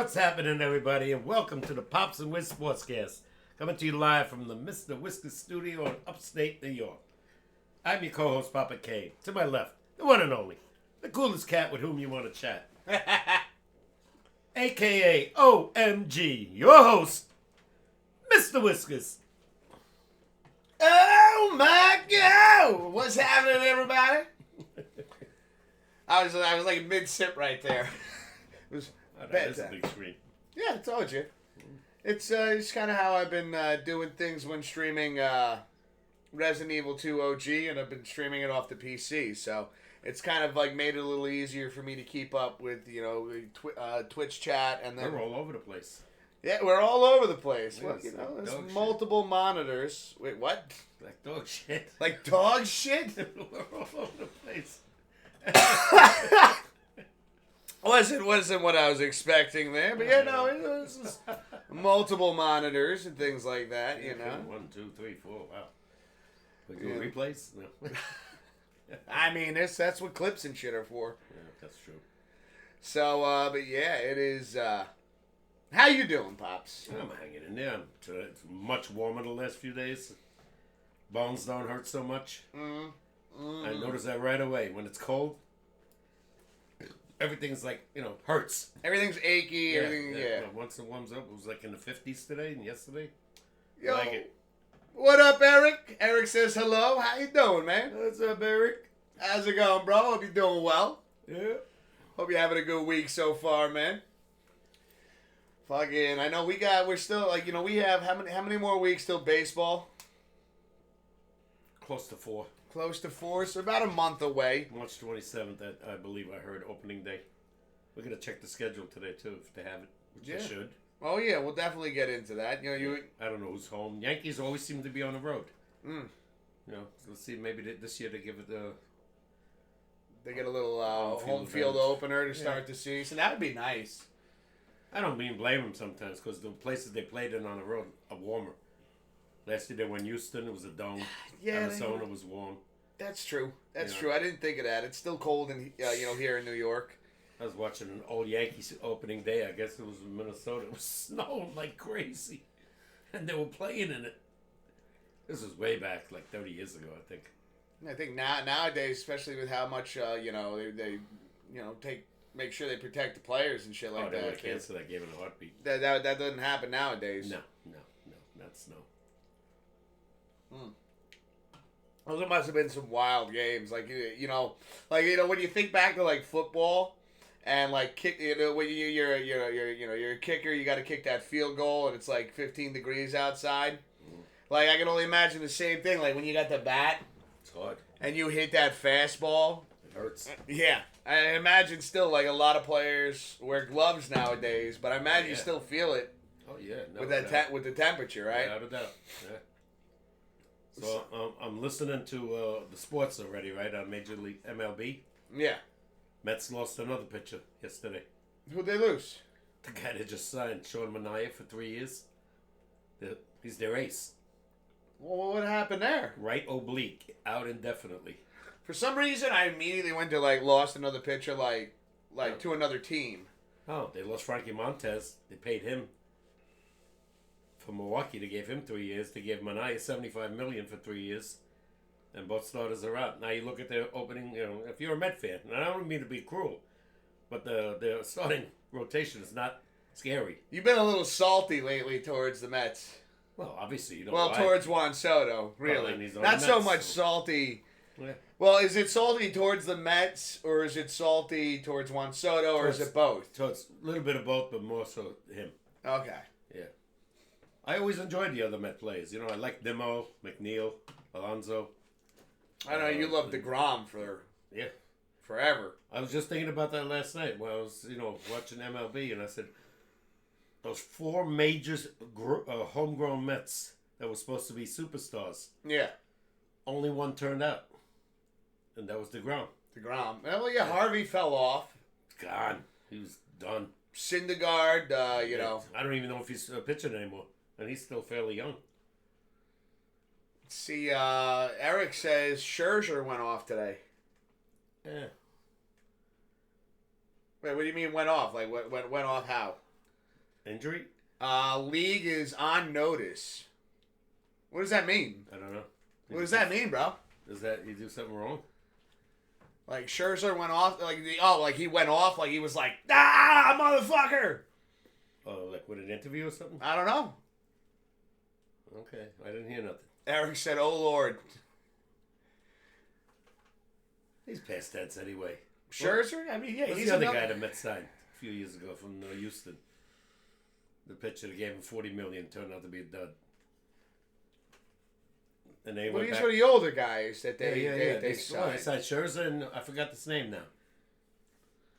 What's happening, everybody, and welcome to the Pops Wiz SportsCast, coming to you live from the Mr. Whiskey Studio in upstate New York. I'm your co-host, Papa K. To my left, the one and only, the coolest cat with whom you want to chat, a.k.a. OMG, your host, Mr. Whiskers. Oh my God! What's happening, everybody? I was like mid sip right there. It was That is a big screen. Yeah, I told you. It's kind of how I've been doing things when streaming Resident Evil 2 OG, and I've been streaming it off the PC. So it's kind of like made it a little easier for me to keep up with Twitch chat, and then We're all over the place. Yeah, we're all over the place. Well, Yes, there's dog multiple monitors. Wait, what? Like dog shit. Like dog shit? We're all over the place. Wasn't what I was expecting there, but it was just multiple monitors and things like that, you know. 1, 2, 3, 4. Wow. We do replays? No. I mean, that's what clips and shit are for. Yeah, that's true. So, but yeah, it is. How you doing, Pops? I'm hanging in there. It's much warmer the last few days. Bones don't hurt so much. I notice that right away. When it's cold, everything's like, hurts. Everything's achy. Everything, yeah. Once it warms up, it was like in the 50s today and yesterday. Yo, I like it. What up, Eric? Eric says hello. How you doing, man? What's up, Eric? How's it going, bro? Hope you're doing well. Yeah. Hope you're having a good week so far, man. Fucking, I know we're still, we have, how many more weeks till baseball? Close to 4. Close to 4, so about a month away. March 27th, I believe I heard opening day. We're going to check the schedule today, too, if they have it, which they should. Oh, yeah, we'll definitely get into that. I don't know who's home. Yankees always seem to be on the road. So Let's see, maybe this year they give it the... They get a little home field opener to start the season. That would be nice. I don't blame them sometimes, because the places they played in on the road are warmer. Last year they went Houston, it was a dome. Yeah, Arizona was warm. That's true. That's true. I didn't think of that. It's still cold in here in New York. I was watching an old Yankees opening day. I guess it was in Minnesota. It was snowing like crazy, and they were playing in it. This was way back, like 30 years ago, I think. I think nowadays, especially with how much they make sure they protect the players and shit like that. They would cancel that game in a heartbeat. That doesn't happen nowadays. No, that's no. Well, there must have been some wild games, when you think back to like football, and like kick, when you're a kicker, you got to kick that field goal, and it's like 15 degrees outside. Like I can only imagine the same thing, like when you got the bat, It's hard, and you hit that fastball. It hurts. Yeah, I imagine still like a lot of players wear gloves nowadays, but I imagine you still feel it. Oh yeah, no with doubt. with the temperature, right? Without a doubt. Yeah. So I'm listening to the sports already, right, on Major League MLB. Yeah. Mets lost another pitcher yesterday. Who'd they lose? The guy that just signed, Sean Manaea, for 3 years. He's their ace. Well, what happened there? Right oblique, out indefinitely. For some reason, I immediately went to lost another pitcher to another team. Oh, they lost Frankie Montez. They paid him for Milwaukee. They gave him 3 years. They gave Manaea $75 million for 3 years, and both starters are out. Now you look at their opening. If you're a Met fan, and I don't mean to be cruel, but the starting rotation is not scary. You've been a little salty lately towards the Mets. Well, obviously towards Juan Soto, really. Well, not so much salty. Yeah. Well, is it salty towards the Mets, or is it salty towards Juan Soto, or is it both? So it's a little bit of both, but more so him. Okay. Yeah. I always enjoyed the other Met players. I like Nimmo, McNeil, Alonso. I know you love DeGrom forever. I was just thinking about that last night when I was, watching MLB, and I said, those 4 major homegrown Mets that were supposed to be superstars. Yeah. Only one turned out, and that was DeGrom. Well, yeah, Harvey fell off. Gone. He was done. Syndergaard, I don't even know if he's pitching anymore, and he's still fairly young. See, Eric says Scherzer went off today. Yeah. Wait, what do you mean went off? Like, went off how? Injury? League is on notice. What does that mean? I don't know. What does that mean, bro? Does that you do something wrong? Like Scherzer went off, like he went off, like he was like, ah, motherfucker. Oh, like with an interview or something? I don't know. Okay, I didn't hear nothing. Eric said, "Oh Lord." He's past tense anyway. Scherzer? I mean, yeah, What's he's the other another guy that Mets signed a few years ago from Houston? The pitcher that gave him $40 million turned out to be a dud. And they Well, went these back. are the older guys that they They signed. signed Scherzer, and I forgot his name now.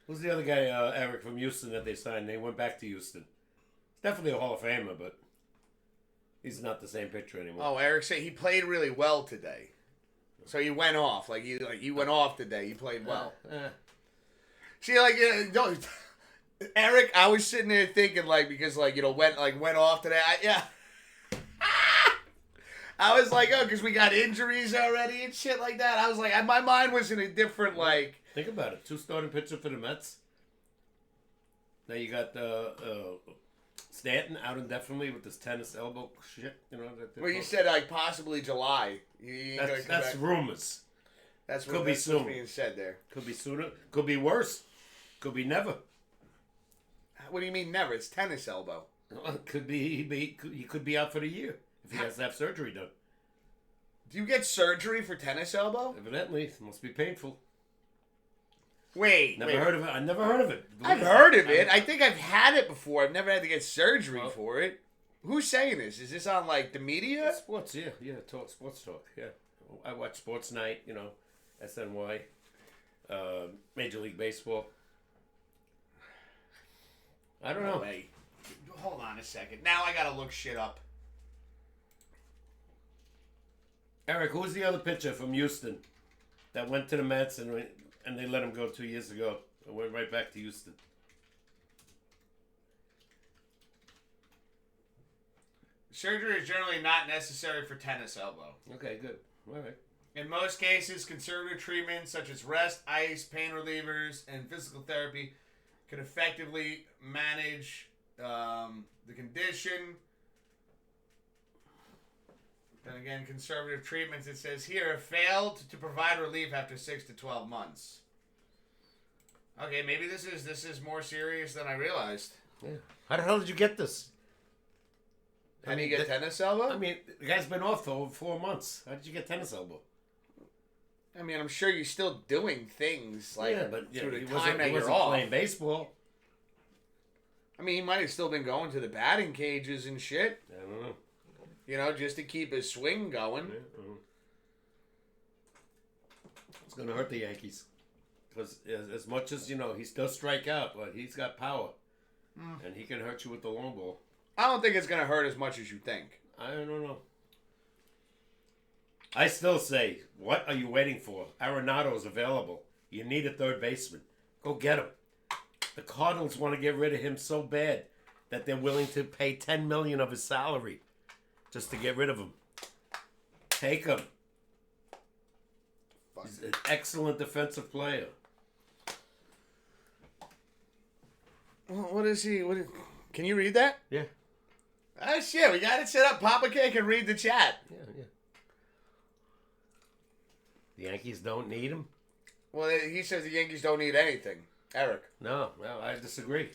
Who's the other guy, Eric from Houston, that they signed? They went back to Houston. He's definitely a Hall of Famer, but he's not the same pitcher anymore. Oh, Eric said he played really well today. So he went off. Like he went off today. He played well. See, like, don't, Eric, I was sitting there thinking, like, because, like, went off today. I was like, oh, because we got injuries already and shit like that. I was like, my mind was in a different, like. Think about it. 2 starting pitcher for the Mets. Now you got Stanton out indefinitely with this tennis elbow shit. Well, you said, like, possibly July. That's rumors. That's Could be soon. What's being said there. Could be sooner. Could be worse. Could be never. What do you mean never? It's tennis elbow. Could be he could be out for the year if he has to have surgery done. Do you get surgery for tennis elbow? Evidently, it must be painful. Wait, Heard of it. I never heard of it. I've heard of it. I think I've had it before. I've never had to get surgery for it. Who's saying this? Is this on, like, the media? Sports, yeah, sports talk, yeah. I watch Sports Night, SNY, Major League Baseball. I don't know. Wait, hold on a second. Now I gotta look shit up. Eric, who's the other pitcher from Houston that went to the Mets and they let him go 2 years ago and went right back to Houston? Surgery is generally not necessary for tennis elbow. Okay, good. All right. In most cases, conservative treatments such as rest, ice, pain relievers, and physical therapy can effectively manage the condition. Then again, conservative treatments, it says here, have failed to provide relief after 6 to 12 months. Okay, maybe this is more serious than I realized. Yeah. How the hell did you get this? How do you get tennis elbow? I mean, the guy's been off for over 4 months. How did you get tennis elbow? I mean, I'm sure you're still doing things like through the time that he you're wasn't off. Playing baseball. I mean, he might have still been going to the batting cages and shit. I don't know. Just to keep his swing going. Yeah, it's going to hurt the Yankees. Because as much as, he does strike out, but he's got power. And he can hurt you with the long ball. I don't think it's going to hurt as much as you think. I don't know. I still say, what are you waiting for? Arenado's available. You need a third baseman. Go get him. The Cardinals want to get rid of him so bad that they're willing to pay $10 million of his salary just to get rid of him. Take him. He's an excellent defensive player. What is he? Can you read that? Yeah. Oh, shit. We got it set up. Papa K can read the chat. Yeah. The Yankees don't need him? Well, he says the Yankees don't need anything. Eric. No, I disagree.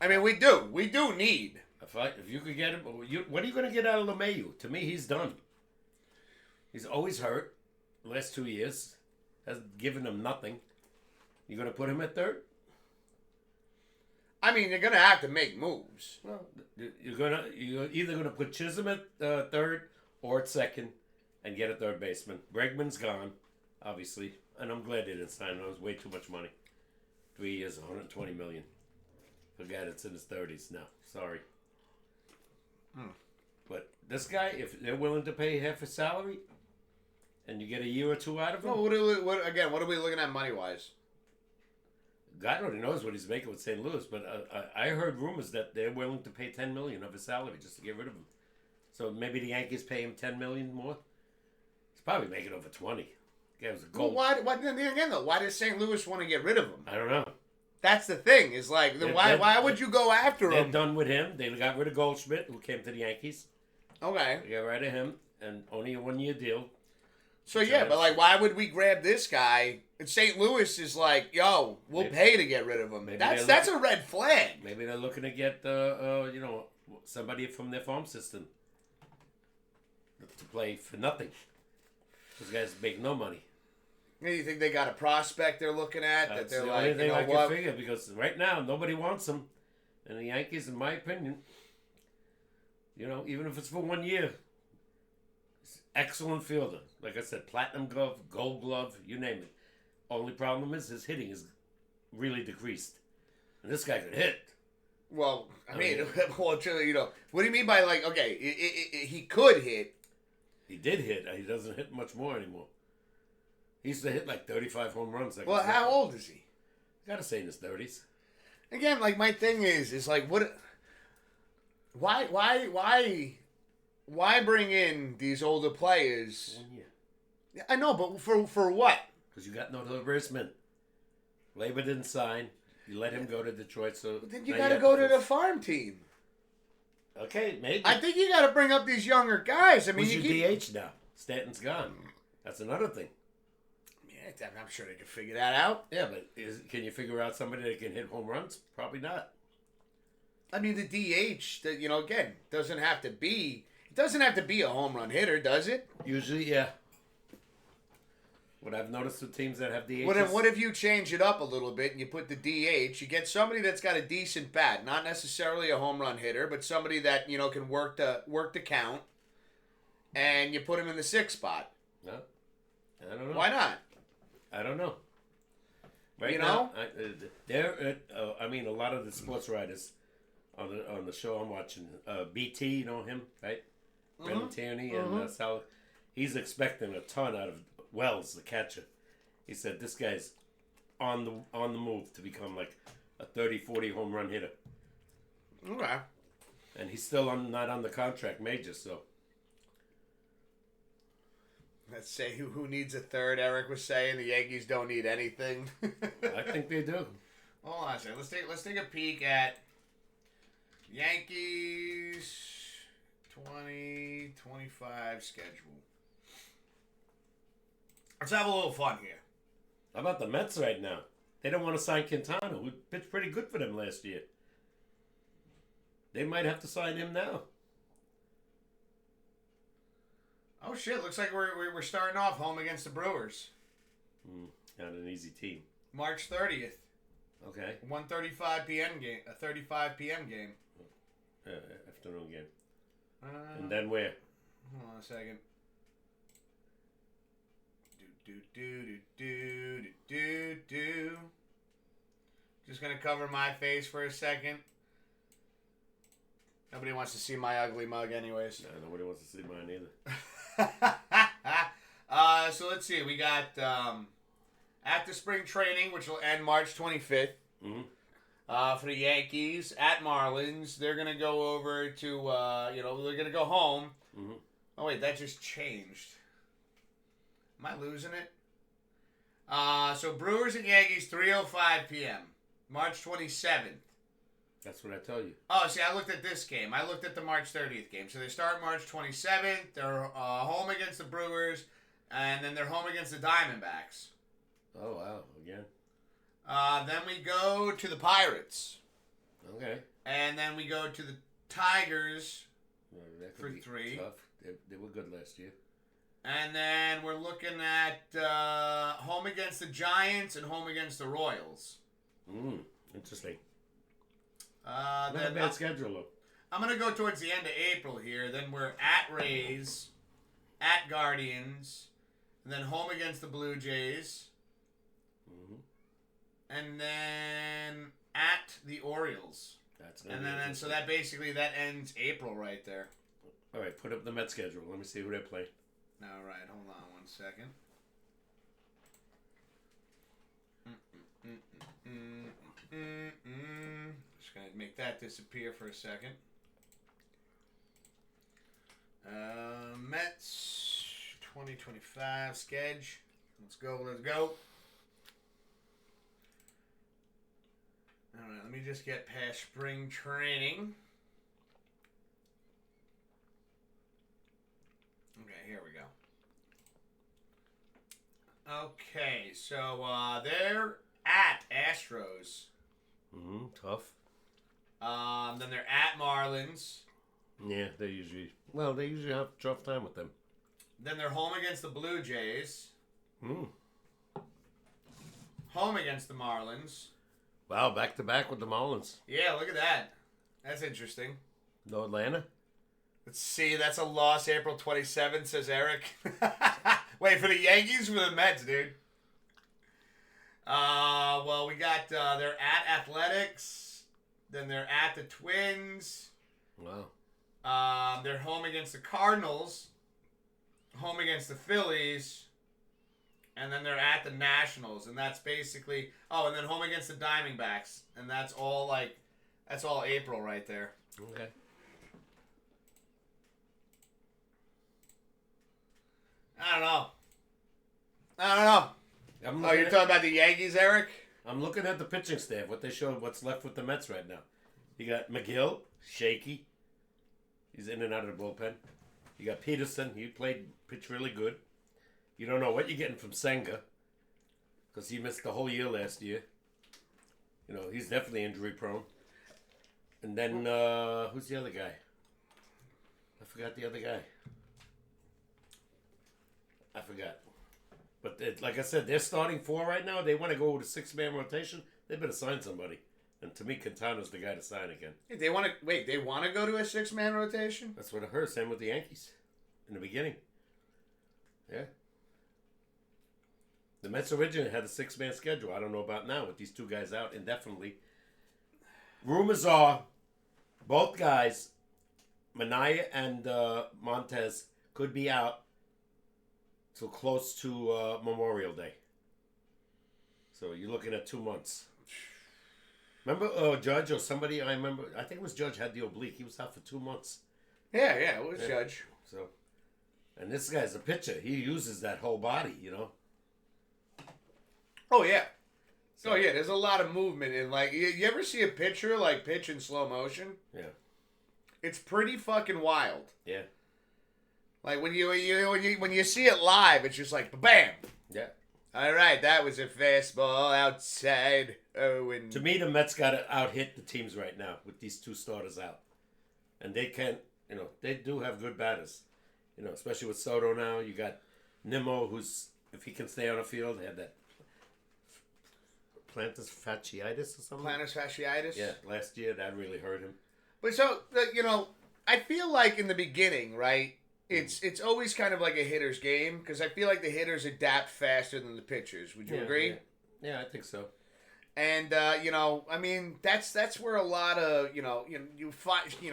I mean, we do. We do need. If you could get him, what are you going to get out of LeMahieu? To me, he's done. He's always hurt. The last 2 years has given him nothing. You going to put him at third? I mean, you're going to have to make moves. Well, you're either going to put Chisholm at third or at second and get a third baseman. Bregman's gone, obviously, and I'm glad they didn't sign him. It was way too much money. 3 years, $120 million. For a guy that's in his 30s. No, sorry. But this guy, if they're willing to pay half his salary, and you get a year or two out of him, Well, what are we looking at money-wise? God only knows what he's making with St. Louis. But I heard rumors that they're willing to pay $10 million of his salary just to get rid of him. So maybe the Yankees pay him $10 million more. He's probably making over 20. Guy was a gold. Well, why does St. Louis want to get rid of him? I don't know. That's the thing. Is like, then why would you go after They're him? done with him. They got rid of Goldschmidt, who came to the Yankees. Okay. They got rid of him, and only a 1-year deal. So yeah, but like, why would we grab this guy? And St. Louis is like, yo, we'll pay to get rid of him. That's a red flag. Maybe they're looking to get somebody from their farm system to play for nothing. Those guys make no money. You think they got a prospect they're looking at that they're the like, only thing you know I what? can figure, because right now nobody wants him, and the Yankees, in my opinion, even if it's for 1 year, excellent fielder. Like I said, platinum glove, gold glove, you name it. Only problem is his hitting is really decreased, and this guy could hit. Well, I mean, what do you mean by like? Okay, he could hit. He did hit. He doesn't hit much more anymore. He used to hit like 35 home runs. Well, how old is he? He's got to say in his 30s. Again, like my thing is like what? Why bring in these older players? 1 year. Yeah, I know, but for what? Because you got no reimbursement. Labor didn't sign. You let him go to Detroit, so But then you got to go to the farm team. Okay, maybe. I think you got to bring up these younger guys. I mean, who's your DH now? Stanton's gone. That's another thing. Yeah, I'm sure they can figure that out. Yeah, but can you figure out somebody that can hit home runs? Probably not. I mean, the DH, again, doesn't have to be. It doesn't have to be a home run hitter, does it? Usually, yeah. What I've noticed with teams that have DHs... What if you change it up a little bit and you put the DH? You get somebody that's got a decent bat, not necessarily a home run hitter, but somebody that can work the count, and you put him in the 6th spot. No, I don't know. Why not? I don't know. Right know, a lot of the sports writers on the show I'm watching, BT, you know him, right? Brendan Tierney and Sal. He's expecting a ton out of Wells, the catcher. He said this guy's on the move to become like a 30-40 home run hitter. Okay. And he's still not on the contract major, so. Let's say who needs a third? Eric was saying the Yankees don't need anything. I think they do. Hold on a second. Let's take a peek at Yankees 2025 schedule. Let's have a little fun here. How about the Mets right now? They don't want to sign Quintana, who pitched pretty good for them last year. They might have to sign him now. Oh shit! Looks like we're starting off home against the Brewers. Not an easy team. March 30th. Okay. 1:35 p.m. game. A 35 p.m. game. Afternoon game. And then where? Hold on a second. Do. Just gonna cover my face for a second. Nobody wants to see my ugly mug, anyways. No, nobody wants to see mine either. So let's see. We got after spring training, which will end March 25th. For the Yankees at Marlins, they're gonna go over to they're gonna go home. Oh wait, that just changed. Am I losing it? So Brewers and Yankees, 3:05 p.m. March 27th. That's what I tell you. Oh, see, I looked at this game. I looked at the March 30th game. So they start March 27th. They're home against the Brewers, and then they're home against the Diamondbacks. Oh, wow. Again? Then we go to the Pirates. Okay. And then we go to the Tigers for 3. Tough. They were good last year. And then we're looking at home against the Giants and home against the Royals. Interesting. Not a bad schedule, though. I'm going to go towards the end of April here. Then we're at Rays, at Guardians, and then home against the Blue Jays. And then at the Orioles. So that basically that ends April right there. All right, put up the Met schedule. Let me see who they play. All right, hold on 1 second. Just gonna make that disappear for a second. Mets 2025 schedule. Let's go. Let me just get past spring training. Okay, here we go. Okay, so they're at Astros. Tough. Then they're at Marlins. Yeah, they usually have a tough time with them. Then they're home against the Blue Jays. Mm. Home against the Marlins. Wow, back to back with the Marlins. Yeah, look at that. That's interesting. No Atlanta? Let's see, that's a loss April 27th, says Eric. Wait, for the Yankees or for the Mets, dude? Well, we got, they're at Athletics. Then they're at the Twins. Wow. They're home against the Cardinals. Home against the Phillies. And then they're at the Nationals. And that's basically... Oh, and then home against the Diamondbacks. And that's all, that's all April right there. Okay. I don't know. Oh, you're talking about the Yankees, Eric? I'm looking at the pitching staff, what they showed, what's left with the Mets right now. You got McGill, shaky. He's in and out of the bullpen. You got Peterson, he pitched really good. You don't know what you're getting from Senga, because he missed the whole year last year. You know, he's definitely injury prone. And then, who's the other guy? I forgot the other guy. I forgot. But like I said, they're starting 4 right now. They want to go with a 6-man rotation. They better sign somebody. And to me, Quintana's the guy to sign again. They want to go to a 6-man rotation? That's what I heard. Same with the Yankees in the beginning. Yeah. The Mets originally had a 6-man schedule. I don't know about now with these 2 guys out indefinitely. Rumors are both guys, Manaea and Montez, could be out till close to Memorial Day. So you're looking at 2 months. Remember Judge or somebody, I think it was Judge, had the oblique. He was out for 2 months. Yeah, it was Judge. So, and this guy's a pitcher. He uses that whole body, you know. Oh, yeah. So, yeah, there's a lot of movement. And, you ever see a pitcher, pitch in slow motion? Yeah. It's pretty fucking wild. Yeah. When you see it live, it's just like, bam! Yeah. All right, that was a fastball outside. Oh, and to me, the Mets got to out-hit the teams right now with these 2 starters out. And they can, they do have good batters. Especially with Soto now. You got Nimmo, who's, if he can stay on the field, had that plantar fasciitis or something. Plantar fasciitis? Yeah, last year that really hurt him. But so, I feel like in the beginning, right, it's always kind of like a hitter's game because I feel like the hitters adapt faster than the pitchers. Would you agree? Yeah, I think so. And that's where a lot of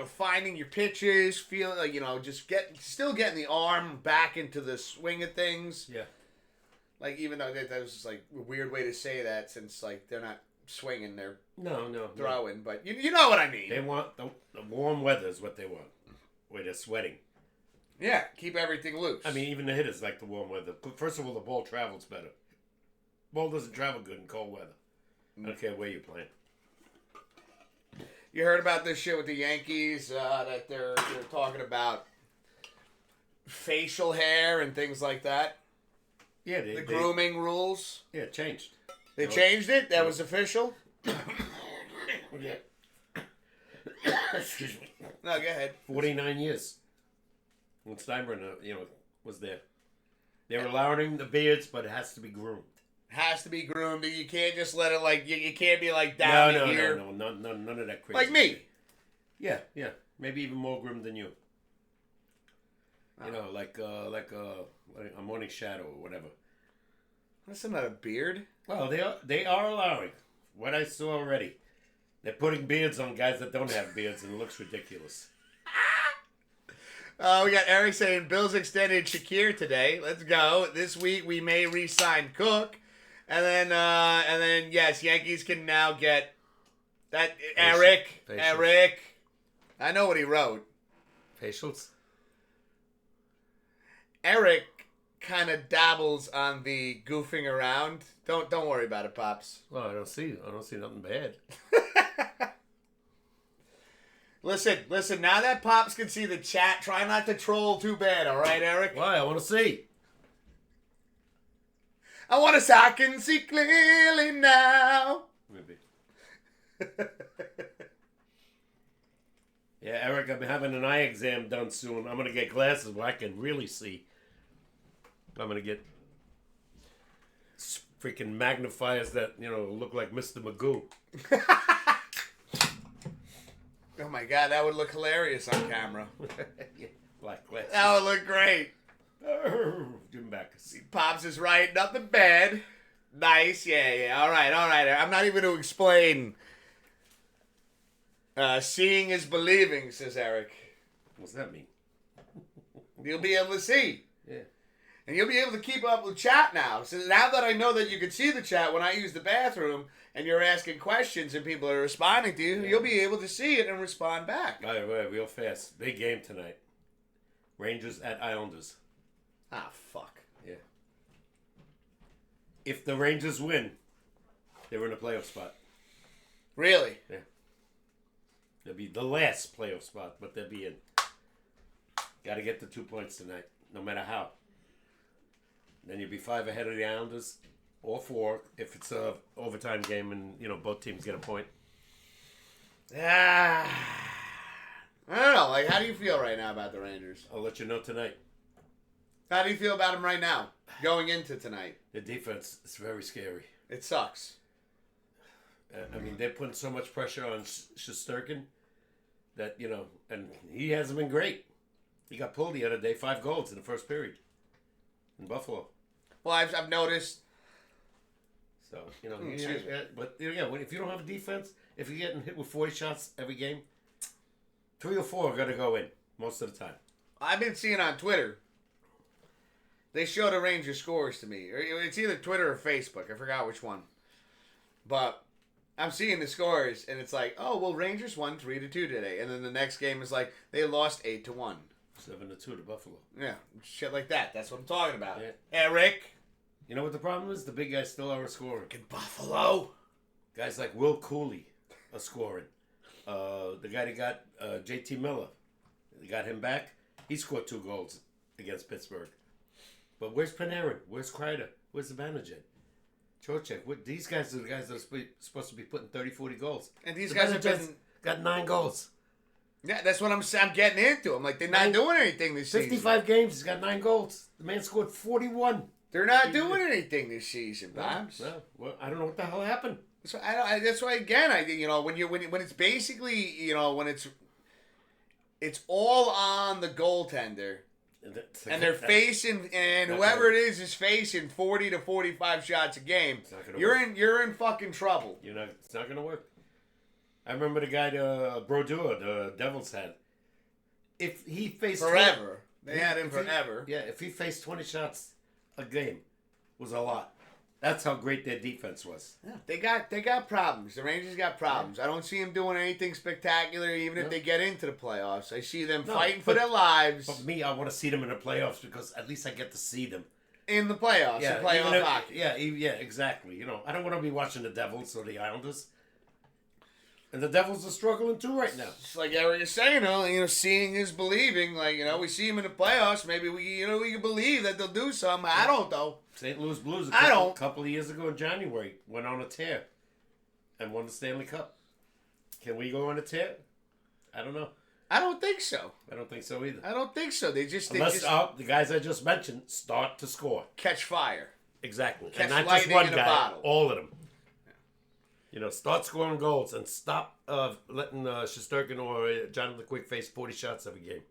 finding your pitches, feeling still getting the arm back into the swing of things. Yeah. Even though that was a weird way to say that since they're not swinging, they're throwing. No. But you know what I mean. They want the warm weather is what they want, where they're sweating. Yeah, keep everything loose. I mean, even the hitters like the warm weather. First of all, the ball travels better. Ball doesn't travel good in cold weather. I don't care where you're playing. You heard about this shit with the Yankees that they're talking about facial hair and things like that. Yeah, the grooming rules. Yeah, it changed. They changed it. That was official. Yeah. Excuse me. No, go ahead. 49 years. When Steinbrenner, was there. They were allowing the beards, but it has to be groomed. Has to be groomed. You can't just let it you can't be down here. No, none of that crazy. Like me. Yeah. Maybe even more groomed than you. Oh. Like a morning shadow or whatever. That's not a beard. Well, they are allowing what I saw already. They're putting beards on guys that don't have beards, and it looks ridiculous. We got Eric saying Bills extended Shakir today. Let's go. This week we may re-sign Cook, and then yes, Yankees can now get that Eric. Eric, I know what he wrote. Facials. Eric kind of dabbles on the goofing around. Don't worry about it, Pops. Well, I don't see nothing bad. Listen. Now that Pops can see the chat, try not to troll too bad, all right, Eric? Why? I want to see. I can see clearly now. Maybe. Yeah, Eric, I'm having an eye exam done soon. I'm going to get glasses where I can really see. I'm going to get freaking magnifiers that, look like Mr. Magoo. Oh my God, that would look hilarious on camera. Yeah, black glasses. That would look great. Jim Backus. Pops is right, nothing bad. Nice, yeah. All right. I'm not even going to explain. Seeing is believing, says Eric. What's that mean? You'll be able to see. Yeah. And you'll be able to keep up with chat now. So now that I know that you can see the chat when I use the bathroom and you're asking questions and people are responding to you, you'll be able to see it and respond back. Right, real fast. Big game tonight. Rangers at Islanders. Ah, fuck. Yeah. If the Rangers win, they're in a playoff spot. Really? Yeah. They'll be the last playoff spot, but they'll be in. Got to get the 2 points tonight, no matter how. Then you'll be 5 ahead of the Islanders, or 4 if it's a overtime game and both teams get a point. I don't know. Like, how do you feel right now about the Rangers? I'll let you know tonight. How do you feel about them right now, going into tonight? The defense is very scary. It sucks. They're putting so much pressure on Shesterkin that, and he hasn't been great. He got pulled the other day, 5 goals in the first period in Buffalo. Well, I've noticed. So, but if you don't have a defense, if you're getting hit with 40 shots every game, 3 or 4 are going to go in most of the time. I've been seeing on Twitter, they show the Rangers scores to me. It's either Twitter or Facebook. I forgot which one. But I'm seeing the scores, and it's like, oh, well, Rangers won 3-2 today. And then the next game is like, they lost 8-1. 7-2 to Buffalo. Yeah, shit like that. That's what I'm talking about. Yeah. Eric. You know what the problem is? The big guys still aren't scoring. In Buffalo. Guys like Will Cooley are scoring. The guy that got JT Miller, they got him back. He scored 2 goals against Pittsburgh. But where's Panarin? Where's Kreider? Where's Zibanejad? Trocheck? These guys are the guys that are supposed to be putting 30, 40 goals. And these guys have been... got 9 goals. Yeah, that's what I'm getting into. I'm like, they're not doing anything this 55 season. 55 games, he's got 9 goals. The man scored 41. They're not doing anything this season, Bobs. Well, I don't know what the hell happened. So that's why again, when it's basically, when it's all on the goaltender, and they're facing, and whoever it is facing 40 to 45 shots a game. You're in fucking trouble. It's not gonna work. I remember the guy, Brodeur, the Devils had. If he faced forever, they had him forever. If he faced 20 shots a game, was a lot. That's how great their defense was. Yeah, they got problems. The Rangers got problems. Yeah. I don't see them doing anything spectacular, even if they get into the playoffs. I see them fighting for their lives. But me, I want to see them in the playoffs because at least I get to see them in the playoffs. Yeah, playoff hockey. Yeah, exactly. I don't want to be watching the Devils or the Islanders. And the Devils are struggling too right now. It's like Eric is saying, seeing is believing. Like, we see them in the playoffs. Maybe we can believe that they'll do something. I don't know. St. Louis Blues a couple of years ago in January went on a tear and won the Stanley Cup. Can we go on a tear? I don't know. I don't think so. I don't think so either. I don't think so. Unless the guys I just mentioned start to score. Catch fire. Exactly. Catch and not lightning just one in guy, a bottle. all of them. Start scoring goals and stop letting Shesterkin or Jonathan Quick face 40 shots every game.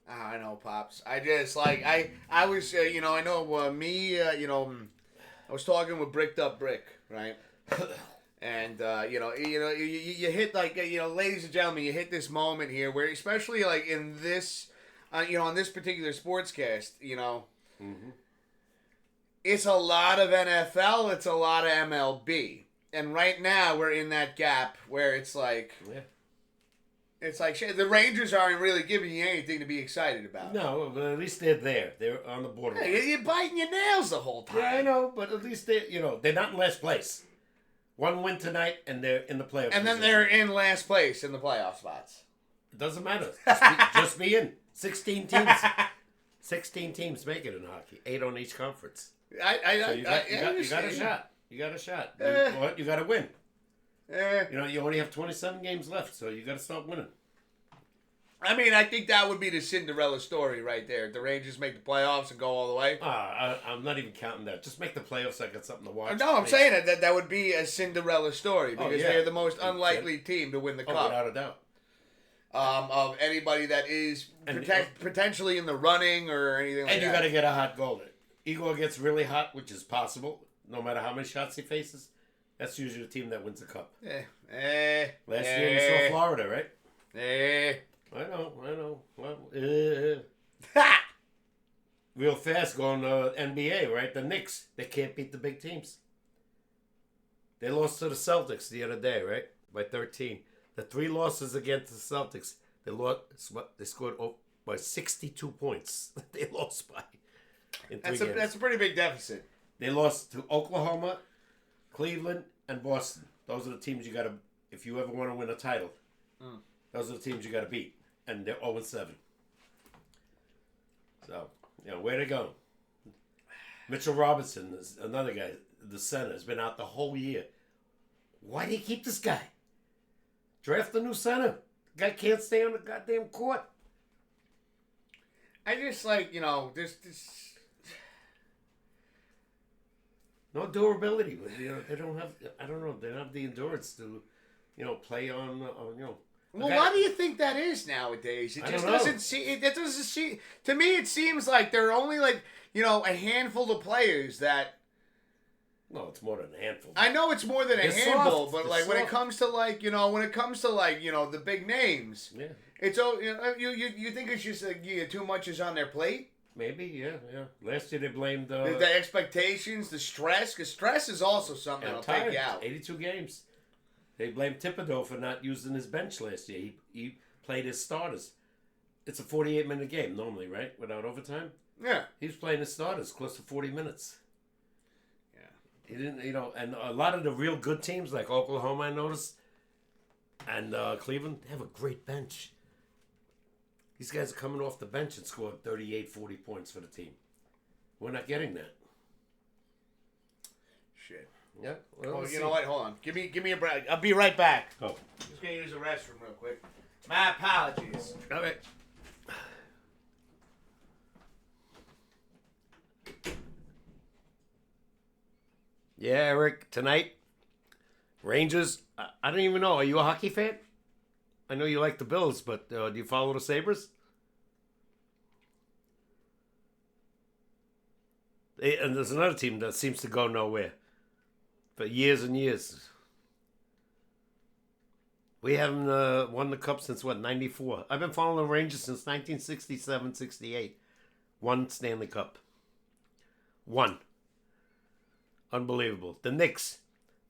I know, Pops. I just, I was, I know me, I was talking with Bricked Up Brick, right? And, you hit, ladies and gentlemen, you hit this moment here where, especially, in this, on this particular sportscast, Mm-hmm. It's a lot of NFL, it's a lot of MLB. And right now, we're in that gap where it's like... Yeah. It's like, the Rangers aren't really giving you anything to be excited about. No, but at least they're there. They're on the borderline. Hey, you're biting your nails the whole time. Yeah, I know, but at least they're not in last place. One win tonight, and they're in the playoffs. And then they're in last place in the playoff spots. It doesn't matter. Just be in. 16 teams. 16 teams make it in hockey. 8 on each conference. You got a shot. You got a shot. You got to win. You only have 27 games left, so you got to start winning. I mean, I think that would be the Cinderella story right there. The Rangers make the playoffs and go all the way. I'm not even counting that. Just make the playoffs. I got something to watch. No, I'm saying that would be a Cinderella story because they're the most unlikely team to win the cup. Without a doubt. Of anybody that is potentially in the running or anything like that. And you got to get a hot goalie. Igor gets really hot, which is possible, no matter how many shots he faces. That's usually the team that wins the cup. Last year you saw Florida, right? I know. Well, real fast going to NBA, right? The Knicks, they can't beat the big teams. They lost to the Celtics the other day, right? By 13. The 3 losses against the Celtics, they scored by 62 points. They lost by in 3 games. That's a pretty big deficit. They lost to Oklahoma, Cleveland, and Boston. Those are the teams you got to, if you ever want to win a title, those are the teams you got to beat. And they're 0-7. So, where to go? Mitchell Robinson is another guy, the center, has been out the whole year. Why do you keep this guy? Draft a new center. The guy can't stay on the goddamn court. I just this. No durability. They don't have. I don't know. They don't have the endurance to, play on. Well, why do you think that is nowadays? It just doesn't see. It doesn't see. To me, it seems like there are only a handful of players that. No, it's more than a handful. I know it's more than a handful, but when it comes to the big names, it's you think it's just too much is on their plate. Maybe, yeah. Last year they blamed the expectations, the stress, because stress is also something that'll take you out. 82 games. They blamed Thibodeau for not using his bench last year. He played his starters. It's a 48-minute game normally, right? Without overtime? Yeah. He was playing his starters close to 40 minutes. Yeah. He didn't, and a lot of the real good teams like Oklahoma, I noticed, and Cleveland, they have a great bench. These guys are coming off the bench and scoring 38, 40 points for the team. We're not getting that. Shit. Yeah. Well, you know what? Hold on. Give me a break. I'll be right back. Oh. Just gonna use the restroom real quick. My apologies. All right. Yeah, Eric. Tonight, Rangers. I don't even know. Are you a hockey fan? I know you like the Bills, but do you follow the Sabres? And there's another team that seems to go nowhere for years and years. We haven't won the Cup since, 94? I've been following the Rangers since 1967, 68. 1 Stanley Cup. 1. Unbelievable. The Knicks,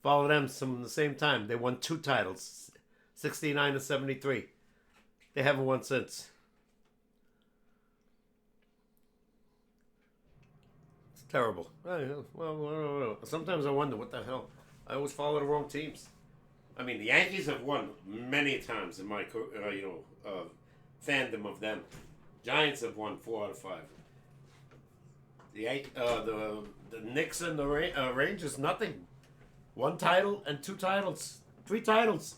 follow them from the same time. They won 2 titles. 69 to 73. They haven't won since. It's terrible. Well, sometimes I wonder what the hell. I always follow the wrong teams. I mean, the Yankees have won many times in my fandom of them. Giants have won 4 out of 5. The Knicks and the Rangers, nothing. 1 title and 2 titles. 3 titles.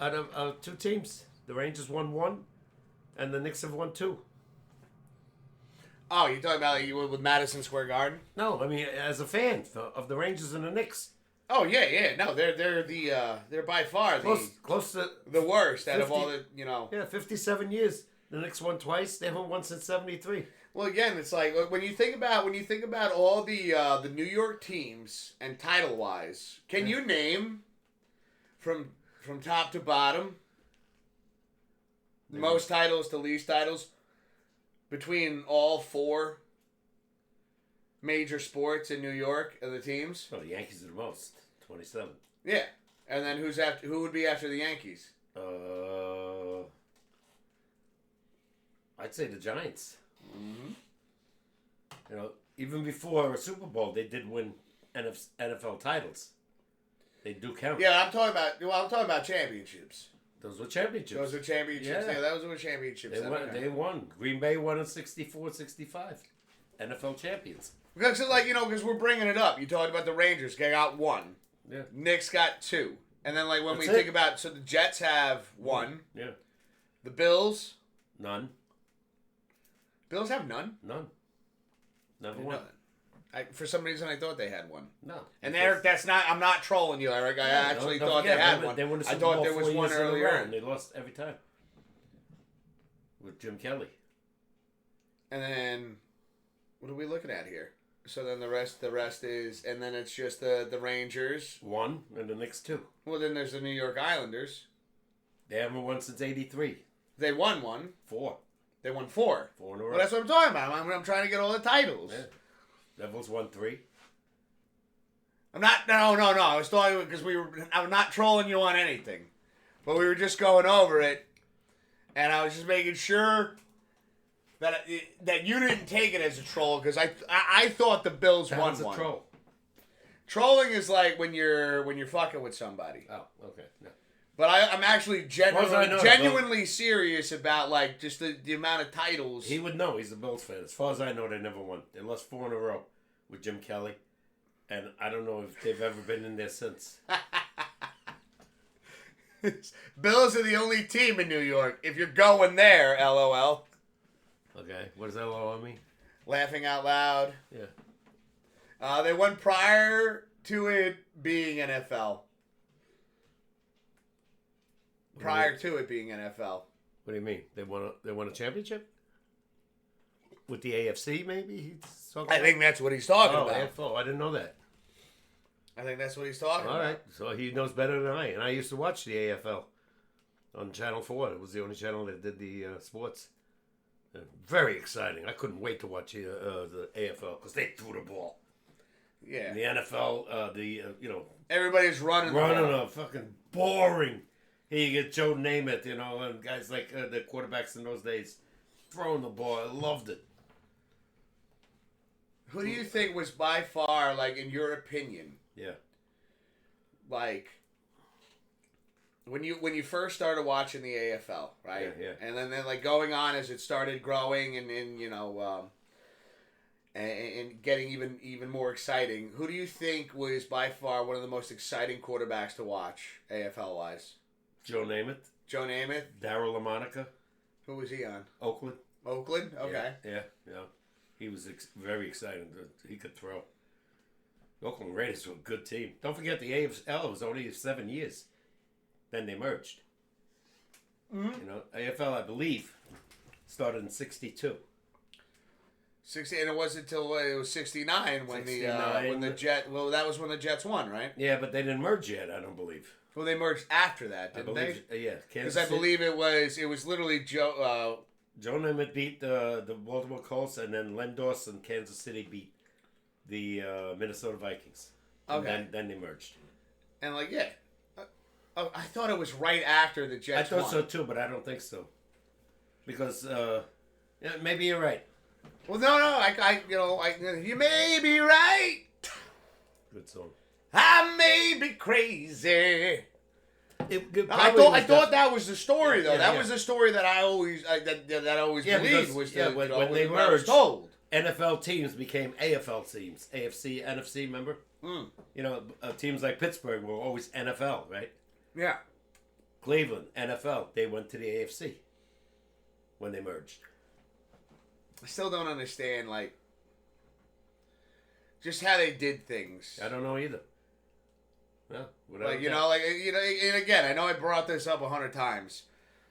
Out of 2 teams. The Rangers won 1, and the Knicks have won 2. Oh, you're talking about you were with Madison Square Garden? No, I mean as a fan of the Rangers and the Knicks. Oh yeah. No, they're by far close to the worst 50, out of all the Yeah, 57 years. The Knicks won twice. They haven't won since 73. Well, again, it's like when you think about all the New York teams and title wise, can you name from top to bottom most titles to least titles between all 4 major sports in New York of the teams? Oh, the Yankees are the most. 27. Yeah, and then who would be after the Yankees? I'd say the Giants. Mm-hmm. Even before a Super Bowl, they did win NFL titles. They do count. Yeah, I'm talking about championships. Those were championships. Those are championships. Yeah, those were championships. They won. Green Bay won in 64-65. NFL champions. Because, because we're bringing it up. You talked about the Rangers. They got 1. Yeah. Knicks got 2. And then, when That's we it. think about, so the Jets have 1. Yeah. The Bills? None. Bills have none? None. Never won. For some reason, I thought they had 1. No. And Eric, I'm not trolling you, Eric. I actually thought they had one. They won the I Super thought Bowl there was 4 one years in a earlier. row, and they lost every time. With Jim Kelly. And then, what are we looking at here? So then the rest is, and then it's just the Rangers. 1, and the Knicks 2. Well, then there's the New York Islanders. They haven't won since 83. They won 1. 4. They won 4. 4 in a row. Well, that's what I'm talking about. I'm trying to get all the titles. Yeah. Devils won 3. I'm not. No. I was talking because I'm not trolling you on anything, but we were just going over it, and I was just making sure that you didn't take it as a troll because I thought the Bills won a one. troll. Trolling is like when you're fucking with somebody. Oh, okay. No. But I'm actually know, genuinely serious about just the amount of titles. He would know. He's a Bills fan. As far as I know, they never won. They lost 4 in a row with Jim Kelly. And I don't know if they've ever been in there since. Bills are the only team in New York. If you're going there, LOL. Okay. What does LOL mean? Laughing out loud. Yeah. They won prior to it being NFL. Prior to it being NFL. What do you mean? They won a championship? With the AFC, maybe? I think that's what he's talking about. AFL. I didn't know that. I think that's what he's talking about. All right. So he knows better than I. And I used to watch the AFL on Channel 4. It was the only channel that did the sports. Very exciting. I couldn't wait to watch the AFL because they threw the ball. Yeah. And the NFL, everybody's running the ball. Fucking boring. Here you get Joe Namath, and guys like the quarterbacks in those days throwing the ball. I loved it. Who do you think was by far, in your opinion, when you first started watching the AFL, right? Yeah. And then going on as it started growing and getting even more exciting, who do you think was by far one of the most exciting quarterbacks to watch AFL wise? Joe Namath. Darryl LaMonica. Who was he on? Oakland. Okay. Yeah. He was very exciting. He could throw. The Oakland Raiders were a good team. Don't forget the AFL was only 7 years. Then they merged. Mm-hmm. AFL, I believe, started in 62. 60, and it wasn't until it was 69 when 69. when the Jet. Well, that was when the Jets won, right? Yeah, but they didn't merge yet. I don't believe. Well, they merged after that, didn't they? Yeah, because I believe it was literally Joe. Joe Namath beat the Baltimore Colts, and then Len Dawson, Kansas City beat the Minnesota Vikings. Okay. And then they merged. And I thought it was right after the Jets won. I thought so too, but I don't think so. Because maybe you're right. Well, no, you may be right. Good song. I may be crazy. I thought that was the story, though. That was the story that I always believed was when they merged. Told. NFL teams became AFL teams. AFC, NFC, remember? Mm. Teams like Pittsburgh were always NFL, right? Yeah. Cleveland, NFL. They went to the AFC when they merged. I still don't understand, just how they did things. I don't know either. No, and again, I know I brought this up 100 times,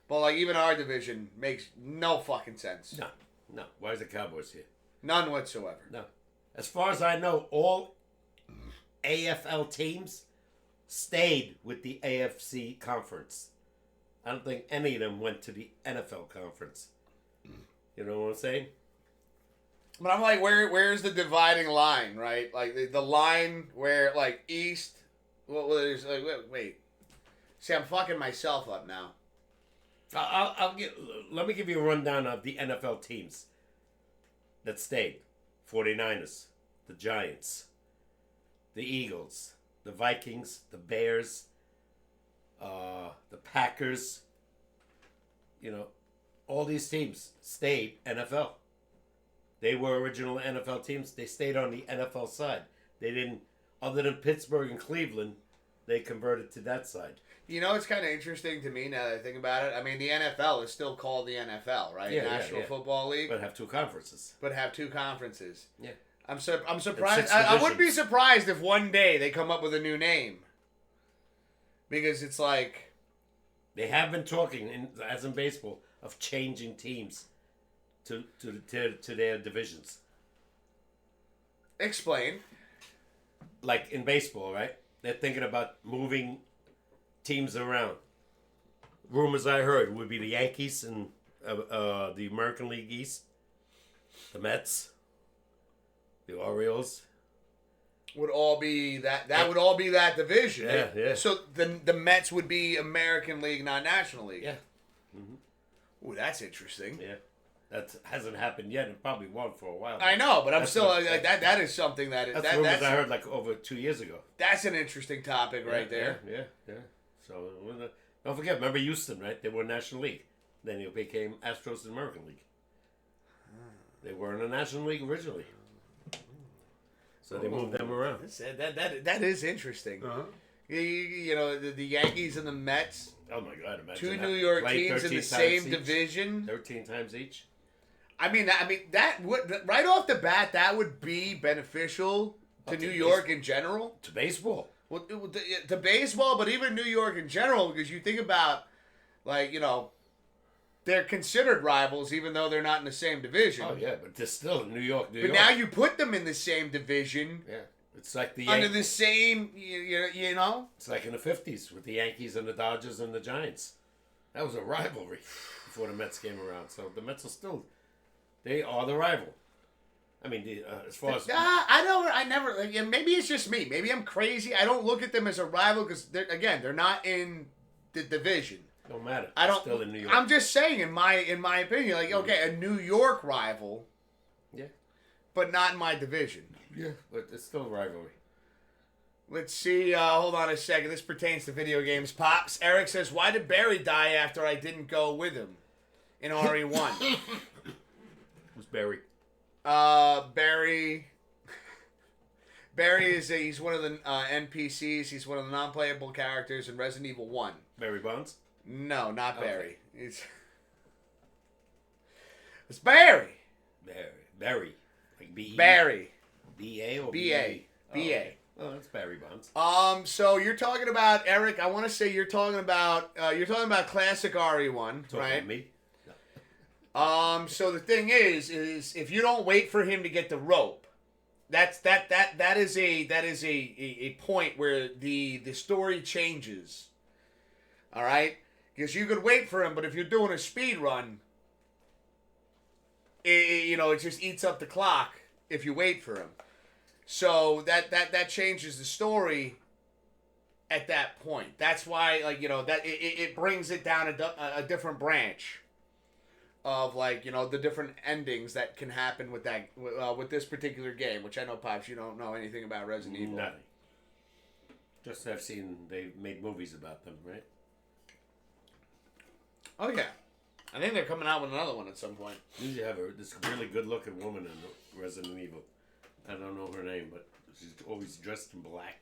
but even our division makes no fucking sense. No. Why is the Cowboys here? None whatsoever. No. As far as I know, all AFL teams stayed with the AFC conference. I don't think any of them went to the NFL conference. You know what I'm saying? But I'm where's the dividing line, right? The line where East. Well, there's wait. See, I'm fucking myself up now. Let me give you a rundown of the NFL teams that stayed. 49ers, the Giants, the Eagles, the Vikings, the Bears, the Packers. All these teams stayed NFL. They were original NFL teams. They stayed on the NFL side. They didn't, other than Pittsburgh and Cleveland, they converted to that side. It's kind of interesting to me now that I think about it. I mean, the NFL is still called the NFL, right? National Football League. But have two conferences. Yeah. I'm And surprised. 6 I wouldn't be divisions. surprised if one day they come up with a new name. Because it's like... They have been talking, as in baseball, of changing teams to their divisions. Explain. Like in baseball, right? They're thinking about moving teams around. Rumors I heard would be the Yankees and the American League East, the Mets, the Orioles. Would all be that. That would all be that division. Yeah. So the Mets would be American League, not National League. Yeah. Mm-hmm. Ooh, that's interesting. Yeah. That hasn't happened yet, and probably won't for a while. I know, but I'm That's still what- like that. That is something That's rumors that's I heard like over 2 years ago. that's an interesting topic right there. Yeah. So don't forget, remember Houston, right? They were National League. Then it became Astros and American League. They were in the National League originally. So they moved them around. That is interesting. Uh-huh. The Yankees and the Mets, Oh my God! Imagine two that. New York Play teams in 13 the times same each. division. 13 times each. I mean that would right off the bat that would be beneficial to New York in general. To baseball. Well, to baseball, but even New York in general, because you think about, they're considered rivals even though they're not in the same division. Oh yeah, but they're still New York. But now you put them in the same division. Yeah, it's like the Under the same, you know? It's like in the 50s with the Yankees and the Dodgers and the Giants. That was a rivalry before the Mets came around. So the Mets are still, they are the rival. I mean, as far as... I never, maybe it's just me. Maybe I'm crazy. I don't look at them as a rival because, they're not in the division. Don't matter. I don't. Still in New York. I'm just saying, in my opinion, okay, a New York rival, Yeah. but not in my division. Yeah. But it's still a rivalry. Let's see. Hold on a second. This pertains to video games. Pops. Eric says, "Why did Barry die after I didn't go with him in RE1?" Who's Barry? Barry. Barry is he's one of the NPCs. He's one of the non-playable characters in Resident Evil 1. Barry Bonds? No, not Okay. Barry. It's Barry. Barry. Like B-E? Barry. B-A or B-A. Oh, B-A. okay. Oh, that's Barry Bonds. So you're talking about, Eric, I want to say you're talking about classic RE1, Talking right? to me? So the thing is if you don't wait for him to get the rope, that is a point where the story changes. All right? Because you could wait for him, but if you're doing a speed run, it just eats up the clock if you wait for him. So that changes the story at that point. That's why, that it brings it down a different branch of the different endings that can happen with that with this particular game, which I know, Pops, you don't know anything about Resident Evil. Nothing. Just have seen they made movies about them, right? Oh yeah, I think they're coming out with another one at some point. Usually have this really good-looking woman in Resident Evil. I don't know her name, but she's always dressed in black.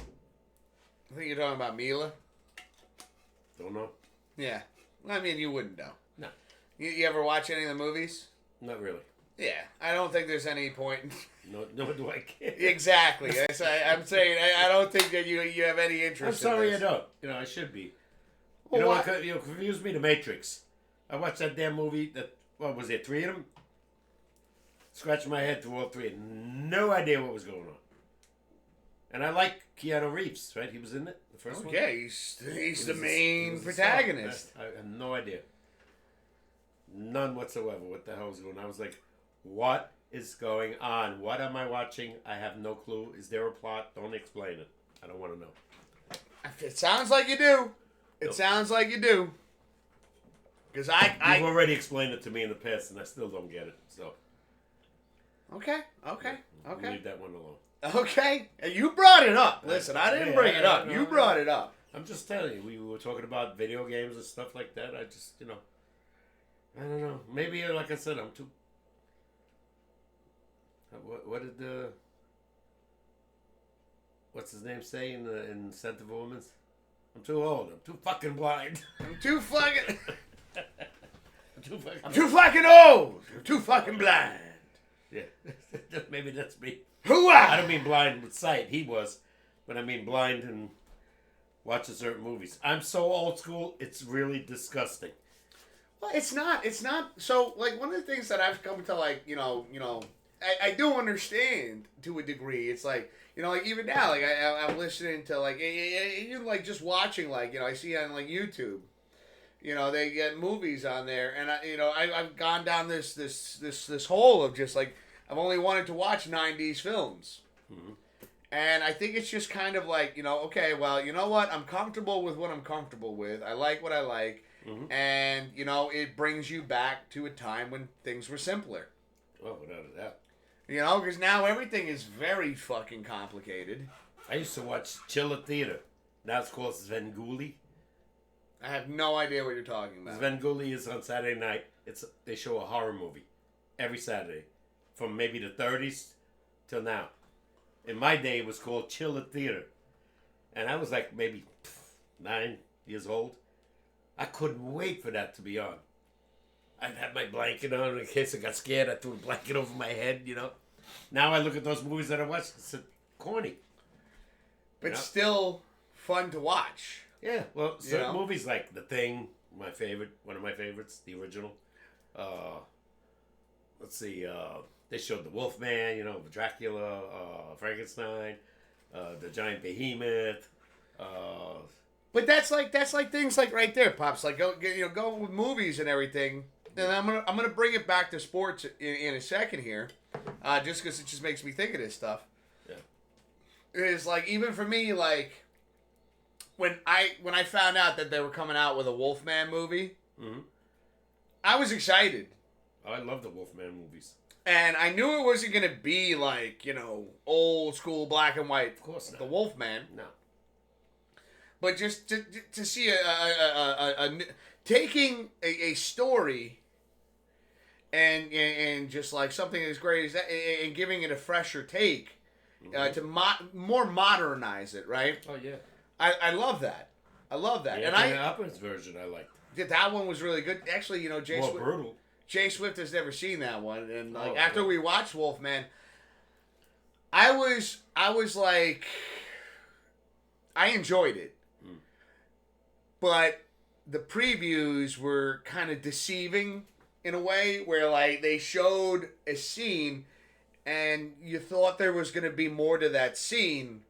I think you're talking about Mila. Don't know. Yeah, I mean you wouldn't know. No, You ever watch any of the movies? not really. Yeah, I don't think there's any point. No, do I care? Exactly. I'm saying I don't think that you have any interest. I'm sorry in I this. don't. I should be. Well, you know what? what confused me? The Matrix. I watched that damn movie. What was there? 3 of them? Scratched my head through all 3. No idea what was going on. And I like Keanu Reeves, right? He was in it, the first one. Okay, he's the He main was the protagonist. star. I have no idea. None whatsoever what the hell was going on. I was like, what is going on? What am I watching? I have no clue. Is there a plot? Don't explain it. I don't want to know. It sounds like you do. It Nope. sounds like you do. Because You've already explained it to me in the past, and I still don't get it. So Okay. We'll leave that one alone. Okay. And you brought it up. Listen, I didn't bring it up. You brought it up. I'm just telling you, we were talking about video games and stuff like that. I just, I don't know. Maybe, like I said, I'm too. What did what's his name say in Scent of a Woman's? I'm too old. I'm too fucking blind. I'm too fucking old. I'm too fucking blind. Yeah, maybe that's me. Hooah! I don't mean blind with sight. He was, but I mean blind and watching certain movies. I'm so old school. It's really disgusting. Well, it's not. So, like, one of the things that I've come to, like, I do understand to a degree. It's like, like even now, like I'm listening to like even like just watching, like, I see on like YouTube, they get movies on there, and I've gone down this hole of just like I've only wanted to watch 90s films. Mm-hmm. And I think it's just kind of like, okay, well, you know what? I'm comfortable with what I'm comfortable with. I like what I like. Mm-hmm. And, it brings you back to a time when things were simpler. Oh, without a doubt. Because now everything is very fucking complicated. I used to watch Chiller Theater. Now it's called Svengoolie. I have no idea what you're talking about. Svengoolie is on Saturday night. They show a horror movie every Saturday. From maybe the 30s till now. In my day, it was called Chiller Theater. And I was like maybe 9 years old. I couldn't wait for that to be on. I'd have my blanket on in case I got scared. I threw a blanket over my head, Now I look at those movies that I watched. It's corny. But still fun to watch. Yeah, well, certain movies like The Thing, one of my favorites, the original. Let's see, they showed the Wolfman, Dracula, Frankenstein, the Giant Behemoth. But that's like things like right there, Pops. Like go with movies and everything. And I'm gonna bring it back to sports in a second here, just because it just makes me think of this stuff. Yeah, it's like even for me, like when I found out that they were coming out with a Wolfman movie, mm-hmm. I was excited. I love the Wolfman movies. And I knew it wasn't going to be like, old school black and white. Of course not. The Wolfman. No. But just to see taking a story and just like something as great as that and giving it a fresher take, mm-hmm. To more modernize it, right? Oh, yeah. I love that. I love that. Yeah, and the Uppers version I liked. That one was really good. Actually, brutal. Jay Swift has never seen that one, and after we watched Wolfman, I was like, I enjoyed it, but the previews were kind of deceiving in a way where like they showed a scene, and you thought there was going to be more to that scene,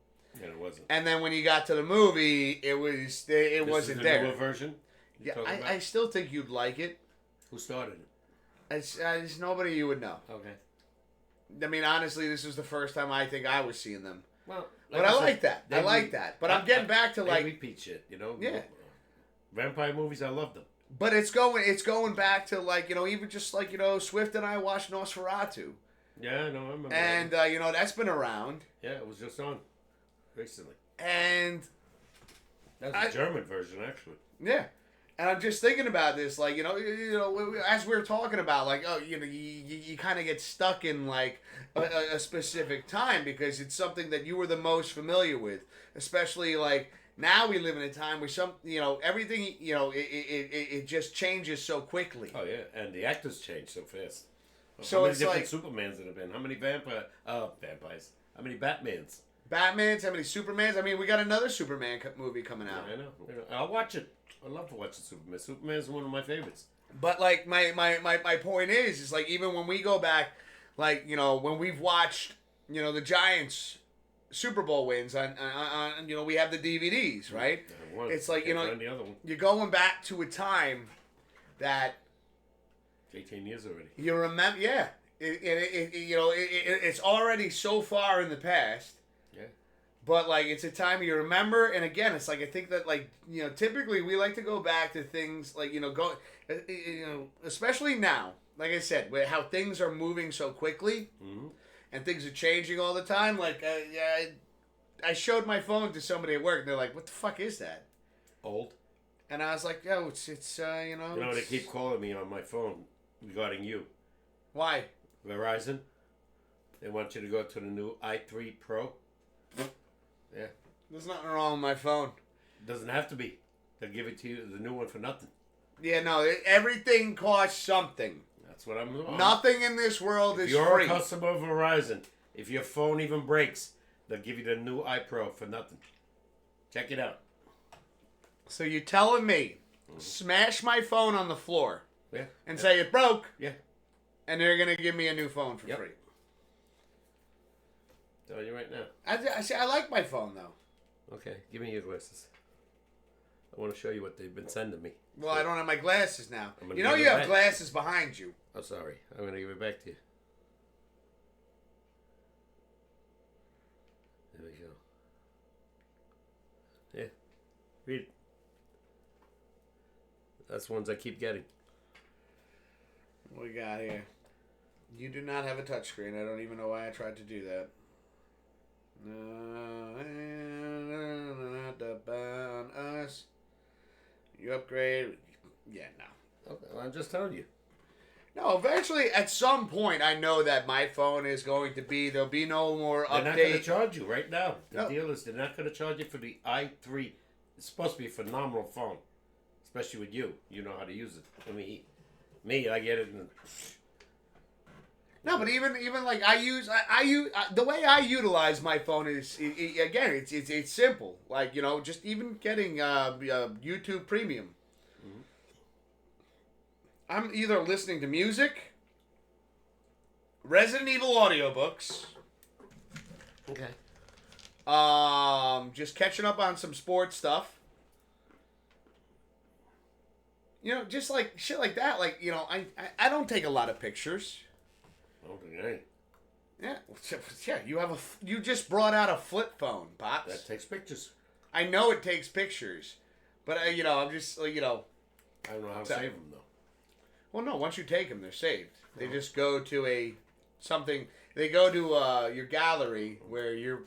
and it wasn't. And then when you got to the movie, it wasn't there. Newer version. Yeah, I still think you'd like it. Who started it? It's nobody you would know. Okay. I mean, honestly, this was the first time I think I was seeing them. Well, but I like that. I like that. But I'm getting back to like repeat shit, Yeah. Vampire movies, I love them. But it's going back to like even just like Swift and I watched Nosferatu. Yeah, no, I remember. And that's been around. Yeah, it was just on recently. And that's a German version, actually. Yeah. And I'm just thinking about this, like, as we were talking about, like, you kind of get stuck in, like, a specific time because it's something that you were the most familiar with. Especially, like, now we live in a time where everything, it just changes so quickly. Oh, yeah, and the actors change so fast. So how many it's different Supermans there have been? How many vampires? How many Batmans? How many Supermans? I mean, we got another Superman movie coming out. Yeah, I know. I'll watch it. I love to watch Superman. Superman is one of my favorites. But like my point is like even when we go back, like when we've watched the Giants Super Bowl wins on we have the DVDs, right? It's like the other one. You're going back to a time that 18 years already. You remember, yeah. It's already so far in the past. Yeah. But like it's a time you remember, and again, it's like I think that like typically we like to go back to things like especially now like I said, with how things are moving so quickly, Mm-hmm. and things are changing all the time. Like, I showed my phone to somebody at work, and they're like, "What the fuck is that?" Old. And I was like, "Yo, it's you know." You know, they keep calling me on my phone regarding you. Why? Verizon. They want you to go to the new i3 Pro. Yeah. There's nothing wrong with my phone. Doesn't have to be. They'll give it to you, the new one, for nothing. Yeah, no, everything costs something. That's what I'm doing. Nothing in this world If is you're free. a customer of Verizon, if your phone even breaks, they'll give you the new iPro for nothing. Check it out. So you're telling me, smash my phone on the floor Yeah. and say it broke, Yeah. and they're going to give me a new phone for Yep. free. Telling you right now. I say I like my phone, though. Okay, give me your glasses. I want to show you what they've been sending me. Well, I don't have my glasses now. I'm gonna You know give you it have back. glasses behind you. Oh, sorry. I'm going to give it back to you. There we go. Yeah. Read it. That's the ones I keep getting. What we got here? You do not have a touchscreen. I don't even know why I tried to do that. On us. You upgrade. Yeah, no. Okay, well, I'm just telling you. No, eventually, at some point, I know that my phone is going to be, there'll be no more They're not going to update. charge you right now. The No. deal is they're not going to charge you for the i3. It's supposed to be a phenomenal phone, especially with you. You know how to use it. I mean, me, I get it. No, but even like I use the way I utilize my phone is again it's simple. Like, you know, just even getting YouTube Premium. Mm-hmm. I'm either listening to music, Resident Evil audiobooks, Okay. just catching up on some sports stuff. You know, just like shit like that. Like, you know, I don't take a lot of pictures. Okay. Yeah, yeah. You just brought out a flip phone, Pops. That takes pictures. I know it takes pictures, but you know, I'm just you know. I don't know how to So- save them, though. Well, no. Once you take them, they're saved. They just go to something. They go to your gallery where you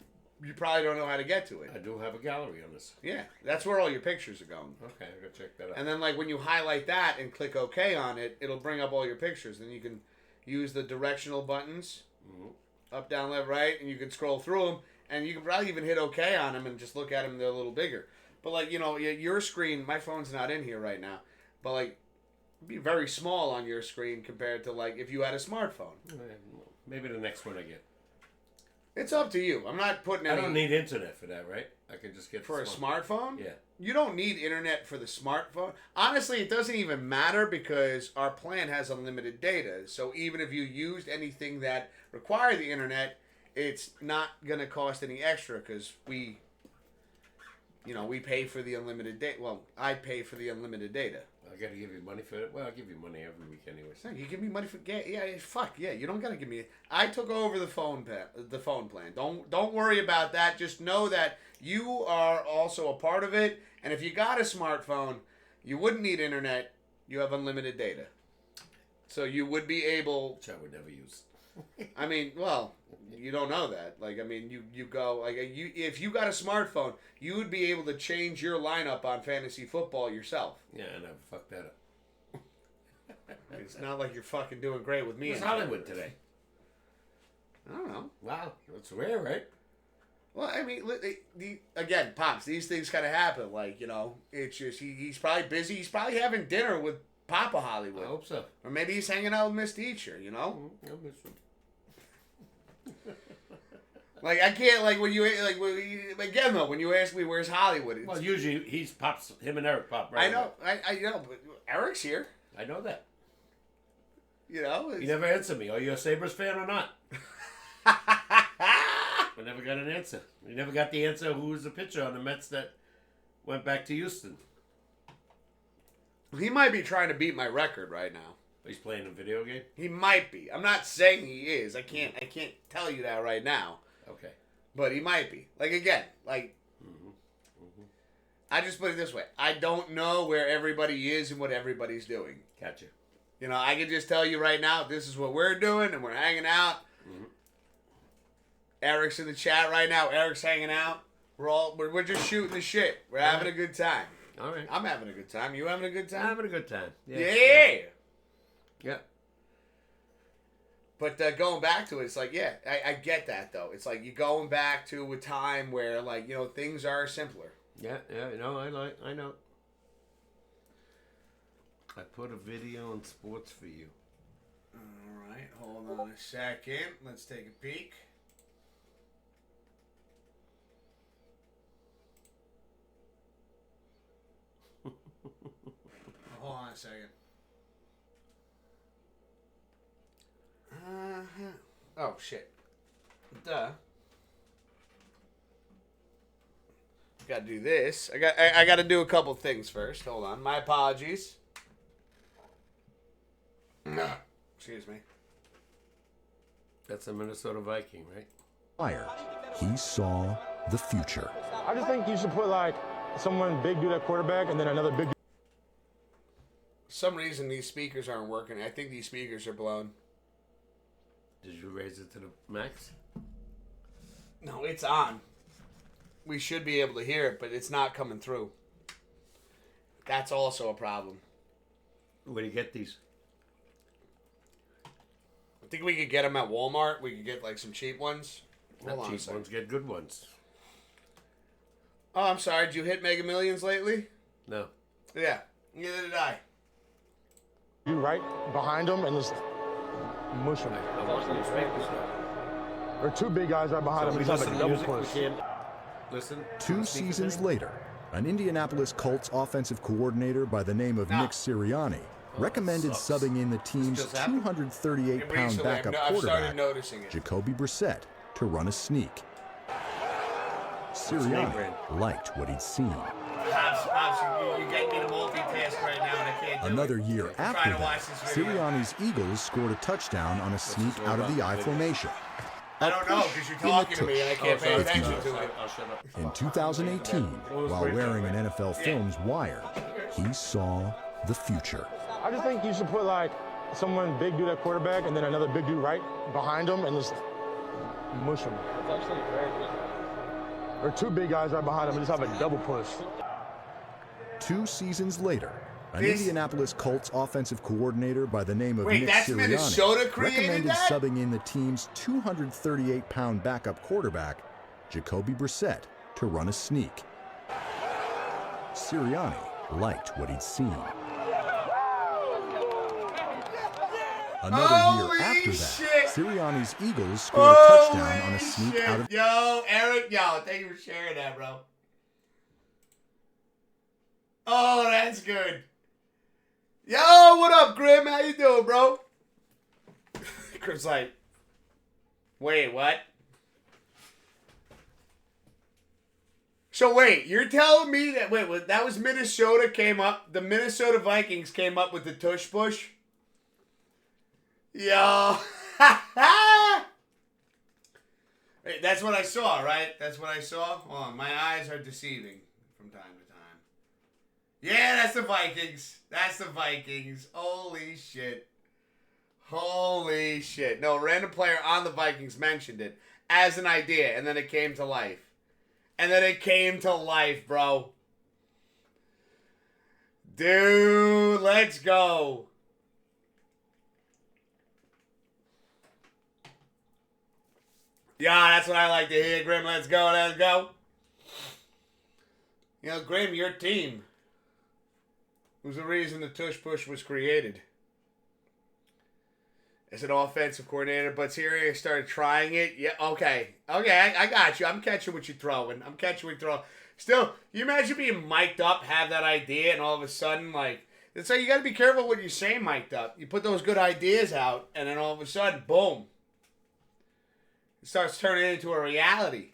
probably don't know how to get to it. I do have a gallery on this. Yeah, that's where all your pictures are going. Okay, I gotta check that out. And then, like, when you highlight that and click OK on it, it'll bring up all your pictures. Then you can use the directional buttons, Mhm. up, down, left, right, and you can scroll through them. And you can probably even hit OK on them and just look at them. They're a little bigger. But, like, you know, your screen, my phone's not in here right now. But, like, it'd be very small on your screen compared to, like, if you had a smartphone. Maybe the next one I get. It's up to you. I'm not putting any... I don't need internet for that, right? I can just get For a the smartphone? Yeah. You don't need internet for the smartphone. Honestly, it doesn't even matter because our plan has unlimited data. So even if you used anything that required the internet, it's not going to cost any extra because we pay for the unlimited data. Well, I pay for the unlimited data. I gotta give you money for it. Well, I'll give you money every week anyway. So you give me money for gas? Yeah, fuck yeah. You don't gotta give me. I took over the phone plan. Don't worry about that. Just know that you are also a part of it. And if you got a smartphone, you wouldn't need internet. You have unlimited data, so you would be able. Which I would never use. I mean, well, you don't know that. Like, I mean, you go like if you got a smartphone, you would be able to change your lineup on fantasy football yourself. Yeah, and I fucked that up. It's not like you're fucking doing great with me. It's in Hollywood today. I don't know. Wow, that's rare, right? Well, I mean, again, Pops, these things kind of happen. Like, you know, it's just he's probably busy. He's probably having dinner with Papa Hollywood. I hope so. Or maybe he's hanging out with Miss Teacher, you know? I'll miss him. Like, I can't, like, again, though, when you ask me where's Hollywood, Well, usually he's Pops, him and Eric Pop, right? I know, I know, but Eric's here, I know that. you know? You never answer me. Are you a Sabres fan or not? I never got an answer. You never got the answer who was the pitcher on the Mets that went back to Houston. He might be trying to beat my record right now. He's playing a video game? He might be. I'm not saying he is. I can't tell you that right now. Okay. But he might be. Like, again, like, I just put it this way. I don't know where everybody is and what everybody's doing. Gotcha. You know, I can just tell you right now, this is what we're doing, and we're hanging out. Mm-hmm. Eric's in the chat right now. Eric's hanging out. We're just shooting the shit. We're having a good time. All right. I'm having a good time. You having a good time? I'm having a good time. Yeah. But going back to it, it's like, yeah, I get that, though. It's like you're going back to a time where, like, you know, things are simpler. Yeah, no, I know. I put a video on sports for you. All right, hold on a second. Let's take a peek. Hold on a second. Oh, shit. Duh. Got to do this. I got to do a couple things first. Hold on. My apologies. Excuse me. That's a Minnesota Viking, right? Fire. He saw the future. I just think you should put like someone big dude at quarterback and then another big dude. For some reason these speakers aren't working. I think these speakers are blown. Did you raise it to the max? No, it's on. We should be able to hear it, but it's not coming through. That's also a problem. Where do you get these? I think we could get them at Walmart. We could get like some cheap ones. Not cheap ones, get good ones. Oh, I'm sorry. Did you hit Mega Millions lately? No. Yeah. Neither did I. You right behind him and just mush him. There are two big guys right behind him. He's having a double push. Listen. 2 seasons later, an Indianapolis Colts offensive coordinator by the name of Nick Sirianni recommended subbing in the team's 238-pound backup quarterback, Jacoby Brissett, to run a sneak. Sirianni liked what he'd seen. You get me to multitask right now, and I can't do Another year after that, Sirianni's Eagles scored a touchdown on a sneak out of the I formation. I don't know, because you're talking to me and I can't pay attention to it. In 2018, while wearing an NFL Films wire, he saw the future. I just think you should put like someone big dude at quarterback and then another big dude right behind him and just mush him. There are two big guys right behind him and just have a double push. 2 seasons later, an Indianapolis Colts offensive coordinator by the name of Nick Sirianni recommended subbing in the team's 238-pound backup quarterback, Jacoby Brissett, to run a sneak. Sirianni liked what he'd seen. Another year after that, Sirianni's Eagles scored a touchdown on a sneak out of... Yo, Eric, thank you for sharing that, bro. Oh, that's good. Yo, what up, Grim? How you doing, bro? Grim's like, wait, what? So wait, you're telling me that, that was Minnesota came up, the Minnesota Vikings came up with the tush push? Yo. Hey, that's what I saw, right? That's what I saw? Hold on, my eyes are deceiving from time to time. Yeah, that's the Vikings. That's the Vikings. Holy shit. Holy shit. No, a random player on the Vikings mentioned it as an idea, and then it came to life. And then it came to life, bro. Dude, let's go. Yeah, that's what I like to hear, Grim. Let's go, let's go. You know, Grim, your team was the reason the tush push was created. As an offensive coordinator, but here I started trying it. Yeah, okay. Okay, I got you. I'm catching what you're throwing. Still, you imagine being mic'd up, have that idea, and all of a sudden, like, so you got to be careful what you say mic'd up. You put those good ideas out, and then all of a sudden, boom. It starts turning into a reality.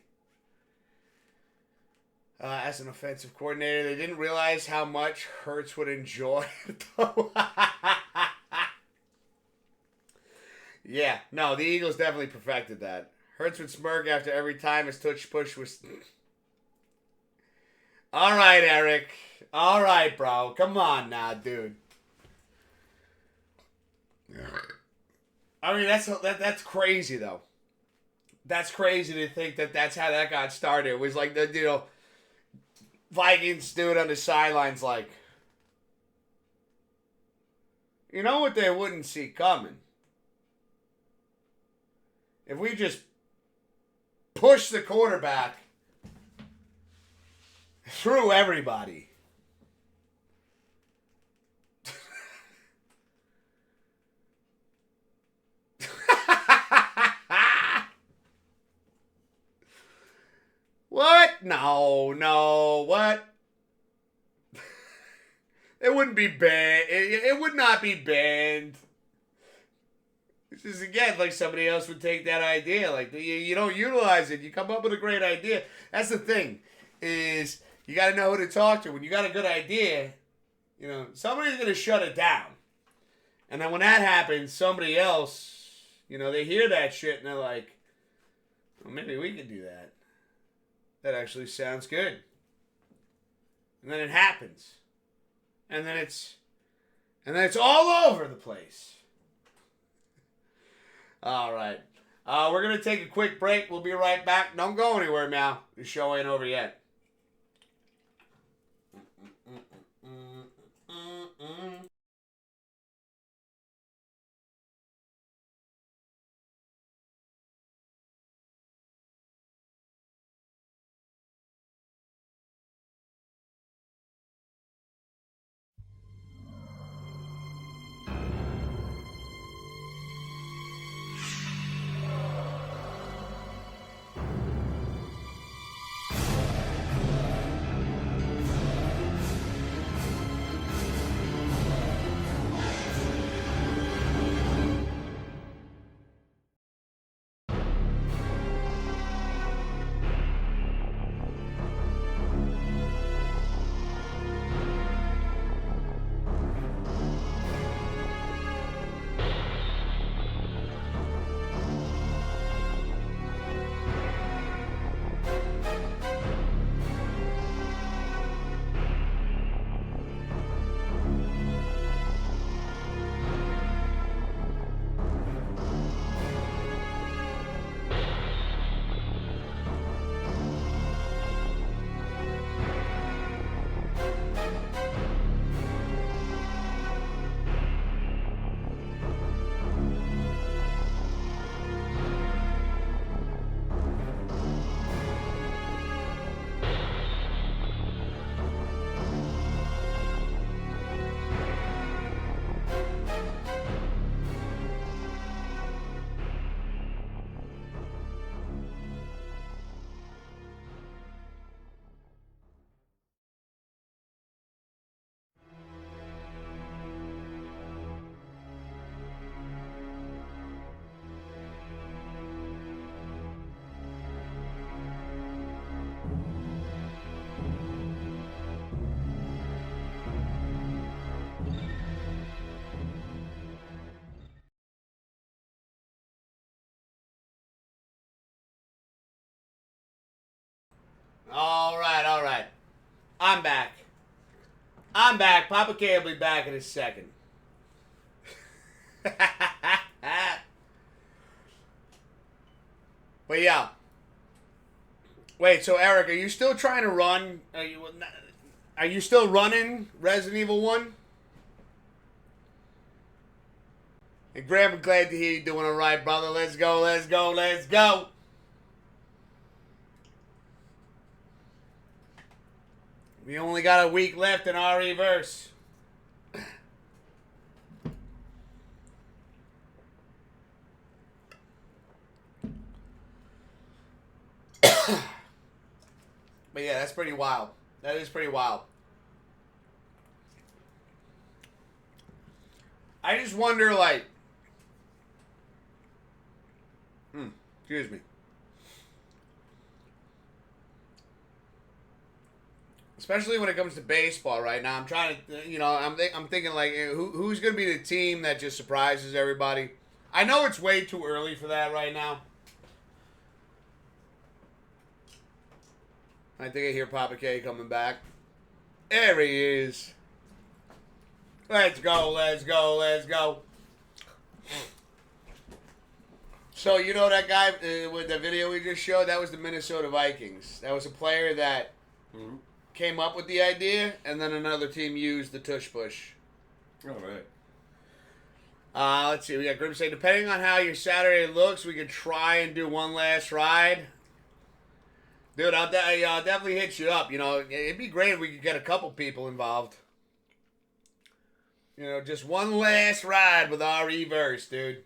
As an offensive coordinator, they didn't realize how much Hurts would enjoy. Yeah, no, the Eagles definitely perfected that. Hurts would smirk after every time his touch push was... All right, Eric. All right, bro. Come on now, dude. I mean, that's crazy, though. That's crazy to think that that's how that got started. It was like the, Vikings dude on the sidelines like, you know what they wouldn't see coming? If we just push the quarterback through everybody. What? No, what? It wouldn't be banned. It would not be banned. This is, again, like somebody else would take that idea. Like, you don't utilize it. You come up with a great idea. That's the thing, is you got to know who to talk to. When you got a good idea, somebody's going to shut it down. And then when that happens, somebody else, they hear that shit and they're like, well, maybe we could do that. That actually sounds good. And then it happens. And then it's all over the place. All right. We're going to take a quick break. We'll be right back. Don't go anywhere now. The show ain't over yet. All right. I'm back. Papa K will be back in a second. But yeah. Wait, so Eric, are you still trying to run? Are you still running Resident Evil 1? Hey, Graham, I'm glad to hear you doing all right, brother. Let's go. We only got a week left in our reverse. But yeah, that's pretty wild. That is pretty wild. I just wonder, like... excuse me. Especially when it comes to baseball right now. I'm trying to, I'm thinking, like, who's going to be the team that just surprises everybody? I know it's way too early for that right now. I think I hear Papa K coming back. There he is. Let's go. So, you know that guy with the video we just showed? That was the Minnesota Vikings. That was a player that came up with the idea, and then another team used the tush-push. All right. Let's see. We got Grim saying, depending on how your Saturday looks, we could try and do one last ride. Dude, I'll definitely hit you up. You know, it'd be great if we could get a couple people involved. You know, just one last ride with our reverse, dude.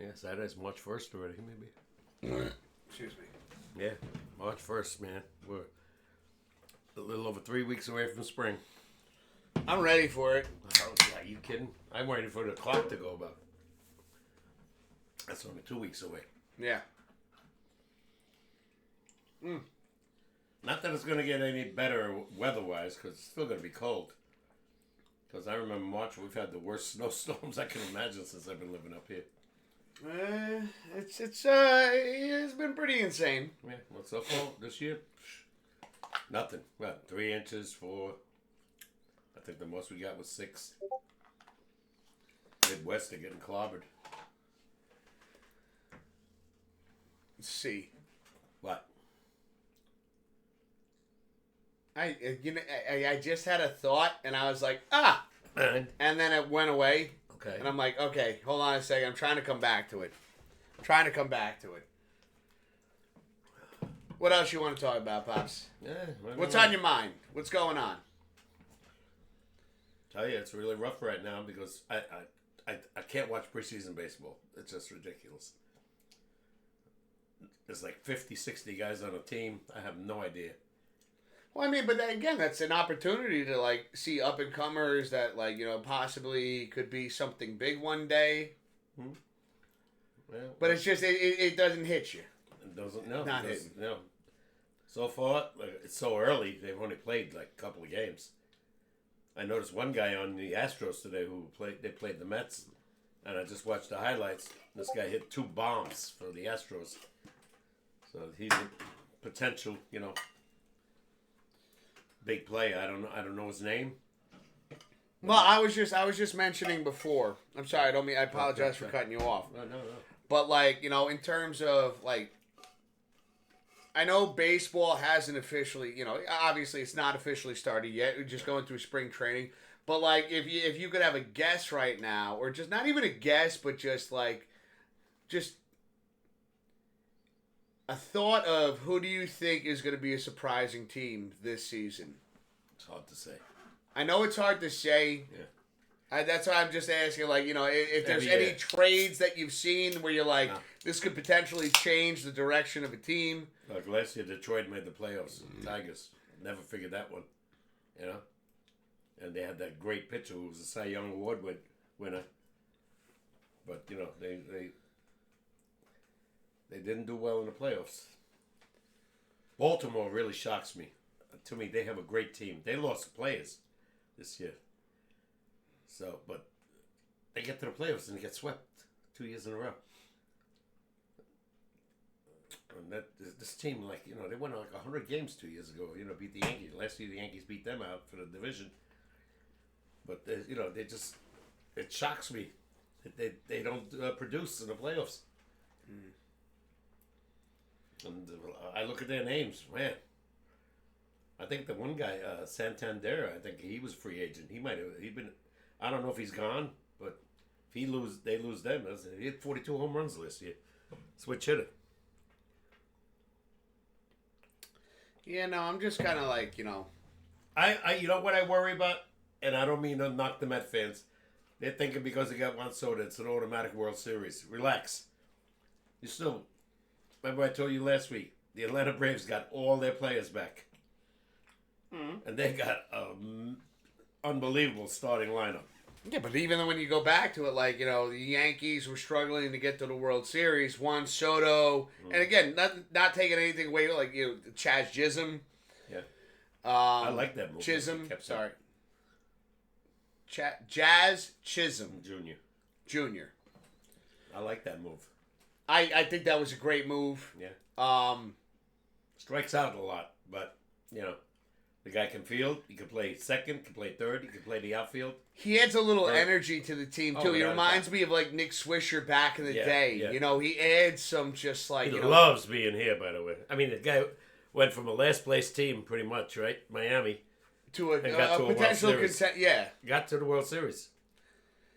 Yeah, Saturday's March 1st already, maybe. Excuse me. Yeah, March 1st, man. We're a little over 3 weeks away from spring. I'm ready for it. Oh, are you kidding? I'm waiting for the clock to go by. That's only 2 weeks away. Yeah. Not that it's going to get any better weather-wise, because it's still going to be cold. Because I remember March, we've had the worst snowstorms I can imagine since I've been living up here. It's been pretty insane. Yeah, what's so far this year? Nothing. What, 3 inches, 4? I think the most we got was 6. Midwest are getting clobbered. Let's see. What? I just had a thought, and I was like, and then it went away. Okay. And I'm like, okay, hold on a second. I'm trying to come back to it. What else you want to talk about, Pops? Yeah. What's on your mind? What's going on? Tell you, it's really rough right now because I can't watch preseason baseball. It's just ridiculous. There's like 50, 60 guys on a team. I have no idea. Well, I mean, but again, that's an opportunity to, like, see up-and-comers that, like, you know, possibly could be something big one day. Well, but it's just, it doesn't hit you. It doesn't, no. Not hitting. No. So far, like, it's so early, they've only played, like, a couple of games. I noticed one guy on the Astros today they played the Mets, and I just watched the highlights. This guy hit 2 bombs for the Astros. So he's a potential, you know, big player. I don't know his name. Well, I was just mentioning before. I'm sorry, I apologize for cutting you off. No. But, like, you know, in terms of, like, I know baseball hasn't officially, you know, obviously it's not officially started yet. We're just going through spring training. But, like, if you could have a guess right now, or just not even a guess, but just a thought of who do you think is going to be a surprising team this season? It's hard to say. I know it's hard to say. Yeah. That's why I'm just asking, like, you know, if there's any trades that you've seen where you're like, this could potentially change the direction of a team. Like last year, Detroit made the playoffs. Tigers never figured that one, you know. And they had that great pitcher who was a Cy Young Award winner. But you know, they didn't do well in the playoffs. Baltimore really shocks me. To me, they have a great team. They lost players this year. So, but they get to the playoffs and they get swept 2 years in a row. And this team, like, you know, they won like 100 games 2 years ago. You know, beat the Yankees. Last year, the Yankees beat them out for the division. But you know, it shocks me that they don't produce in the playoffs. And I look at their names, man. I think the one guy, Santander, I think he was a free agent. He'd been. I don't know if he's gone, but if they lose them. He hit 42 home runs last year. Switch hitter. Yeah, no, I'm just kind of like, you know. I you know what I worry about, and I don't mean to knock the Met fans. They're thinking because they got one soda, it's an automatic World Series. Relax. You still. Remember I told you last week, the Atlanta Braves got all their players back. And they got an unbelievable starting lineup. Yeah, but even when you go back to it, like, you know, the Yankees were struggling to get to the World Series. Juan Soto. And again, not taking anything away, like, you know, Chaz Chisholm. Yeah. I like that move. Chisholm. Sorry. Jazz Chisholm. Junior. I like that move. I think that was a great move. Yeah. Strikes out a lot, but, you know, The guy can field. He can play second, can play third, he can play the outfield. He adds a little energy to the team, too. He reminds me of, like, Nick Swisher back in the day. Yeah. You know, he adds some just, like, He loves being here, by the way. I mean, the guy went from a last-place team, pretty much, right? Miami. To a potential contender. Yeah. Got to the World Series.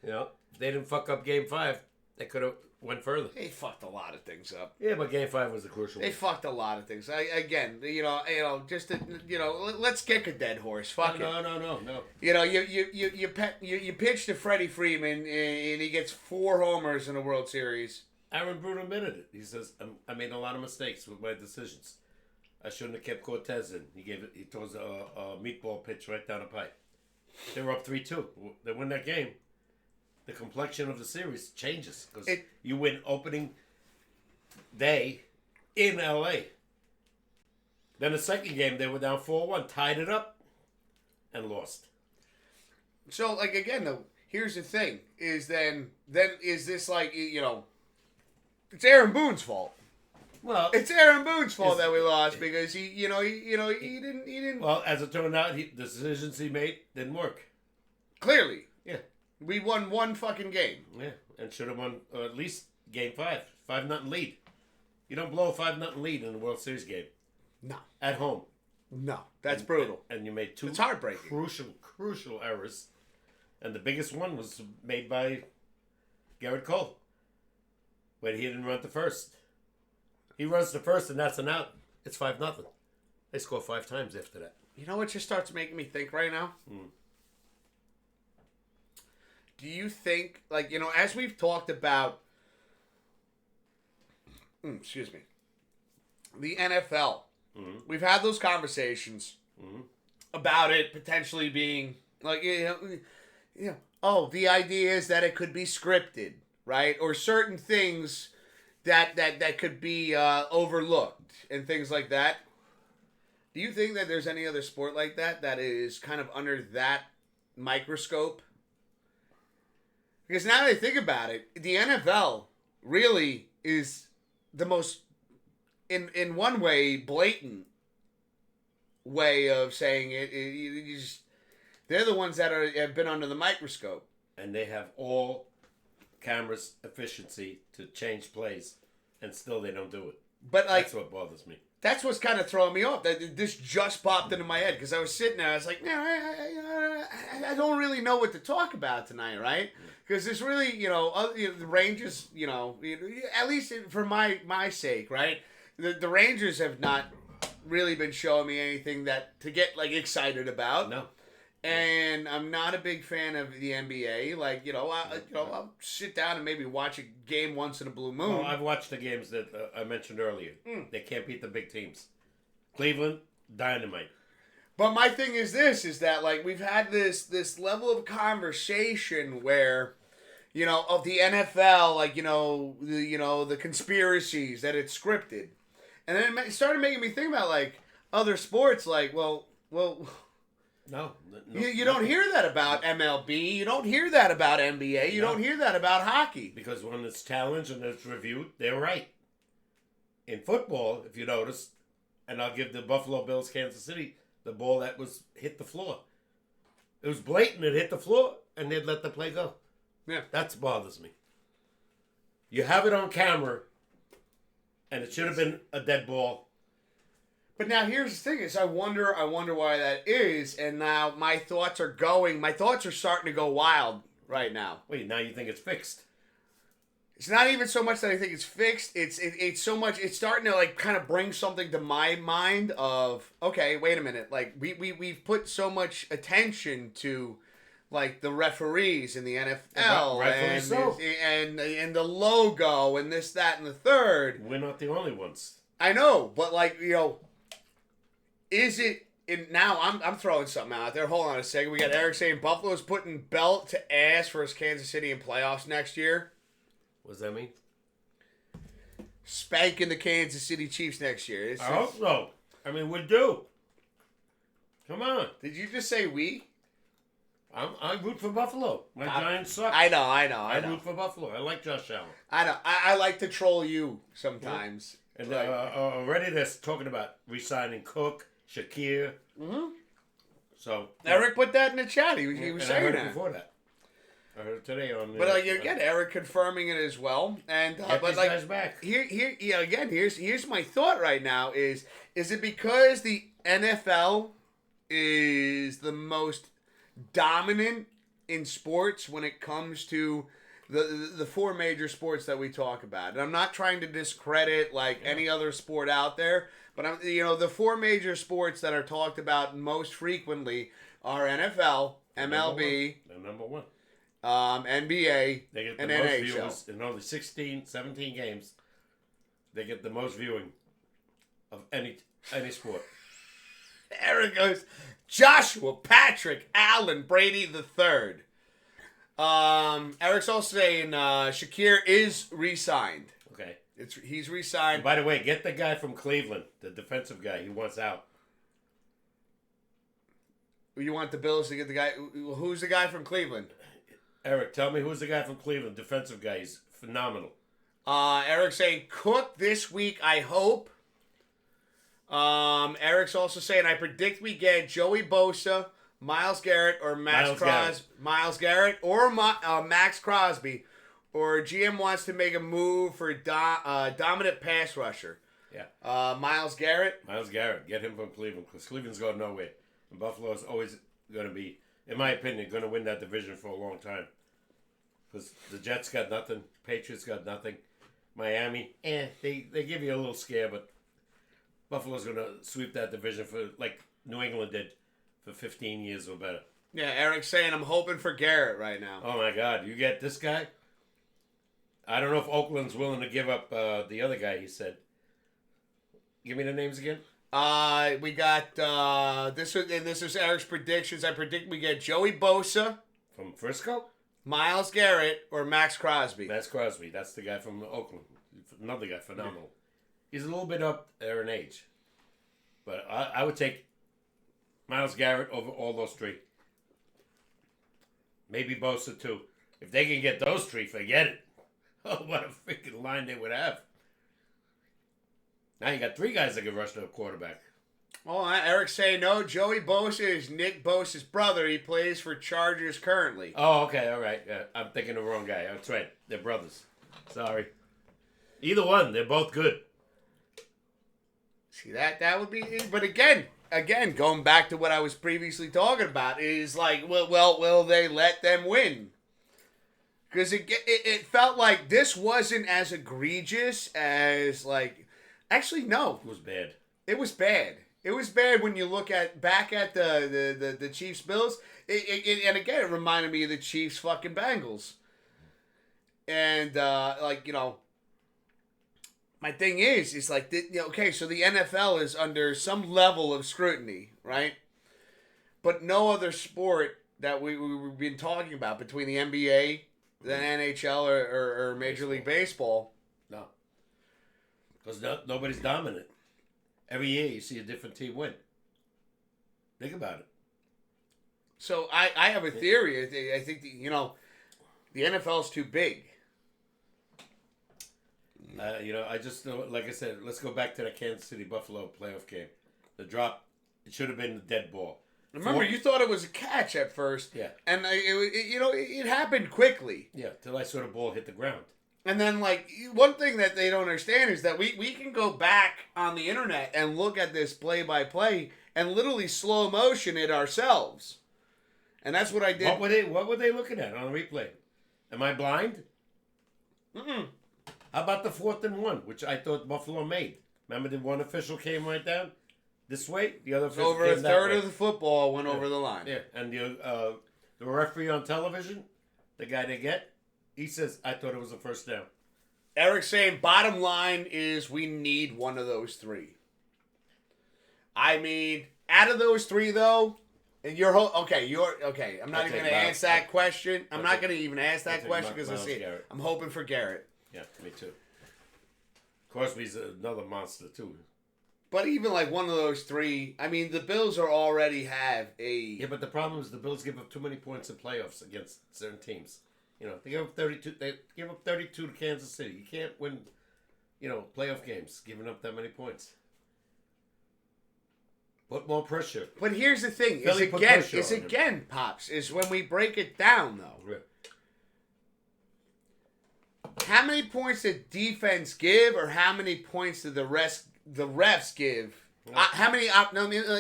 You know, if they didn't fuck up Game 5, they could have went further. They fucked a lot of things up. Yeah, but Game 5 was the crucial one. They fucked a lot of things. Just to, let's kick a dead horse. Fuck it. No. You know, you pitch to Freddie Freeman and he gets 4 homers in the World Series. Aaron Bruno admitted it. He says, I made a lot of mistakes with my decisions. I shouldn't have kept Cortez in. He throws a meatball pitch right down the pipe. They were up 3-2. They win that game. The complexion of the series changes because you win opening day in L.A. Then the second game, they were down 4-1, tied it up, and lost. So, like, again, though, here's the thing: is then is this like it's Aaron Boone's fault? Well, it's Aaron Boone's fault that we lost because he didn't. Well, as it turned out, the decisions he made didn't work. Clearly, yeah. We won one fucking game. Yeah, and should have won at least Game 5. 5-0 lead. You don't blow a 5-0 lead in a World Series game. No. At home. No, that's brutal. And you made 2 it's heartbreaking. crucial errors. And the biggest one was made by Garrett Cole. When he didn't run to first. He runs to first and that's an out. It's 5-0. They score 5 times after that. You know what just starts making me think right now? Do you think, like, as we've talked about, excuse me, the NFL, we've had those conversations about it potentially being, like, the idea is that it could be scripted, right? Or certain things that could be overlooked and things like that. Do you think that there's any other sport like that is kind of under that microscope? Because now that I think about it, the NFL really is the most, in one way, blatant way of saying it. They're the ones that have been under the microscope. And they have all cameras efficiency to change plays, and still they don't do it. But that's what bothers me. That's what's kind of throwing me off. This just popped into my head because I was sitting there. I was like, I don't really know what to talk about tonight, right? Because there's really, the Rangers, at least for my sake, right? The Rangers have not really been showing me anything that to get like excited about. No. And I'm not a big fan of the NBA. Like, I'll sit down and maybe watch a game once in a blue moon. Well, I've watched the games that I mentioned earlier. They can't beat the big teams. Cleveland, dynamite. But my thing is that, like, we've had this level of conversation where, of the NFL, like, the conspiracies, that it's scripted. And then it started making me think about, like, other sports, like, well... No, you don't hear that about MLB. You don't hear that about NBA. You don't hear that about hockey. Because when it's challenged and it's reviewed, they're right. In football, if you notice, and I'll give the Buffalo Bills Kansas City the ball that was hit the floor. It was blatant. It hit the floor, and they'd let the play go. Yeah, that bothers me. You have it on camera, and it should have been a dead ball. But now here's the thing: is I wonder why that is, and now my thoughts are starting to go wild right now. Wait, now you think it's fixed? It's not even so much that I think it's fixed. It's so much. It's starting to like kind of bring something to my mind of okay, wait a minute. Like we've put so much attention to like the referees in the NFL and the logo and this, that, and the third. We're not the only ones. I know, but like is it? Now I'm throwing something out there. Hold on a second. We got Eric saying Buffalo's putting belt to ass for his Kansas City in playoffs next year. What does that mean? Spanking the Kansas City Chiefs next year. I hope so. I mean, we're due. Come on. Did you just say we? I root for Buffalo. My Giants suck. I know. I root for Buffalo. I like Josh Allen. I know. I like to troll you sometimes. And already they're talking about re-signing Cook, Shakir. Mm-hmm. So Eric put that in the chat. He was saying I heard that. It before that. I heard it today on. But again, Eric confirming it as well. And get but these guys back. Here's my thought right now: is it because the NFL is the most dominant in sports when it comes to the four major sports that we talk about? And I'm not trying to discredit any other sport out there, but the four major sports that are talked about most frequently are NFL, MLB, number one. NBA, they get the and most NHL. Viewers in only 17 games. They get the most viewing of any sport. Eric goes, Joshua Patrick Allen Brady III. Eric's also saying Shakir is re-signed. Okay. He's re-signed. And by the way, get the guy from Cleveland, the defensive guy. He wants out. You want the Bills to get the guy? Who's the guy from Cleveland? Eric, tell me who's the guy from Cleveland, defensive guy. He's phenomenal. Eric's saying Cook this week, I hope. Eric's also saying I predict we get Joey Bosa, Myles Garrett, or Max Crosby, or GM wants to make a move for dominant pass rusher. Yeah. Myles Garrett. Get him from Cleveland because Cleveland's going nowhere. And Buffalo's always going to be, in my opinion, going to win that division for a long time. Because the Jets got nothing. Patriots got nothing. Miami, they give you a little scare, but Buffalo's going to sweep that division for like New England did for 15 years or better. Yeah, Eric's saying I'm hoping for Garrett right now. Oh, my God. You get this guy? I don't know if Oakland's willing to give up the other guy, he said. Give me the names again. We got this is Eric's predictions. I predict we get Joey Bosa from Frisco, Myles Garrett, or Max Crosby. Max Crosby. That's the guy from Oakland. Another guy, phenomenal. He's a little bit up there in age, but I would take Myles Garrett over all those three. Maybe Bosa too. If they can get those three, forget it. Oh, what a freaking line they would have. Now you got three guys that can rush to a quarterback. Oh, Eric's saying no. Joey Bosa is Nick Bosa's brother. He plays for Chargers currently. Oh, okay, all right. I'm thinking the wrong guy. That's right. They're brothers. Sorry. Either one, they're both good. See, that would be... But again, going back to what I was previously talking about, is like, will they let them win? Because it felt like this wasn't as egregious as, like... Actually, no. It was bad. It was bad. It was bad when you look back at the Chiefs Bills. And again, it reminded me of the Chiefs fucking Bengals. And, my thing is like, okay, so the NFL is under some level of scrutiny, right? But no other sport that we've been talking about between the NBA, the NHL, or Major League Baseball. No. Because nobody's dominant. Every year you see a different team win. Think about it. So I have a theory. I think, the NFL's too big. I just know, like I said, let's go back to the Kansas City Buffalo playoff game. The drop, it should have been the dead ball. Remember, you thought it was a catch at first. Yeah. And, it happened quickly. Yeah, till I saw the ball hit the ground. And then, one thing that they don't understand is that we can go back on the internet and look at this play-by-play and literally slow motion it ourselves. And that's what I did. What were they looking at on the replay? Am I blind? Mm-mm. How about the 4th and 1, which I thought Buffalo made? Remember the one official came right down this way? The other official over came a third that of the football went over the line. Yeah, and the referee on television, the guy they get, he says, I thought it was a first down. Eric's saying, bottom line is we need one of those three. I mean, out of those three, though, and you're okay. I'm not even going to answer that question. I'm not going to even ask that question because I see it. I'm hoping for Garrett. Yeah, me too. Crosby's another monster, too. But even one of those three, I mean, the Bills already have a... Yeah, but the problem is the Bills give up too many points in playoffs against certain teams. They give up 32. They give up 32 to Kansas City. You can't win, playoff games giving up that many points. Put more pressure. But here's the thing: Pops, is when we break it down though. Yeah. How many points did defense give, or how many points did the refs give? Yeah. How many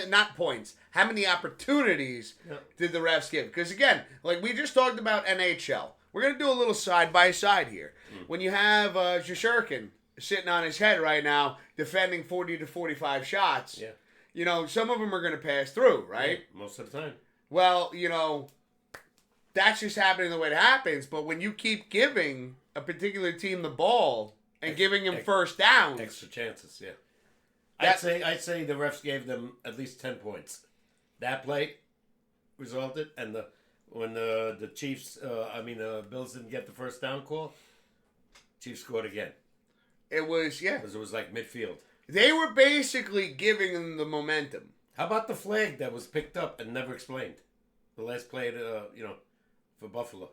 not points? How many opportunities did the refs give? Because again, like we just talked about NHL, we're gonna do a little side by side here. When you have Shishkin sitting on his head right now, defending 40 to 45 shots, some of them are gonna pass through, right? Yeah, most of the time. Well, that's just happening the way it happens. But when you keep giving a particular team the ball and giving them first downs, extra chances, yeah. I'd say the refs gave them at least 10 points. That play resulted, and when the Chiefs, Bills didn't get the first down call, Chiefs scored again. It was because it was like midfield. They were basically giving them the momentum. How about the flag that was picked up and never explained? The last play, for Buffalo.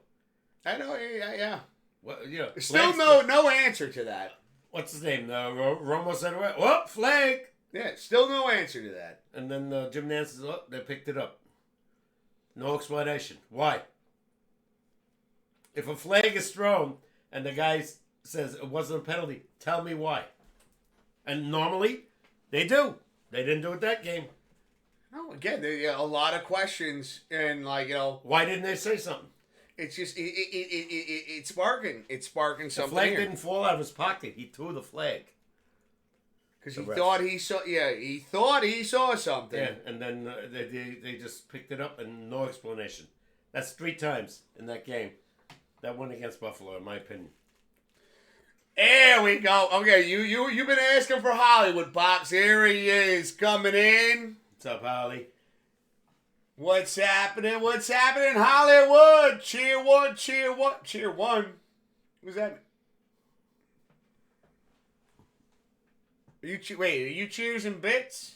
I know, yeah. Well, still no answer to that. What's his name? Romo said, "What flag?" Yeah, still no answer to that. And then Jim Nance says, "Oh, they picked it up." No explanation. Why? If a flag is thrown and the guy says it wasn't a penalty, tell me why. And normally, they do. They didn't do it that game. No, again, there are a lot of questions, and why didn't they say something? It's just it's sparking. It's sparking something. The flag didn't fall out of his pocket. He threw the flag because he thought he saw. Yeah, he thought he saw something. Yeah, and then they just picked it up and no explanation. That's 3 times in that game. That won against Buffalo, in my opinion. There we go. Okay, you've been asking for Hollywood, Pops. Here he is coming in. What's up, Holly? What's happening? What's happening, Hollywood? Cheer one, cheer one, cheer one. Who's that? Are you cheers and bits?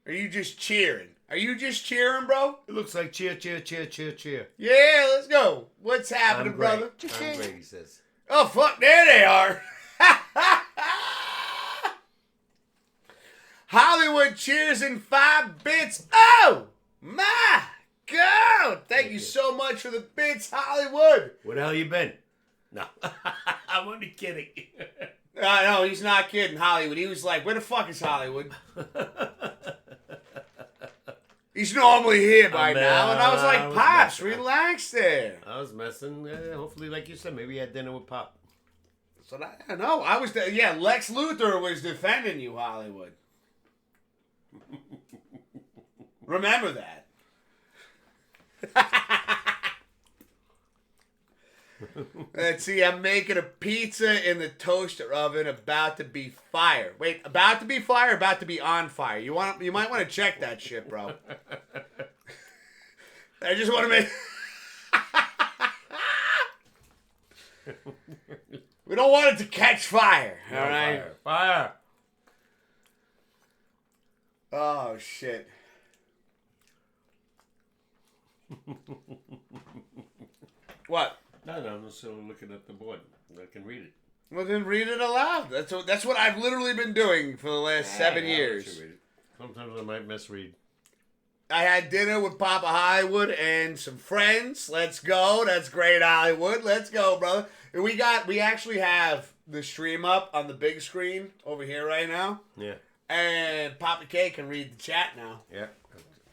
Are you just cheering? Are you just cheering, bro? It looks like cheer, cheer, cheer, cheer, cheer. Yeah, let's go. What's happening, brother? I'm great, he says. Oh, fuck, there they are. Hollywood cheers in 5 bits. Oh, my God. Thank you so much for the bits, Hollywood. Where the hell you been? No, I'm only kidding. No, he's not kidding, Hollywood. He was like, where the fuck is Hollywood? He's normally here by now. And I was like, Pops, relax there. I was messing. Hopefully, like you said, maybe you had dinner with Pop. So I don't know. I was, Lex Luthor was defending you, Hollywood. Remember that. Let's see, I'm making a pizza in the toaster oven, about to be fire. Wait, about to be fire, about to be on fire. You might want to check that shit, bro. I just want to make. We don't want it to catch fire. All right, fire. Oh shit. What? No, I'm just looking at the board. I can read it. Well, then read it aloud. That's what I've literally been doing for the last 7 years. Sometimes I might misread. I had dinner with Papa Hollywood and some friends. Let's go. That's great, Hollywood. Let's go, brother. We actually have the stream up on the big screen over here right now. Yeah. And Papa K can read the chat now. Yeah.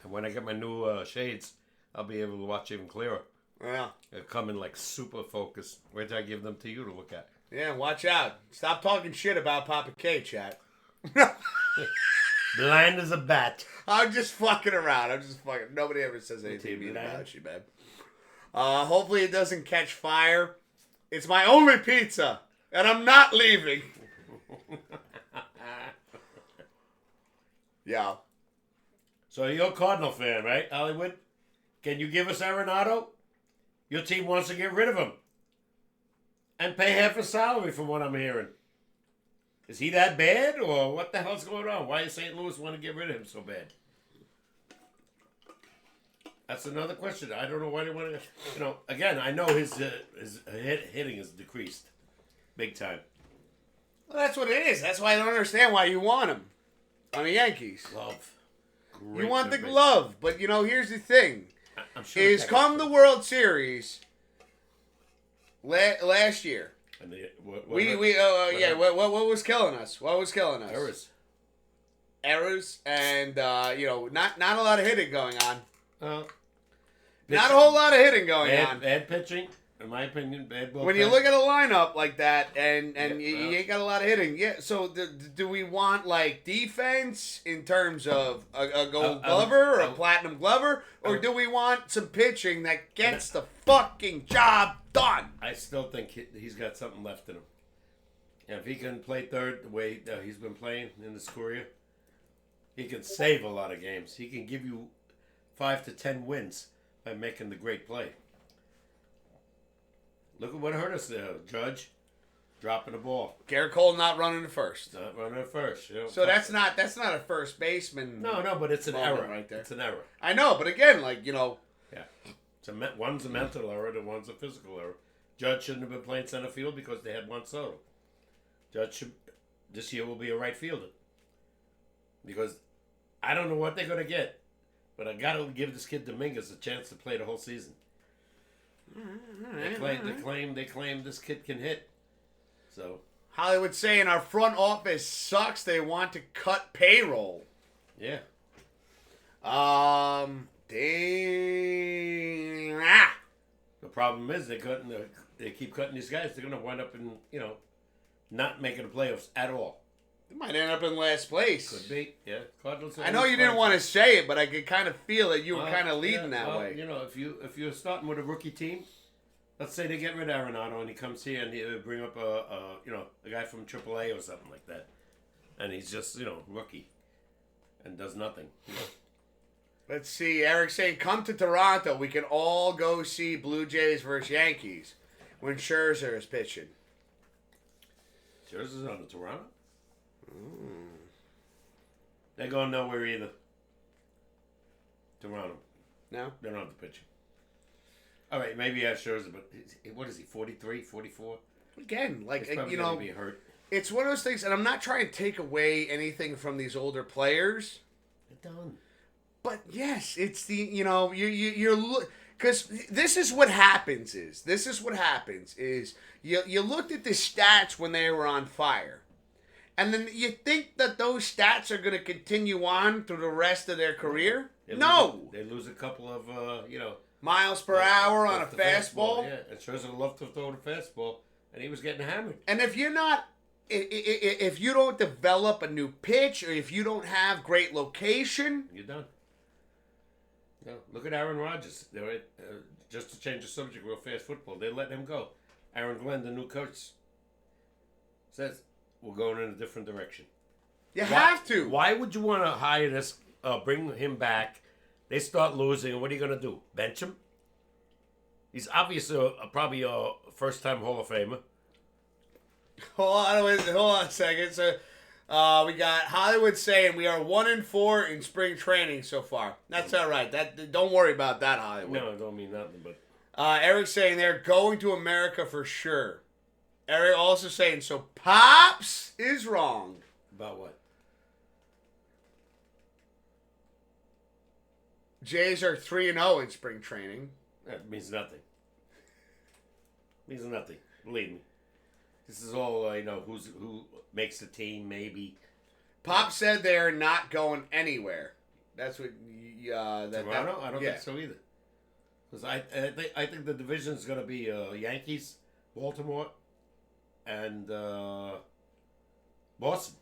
And when I get my new shades, I'll be able to watch even clearer. Yeah. They'll come in like super focused. Wait till I give them to you to look at. Yeah, watch out. Stop talking shit about Papa K, chat. Blind as a bat. I'm just fucking around. Nobody ever says anything mean about you, man. Hopefully it doesn't catch fire. It's my only pizza, and I'm not leaving. Yeah. So you're a Cardinal fan, right, Hollywood? Can you give us Arenado? Your team wants to get rid of him. And pay half his salary from what I'm hearing. Is he that bad, or what the hell's going on? Why does St. Louis want to get rid of him so bad? That's another question. I don't know why they want to... again, I know his hitting is decreased. Big time. Well, that's what it is. That's why I don't understand why you want him. On the Yankees. Glove. You want the glove, but here's the thing: I'm sure is come the World Series last year. And what was killing us? What was killing us? Errors, and not a lot of hitting going on. Not a whole lot of hitting going on. Bad pitching. In my opinion, bad bullpen. When you look at a lineup like that, and you ain't got a lot of hitting, so do we want defense in terms of a gold glover or a platinum glover, or do we want some pitching that gets the fucking job done? I still think he's got something left in him. And if he can play third the way he's been playing in his career, he can save a lot of games. He can give you 5 to 10 wins by making the great play. Look at what hurt us there, Judge. Dropping the ball. Garrett Cole not running to first. Not running to first. So that's not a first baseman. No, but it's an error right there. It's an error. I know, but again, Yeah. One's a mental error and one's a physical error. Judge shouldn't have been playing center field because they had Juan Soto. This year will be a right fielder. Because I don't know what they're going to get, but I got to give this kid Dominguez a chance to play the whole season. They claim this kid can hit. So Hollywood saying our front office sucks. They want to cut payroll. Yeah. Dang. The problem is they keep cutting these guys. They're going to wind up in not making the playoffs at all. They might end up in last place. Could be. Yeah. Cardinals. I know you didn't want to say it, but I could kind of feel that you were kind of leading that way. If you're starting with a rookie team, let's say they get rid of Arenado and he comes here and he bring up a guy from AAA or something like that, and he's just rookie and does nothing. Let's see. Eric saying, "Come to Toronto. We can all go see Blue Jays versus Yankees when Scherzer is pitching." Scherzer's on the Toronto. They're going nowhere either. Toronto. No? They don't have the pitching. All right, maybe you have Scherzer, but what is he, 43, 44? Again, He's probably going to be hurt. It's one of those things, and I'm not trying to take away anything from these older players. They're done. But yes, it's the, you're because this is what happens is you looked at the stats when they were on fire. And then you think that those stats are going to continue on through the rest of their career? No. They lose a couple of, miles per hour on a fastball. Yeah, and Scherzer loved to throw the fastball, and he was getting hammered. And if you're not, if you don't develop a new pitch, or if you don't have great location, you're done. No, look at Aaron Rodgers. Just to change the subject real fast, football. They let him go. Aaron Glenn, the new coach, says we're going in a different direction. You have to. Why would you want to hire this, bring him back? They start losing, and what are you going to do? Bench him? He's obviously probably a first-time Hall of Famer. Hold on a second. So, we got Hollywood saying we are 1-4 in spring training so far. That's all right. Don't worry about that, Hollywood. No, I don't mean nothing. But Eric saying they're going to America for sure. Eric also saying so. Pops is wrong. About what? Jays are 3-0 in spring training. That means nothing. Means nothing. Believe me. This is all who makes the team. Maybe. Pop said they're not going anywhere. That's what. Toronto? I don't think so either. Because I think the division is going to be Yankees, Baltimore, and Boston.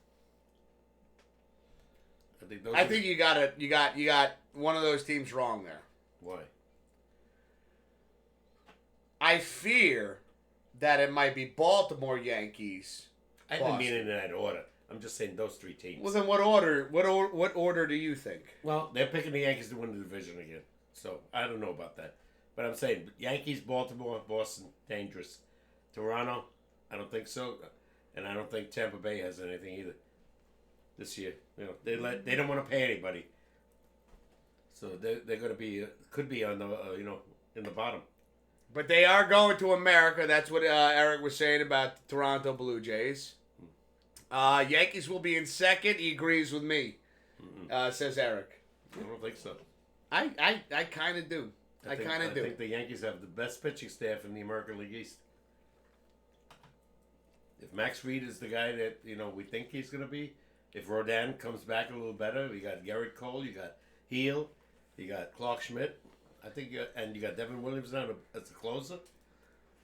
I think you got one of those teams wrong there. Why? I fear that it might be Baltimore Yankees. I didn't mean it in that order. I'm just saying those three teams. Well, then what order? What order do you think? Well, they're picking the Yankees to win the division again, so I don't know about that. But I'm saying Yankees, Baltimore, Boston, dangerous. Toronto, I don't think so, and I don't think Tampa Bay has anything either this year. They don't want to pay anybody, so they're going to be could be on the in the bottom. But they are going to America. That's what Eric was saying about the Toronto Blue Jays. Yankees will be in second. He agrees with me. Says Eric. I don't think so. I kind of do. I kind of do. I think the Yankees have the best pitching staff in the American League East. If Max Fried is the guy that we think he's going to be, if Rodon comes back a little better, you got Garrett Cole, you got Heel, you got Clark Schmidt. I think, you got Devin Williams now as a closer.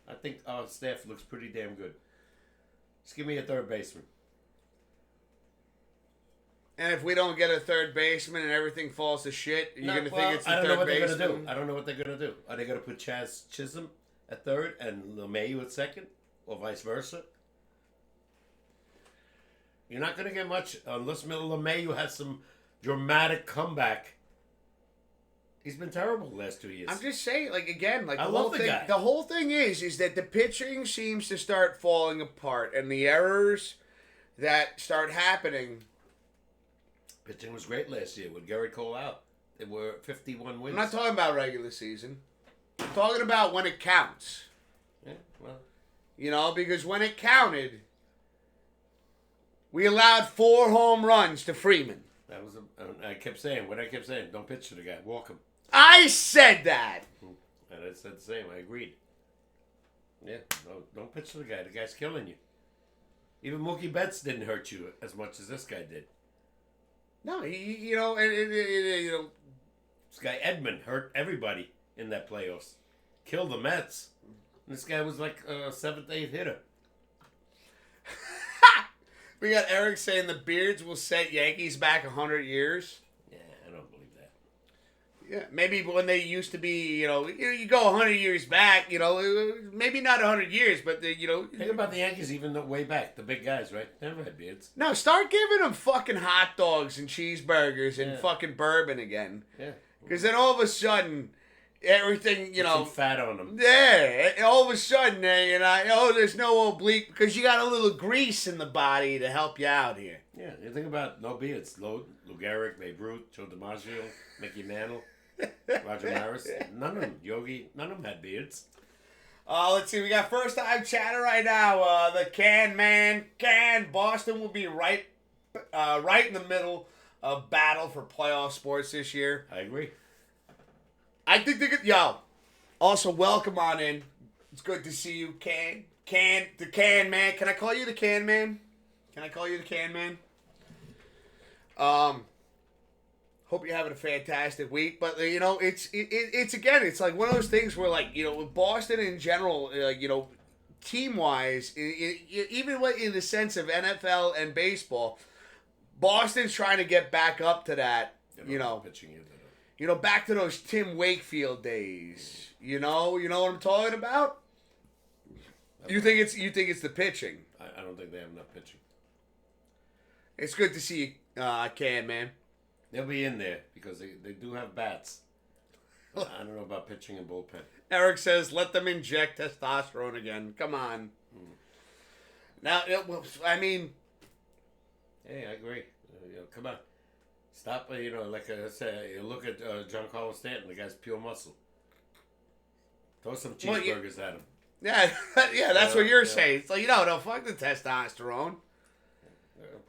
I think our staff looks pretty damn good. Just give me a third baseman. And if we don't get a third baseman and everything falls to shit, you're going to think it's the third baseman? I don't know what they're going to do. I don't know what they're going to do. Are they going to put Chaz Chisholm at third and LeMahieu at second? Or vice versa? You're not going to get much unless LeMahieu has some dramatic comeback. He's been terrible the last 2 years. I'm just saying, I love the guy. The whole thing is that the pitching seems to start falling apart, and the errors that start happening. Pitching was great last year with Garrett Cole out. They were 51 wins. I'm not talking about regular season. I'm talking about when it counts. Yeah, well. Because when it counted, we allowed 4 home runs to Freeman. That was I kept saying, don't pitch to the guy, walk him. I said that. And I said the same. I agreed. Yeah, no, don't pitch to the guy. The guy's killing you. Even Mookie Betts didn't hurt you as much as this guy did. No, this guy Edman hurt everybody in that playoffs. Killed the Mets. And this guy was like a 7th, 8th hitter. We got Eric saying the Beards will set Yankees back 100 years. Yeah, I don't believe that. Yeah, maybe when they used to be, you go 100 years back, maybe not 100 years, but Think about the Yankees even way back, the big guys, right? They never had beards. No, start giving them fucking hot dogs and cheeseburgers and fucking bourbon again. Yeah. Because then all of a sudden, everything, Put some fat on them. Yeah, all of a sudden, there's no oblique, because you got a little grease in the body to help you out here. Yeah, you think about no beards. Lou Gehrig, Babe Ruth, Joe DiMaggio, Mickey Mantle, Roger Maris. None of them, Yogi, none of them had beards. Let's see, we got first time chatter right now. The Can. Boston will be right in the middle of battle for playoff sports this year. I agree. I think they could. Also, welcome on in. It's good to see you, the Can Man. Can I call you the Can Man? Hope you're having a fantastic week. But it's like one of those things where with Boston in general, team wise, even in the sense of NFL and baseball, Boston's trying to get back up to that. Pitching Back to those Tim Wakefield days. You know what I'm talking about? You think it's the pitching? I don't think they have enough pitching. It's good to see you, Can Man. They'll be in there because they do have bats. I don't know about pitching and bullpen. Eric says, let them inject testosterone again. Come on. Now, I mean... Hey, I agree. Come on. Stop, like I said, you look at Giancarlo Stanton, the guy's pure muscle. Throw some cheeseburgers at him. Yeah, that's what you're saying. So, don't fuck the testosterone.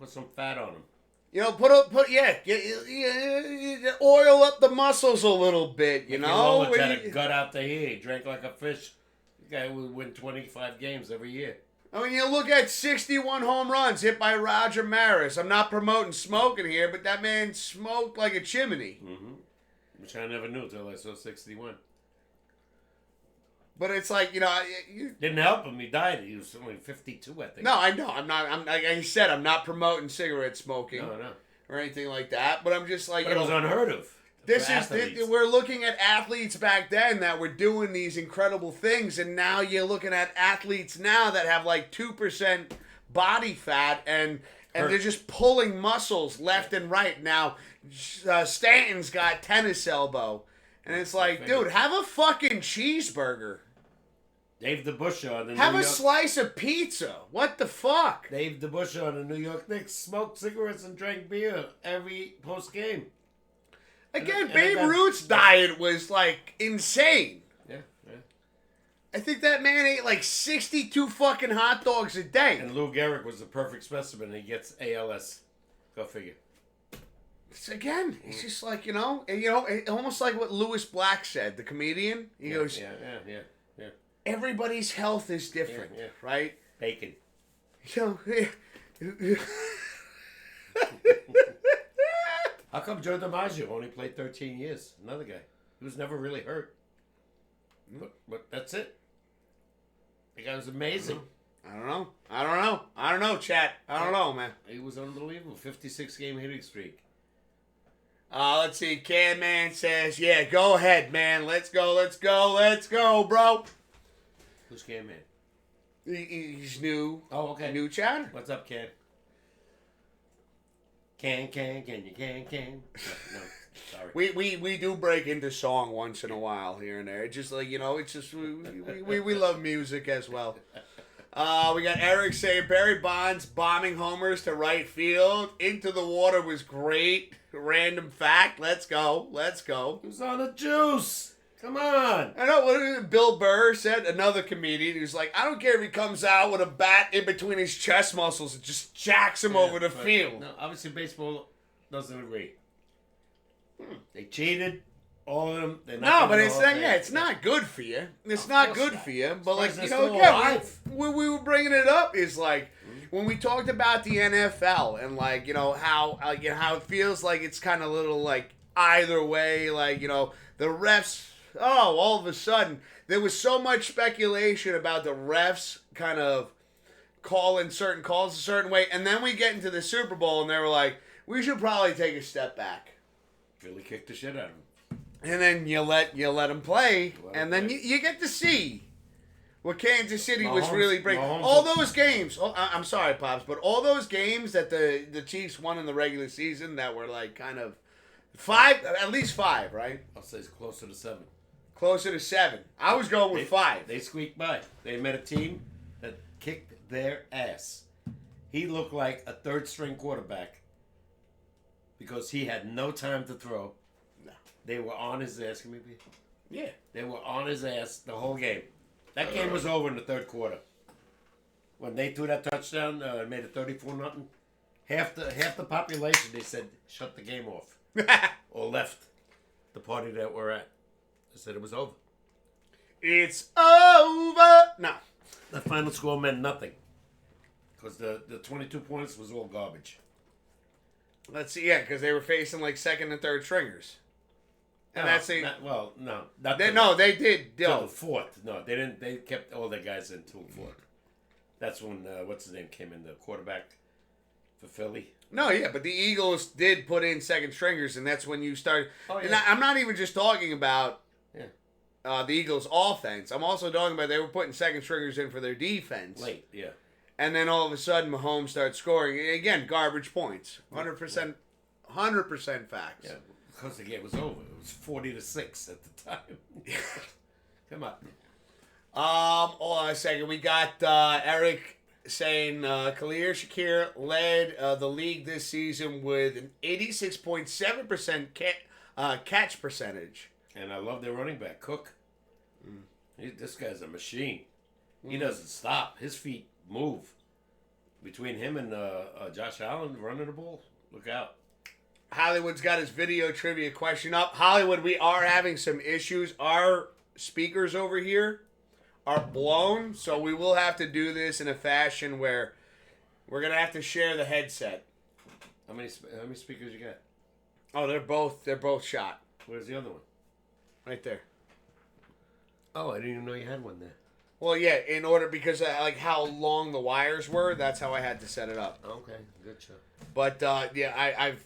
Put some fat on him. Oil up the muscles a little bit, Had a gut out the here. He drank like a fish. The guy would win 25 games every year. I mean, you look at 61 home runs hit by Roger Maris. I'm not promoting smoking here, but that man smoked like a chimney. Mm-hmm. Which I never knew until I saw 61. But it's like, didn't help him. He died. He was only 52, I think. No, I know. Like I said, I'm not promoting cigarette smoking. No. Or anything like that. But I'm just like, but it was unheard of. We're looking at athletes back then that were doing these incredible things, and now you're looking at athletes now that have like 2% body fat, and they're just pulling muscles left and right. Now, Stanton's got tennis elbow, and it's like, dude, have a fucking cheeseburger. Dave DeBusschere on the Have a slice of pizza. What the fuck? Dave DeBusschere on the New York Knicks smoked cigarettes and drank beer every post game. Again, Babe Ruth's diet was like insane. Yeah. I think that man ate like 62 fucking hot dogs a day. And Lou Gehrig was the perfect specimen. He gets ALS. Go figure. It's just like, almost like what Louis Black said, the comedian. He goes, yeah. Everybody's health is different, right? Bacon. How come Joe DiMaggio only played 13 years? Another guy. He was never really hurt. But that's it. The guy was amazing. I don't know, chat. I don't know, man. He was unbelievable. 56-game hitting streak. Let's see. Can Man says, yeah, go ahead, man. Let's go, bro. Who's Can Man? He's new. Oh, okay. New chatter. What's up, Can? Can you can? No, sorry. We do break into song once in a while here and there. It's just like, it's just, we love music as well. We got Eric saying Barry Bonds bombing homers to right field. Into the water was great. Random fact. Let's go. He was on the juice. Come on. I know what Bill Burr said, another comedian. He was like, I don't care if he comes out with a bat in between his chest muscles and just jacks him over the field. No, obviously baseball doesn't agree. They cheated. All of them. But it's not good for you. It's not good for you. But again, we were bringing it up is like when we talked about the NFL and how it feels like it's kind of little like either way, the refs. Oh, all of a sudden there was so much speculation about the refs kind of calling certain calls a certain way, and then we get into the Super Bowl and they were like, we should probably take a step back. Philly kicked the shit out of him. And then you let him play, and then you get to see what Kansas City was really bringing. All those games. I'm sorry, Pops, but all those games that the Chiefs won in the regular season that were like kind of at least five, right? I'll say it's closer to 7. Closer to 7. I was going with 5. They squeaked by. They met a team that kicked their ass. He looked like a third-string quarterback because he had no time to throw. No. They were on his ass. Can we be? Yeah. They were on his ass the whole game. That game was over in the third quarter. When they threw that touchdown, made it 34-0. Half the population, they said, shut the game off. Or left the party that we're at. They said it was over. It's over. No. The final score meant nothing. Because the 22 points was all garbage. Let's see, because they were facing like second and third stringers. And they did. Till the fourth. No, they didn't. They kept all their guys in till the fourth. That's when, what's his name, came in, the quarterback for Philly. No, yeah, but the Eagles did put in second stringers, and that's when you start. Oh, yeah. And I'm not even just talking about the Eagles' offense. I'm also talking about they were putting second stringers in for their defense. Late, yeah. And then all of a sudden, Mahomes starts scoring. Again, garbage points. 100% facts. Yeah, because the game was over. It was 40-6 at the time. Come on. Hold on a second. We got Eric saying Khalil Shakir led the league this season with an 86.7% catch percentage. And I love their running back, Cook. This guy's a machine. He doesn't stop. His feet move. Between him and Josh Allen running the ball, look out. Hollywood's got his video trivia question up. Hollywood, we are having some issues. Our speakers over here are blown, so we will have to do this in a fashion where we're going to have to share the headset. How many speakers you got? Oh, they're both shot. Where's the other one? Right there. Oh, I didn't even know you had one there. Well, yeah, because like how long the wires were, that's how I had to set it up. Okay, good show. But I've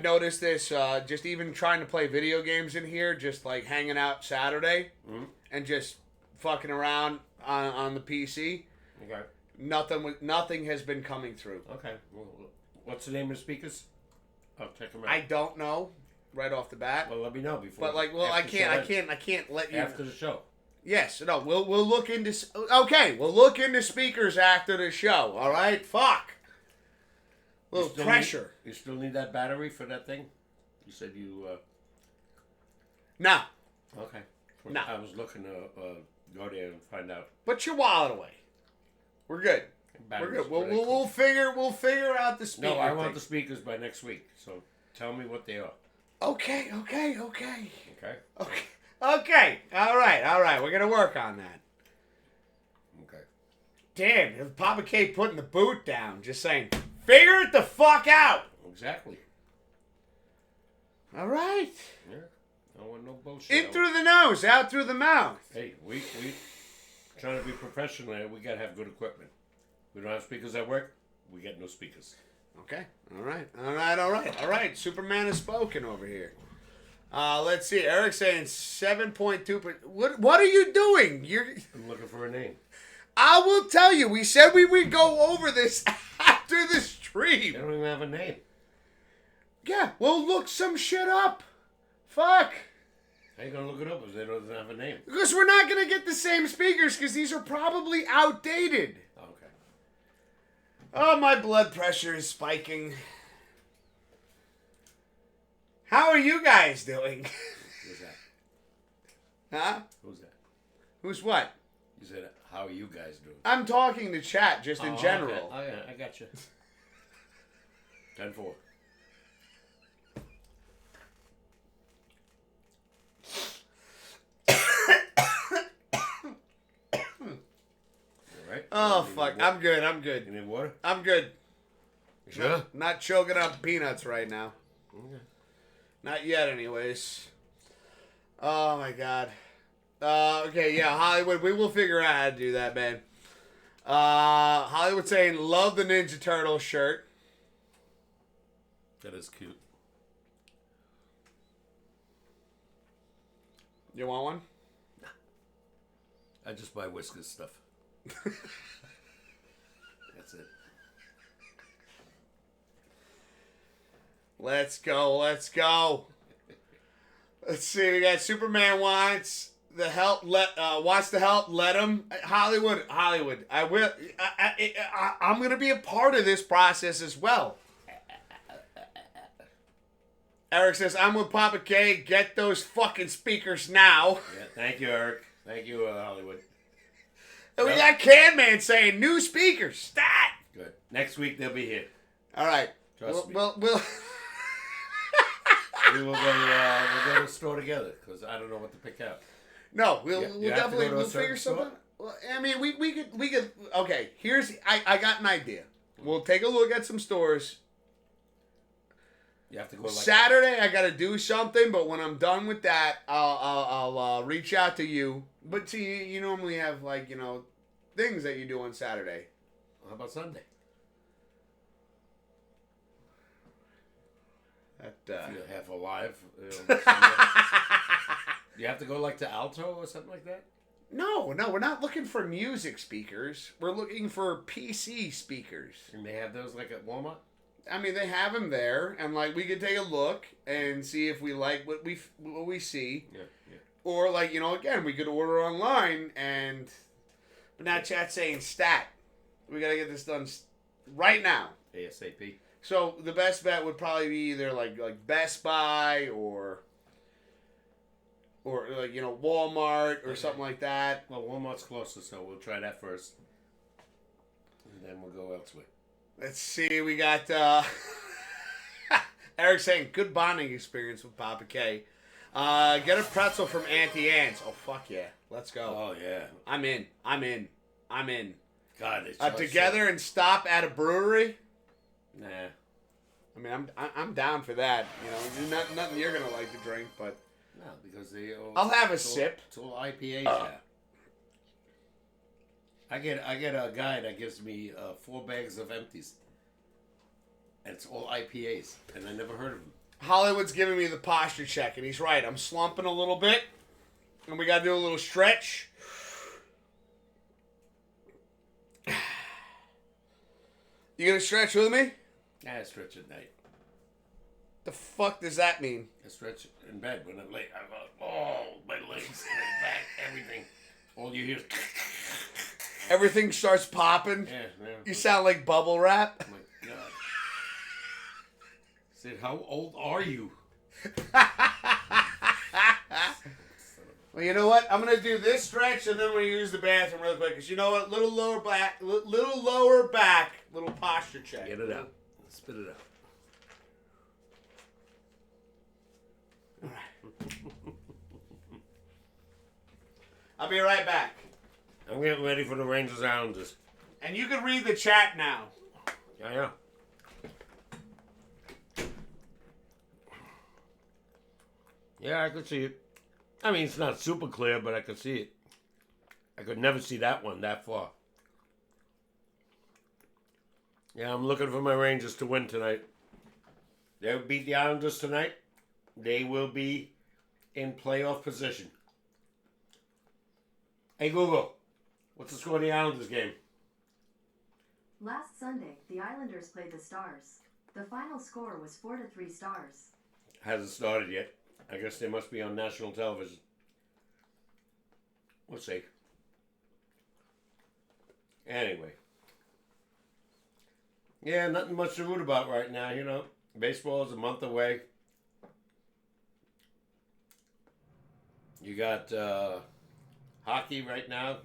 noticed this just even trying to play video games in here, just like hanging out Saturday and just fucking around on the PC. Okay. Nothing has been coming through. Okay. Well, what's the name of the speakers? I'll check them out. I don't know right off the bat. Well, let me know before. But I can't let you after the show. Yes, no, we'll look into. Okay, we'll look into speakers after the show. All right, fuck. A little pressure. You still need that battery for that thing? You said you. No. Okay. No. I was looking to go there and find out. Put your wallet away. We're good. We're good. We'll figure out the speaker. No, I want the speakers by next week. So. tell me what they are. Okay. Okay? Okay. All right. We're going to work on that. Okay. Damn, Papa K putting the boot down. Just saying, figure it the fuck out. Exactly. All right. Yeah. I don't want no bullshit. In through the nose, out through the mouth. Hey, we trying to be professional here. We got to have good equipment. We don't have speakers at work. We get no speakers. Okay. All right. Superman has spoken over here. Let's see. Eric's saying 7.2%. What are you doing? I'm looking for a name. I will tell you. We said we would go over this after the stream. They don't even have a name. Yeah. Well, look some shit up. Fuck. How you gonna look it up if they don't have a name? Because we're not gonna get the same speakers because these are probably outdated. Okay. Oh, my blood pressure is spiking. How are you guys doing? Who's that? Huh? Who's that? Who's what? You said, how are you guys doing? I'm talking to chat just in general. Okay. Oh, yeah, I got you. 10-4. Right? Oh, fuck. I'm good. You need water? I'm good. You sure? Not choking up peanuts right now. Okay. Not yet, anyways. Oh, my God. Okay, yeah, Hollywood. We will figure out how to do that, man. Hollywood saying, love the Ninja Turtle shirt. That is cute. You want one? I just buy Whiskers stuff. That's it. Let's go. Let's see. We got Superman wants the help. Wants the help. Let him. Hollywood. I will. I'm gonna be a part of this process as well. Eric says, I'm with Papa K. Get those fucking speakers now. Yeah, thank you, Eric. Thank you, Hollywood. And we got Can Man saying, new speakers. Stat. Good. Next week, they'll be here. All right. Trust me. We'll We will go to the store together because I don't know what to pick out. No, we'll You have to go to a we'll certain figure something. store? Well, I mean, we could. Okay, I got an idea. We'll take a look at some stores. You have to go like Saturday. I got to do something, but when I'm done with that, I'll reach out to you. But see, you normally have things that you do on Saturday. How about Sunday? That You're half alive. You have to go like to Alto or something like that? No, we're not looking for music speakers. We're looking for PC speakers. And they have those like at Walmart? I mean, they have them there, and we could take a look and see if we like what we see. Yeah. Or again, we could order online but now chat's saying stat. We gotta get this done right now. ASAP. So the best bet would probably be either like Best Buy or Walmart or something like that. Well, Walmart's closest, so we'll try that first. And then we'll go elsewhere. Let's see. We got Eric saying good bonding experience with Papa K. Get a pretzel from Auntie Anne's. Oh fuck yeah, let's go. Oh yeah, I'm in. God, it's together and stop at a brewery. Nah. I mean, I'm down for that. Nothing you're gonna like to drink, but no, because I'll have a sip. It's all IPAs now. I get a guy that gives me 4 bags of empties. And it's all IPAs, and I never heard of them. Hollywood's giving me the posture check, and he's right. I'm slumping a little bit, and we got to do a little stretch. You gonna stretch with me? I stretch at night. The fuck does that mean? I stretch in bed when I'm late. I go, oh, my legs, my back, everything. All you hear is... Everything starts popping? Yeah. You sound like bubble wrap? Oh, my God. I said, how old are you? Well, you know what? I'm going to do this stretch, and then we're going to use the bathroom real quick. Because you know what? Little lower back, little posture check. Get it out. Spit it out. I'll be right back. I'm getting ready for the Rangers Islanders. And you can read the chat now. Yeah. Yeah, I could see it. I mean, it's not super clear, but I could see it. I could never see that one that far. Yeah, I'm looking for my Rangers to win tonight. They'll beat the Islanders tonight. They will be in playoff position. Hey, Google, what's the score of the Islanders game? Last Sunday, the Islanders played the Stars. The final score was 4-3 Stars. Hasn't started yet. I guess they must be on national television. We'll see. Anyway. Yeah, nothing much to root about right now, you know. Baseball is a month away. You got hockey right now.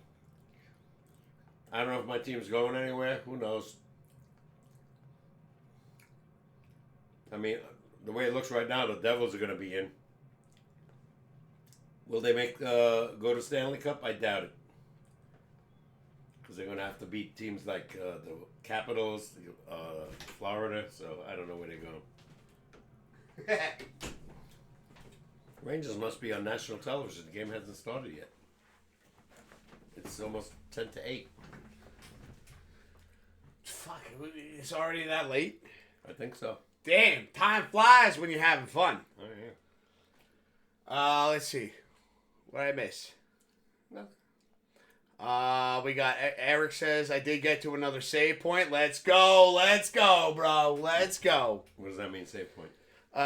I don't know if my team's going anywhere. Who knows? I mean, the way it looks right now, the Devils are going to be in. Will they go to Stanley Cup? I doubt it. Because they're going to have to beat teams like the Capitals, Florida, so I don't know where they're going. Rangers must be on national television. The game hasn't started yet. It's almost 10-8. Fuck, it's already that late? I think so. Damn, time flies when you're having fun. Oh, yeah. Let's see. What did I miss? Nothing. We got Eric says, I did get to another save point. Let's go, bro. Let's go. What does that mean, save point?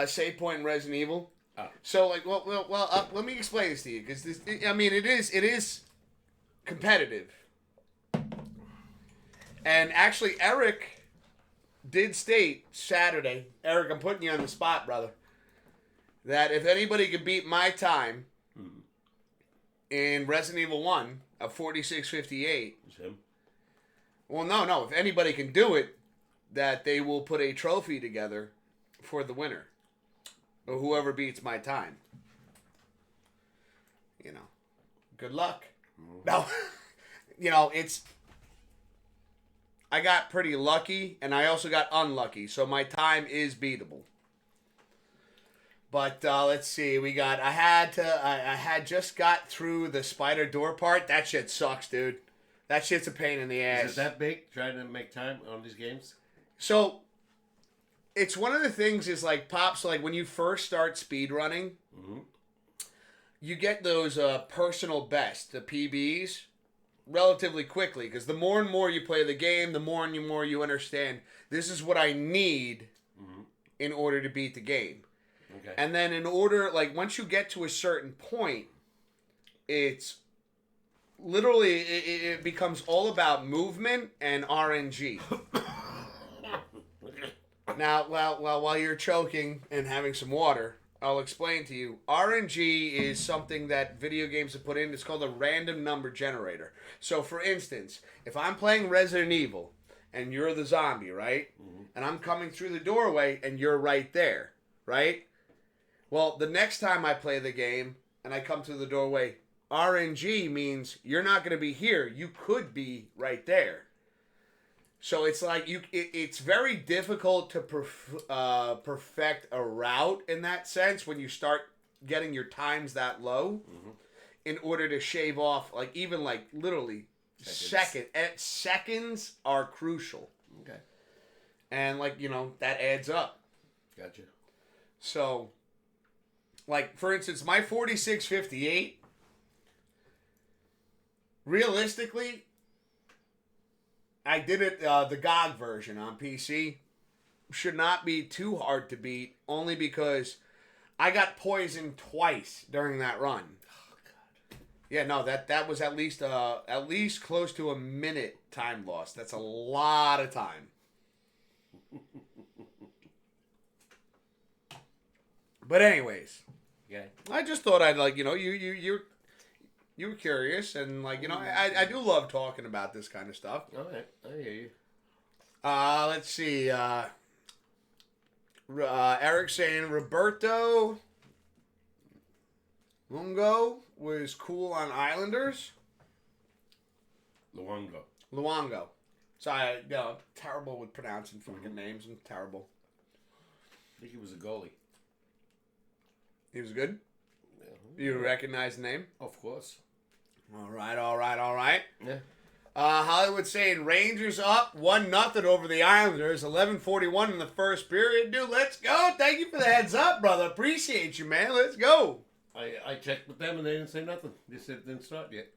Save point in Resident Evil. Oh. So, like, let me explain this to you, because this, I mean, it is competitive. And actually, Eric did state Saturday, Eric, I'm putting you on the spot, brother, that if anybody could beat my time in Resident Evil 1 of 46:58, It's him. well, no, if anybody can do it, that they will put a trophy together for the winner, or whoever beats my time. You know, good luck. No, you know, I got pretty lucky, and I also got unlucky, so my time is beatable. But let's see, I had just got through the spider door part. That shit sucks, dude. That shit's a pain in the ass. Is it that big, trying to make time on these games? So, it's one of the things is like, Pops, like when you first start speedrunning, you get those personal best, the PBs, relatively quickly. Because the more and more you play the game, the more and more you understand, this is what I need in order to beat the game. Okay. And then in order, like once you get to a certain point, it's literally, it becomes all about movement and RNG. Now, while you're choking and having some water, I'll explain to you. RNG is something that video games have put in. It's called a random number generator. So, for instance, if I'm playing Resident Evil and you're the zombie, right? And I'm coming through the doorway and you're right there, right? Well, the next time I play the game and I come through the doorway, RNG means you're not going to be here. You could be right there. So it's like it's very difficult to perfect a route in that sense when you start getting your times that low, in order to shave off even literally seconds are crucial. Okay. And that adds up. Gotcha. So, for instance, my 46:58, realistically, I did it the GOG version on PC. Should not be too hard to beat, only because I got poisoned twice during that run. Oh God. Yeah, no, that was at least close to a minute time loss. That's a lot of time. But anyways, Okay. I just thought I'd you were curious, and I do love talking about this kind of stuff. All right, I hear you. Let's see. Eric saying Roberto Luongo was cool on Islanders. Luongo. Sorry, no, terrible with pronouncing fucking names. I'm terrible. I think he was a goalie. He was good? You recognize the name? Of course. All right. Yeah. Hollywood saying Rangers up 1-0 over the Islanders. 11:41 in the first period. Dude, let's go. Thank you for the heads up, brother. Appreciate you, man. Let's go. I checked with them and they didn't say nothing. They said it didn't start yet.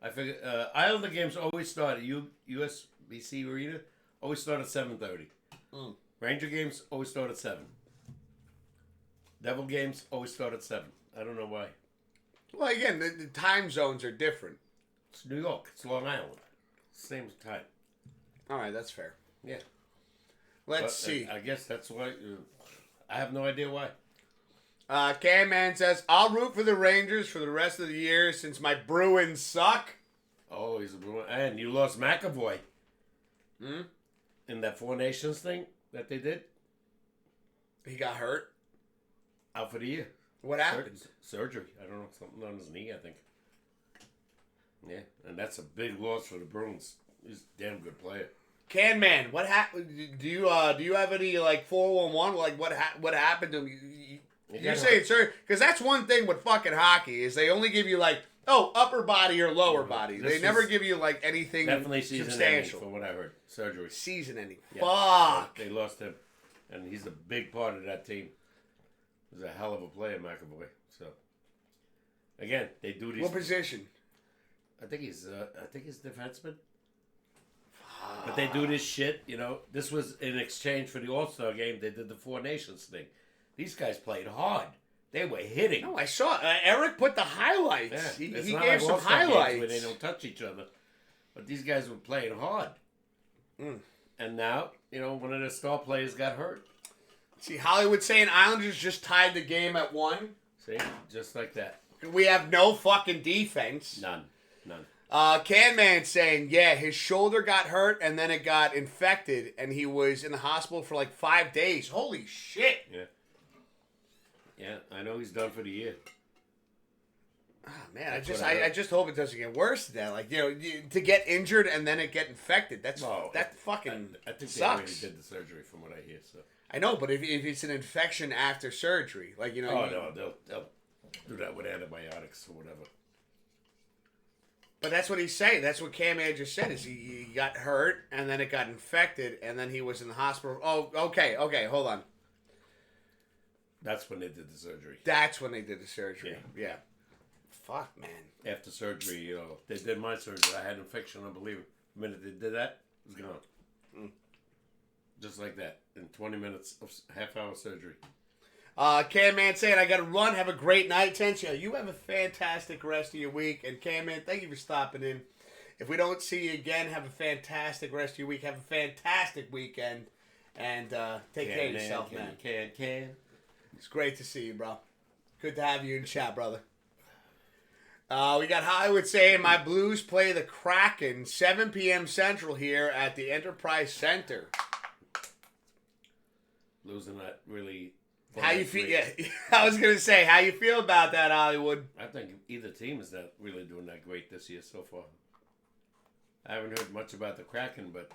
I figured Islander games always start at USBC Arena. Always start at 7:30. Ranger games always start at 7. Devil games always start at 7. I don't know why. Well, again, the time zones are different. It's New York. It's Long Island. Same time. All right, that's fair. Yeah. Let's see. I guess that's why. I have no idea why. Cam Man says, I'll root for the Rangers for the rest of the year since my Bruins suck. Oh, he's a Bruin. And you lost McAvoy. In that Four Nations thing that they did. He got hurt. Out for the year. What happened? Surgery. I don't know. Something on his knee, I think. Yeah, and that's a big loss for the Bruins. He's a damn good player. Can Man, what happened? Do you have any like 411? Like what happened to him? You say it's surgery because that's one thing with fucking hockey is they only give you like upper body or lower body. They never give you like anything definitely season substantial. Ending, from what I heard, surgery. Season ending. Yeah. Fuck. They lost him, and he's a big part of that team. He's a hell of a player, McAvoy. So again, they do these. What position? I think he's defenseman. But they do this shit, you know. This was in exchange for the All-Star game. They did the Four Nations thing. These guys played hard. They were hitting. No, I saw Eric put the highlights. Yeah, he gave some highlights. Where they don't touch each other. But these guys were playing hard. And now, you know, one of their star players got hurt. See, Hollywood saying Islanders just tied the game at 1. See? Just like that. We have no fucking defense. None. Can Man saying, yeah, his shoulder got hurt and then it got infected and he was in the hospital for like 5 days. Holy shit. Yeah, I know he's done for the year. Oh, man, I just hope it doesn't get worse than that. Like, you know, to get injured and then it get infected. That fucking I think sucks. they already did the surgery from what I hear. So I know, but if it's an infection after surgery, like, you know. No, they'll do that with antibiotics or whatever. But that's what he's saying. That's what Cam Man just said. Is he got hurt and then it got infected and then he was in the hospital. Oh, okay, hold on. That's when they did the surgery. Yeah. Fuck, man. After surgery, you know, they did my surgery. I had infection, unbelievable. The minute they did that, it was gone. Just like that. In 20 minutes of half-hour surgery. Cam Man saying, I got to run. Have a great night, Tencio. You have a fantastic rest of your week. And Cam Man, thank you for stopping in. If we don't see you again, have a fantastic rest of your week. Have a fantastic weekend. And take care of yourself, man. Can. It's great to see you, bro. Good to have you in chat, brother. We got Hollywood saying, my Blues play the Kraken 7 p.m. Central here at the Enterprise Center. Blues are not really... How you feel? Yeah, I was gonna say, how you feel about that, Hollywood? I think either team is not really doing that great this year so far. I haven't heard much about the Kraken, but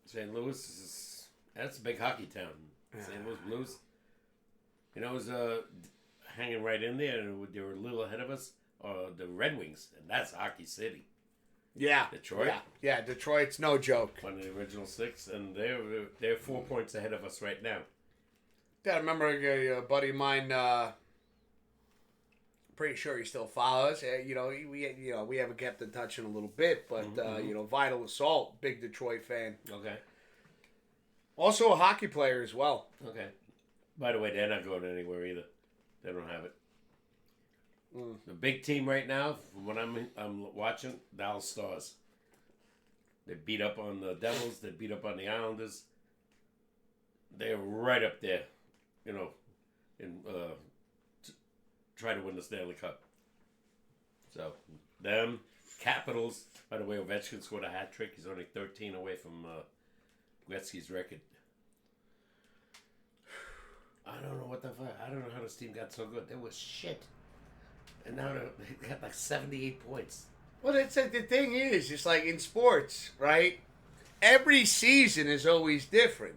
St. Louis that's a big hockey town. St. Louis Blues, you know, was hanging right in there, and they were a little ahead of us. The Red Wings, and that's Hockey City. Yeah, Detroit. Yeah, Detroit's no joke. One of the original 6, and they're 4 points ahead of us right now. Yeah, I remember a buddy of mine. Pretty sure he still follows. We haven't kept in touch in a little bit, but Vital Assault, big Detroit fan. Okay. Also a hockey player as well. Okay. By the way, they're not going anywhere either. They don't have it. The big team right now, from what I'm watching, Dallas Stars. They beat up on the Devils. They beat up on the Islanders. They're right up there. You know, and try to win the Stanley Cup. So, them, Capitals. By the way, Ovechkin scored a hat trick. He's only 13 away from Gretzky's record. I don't know what the fuck. I don't know how this team got so good. They was shit. And now they got like 78 points. Well, it's like, the thing is, it's like in sports, right? Every season is always different.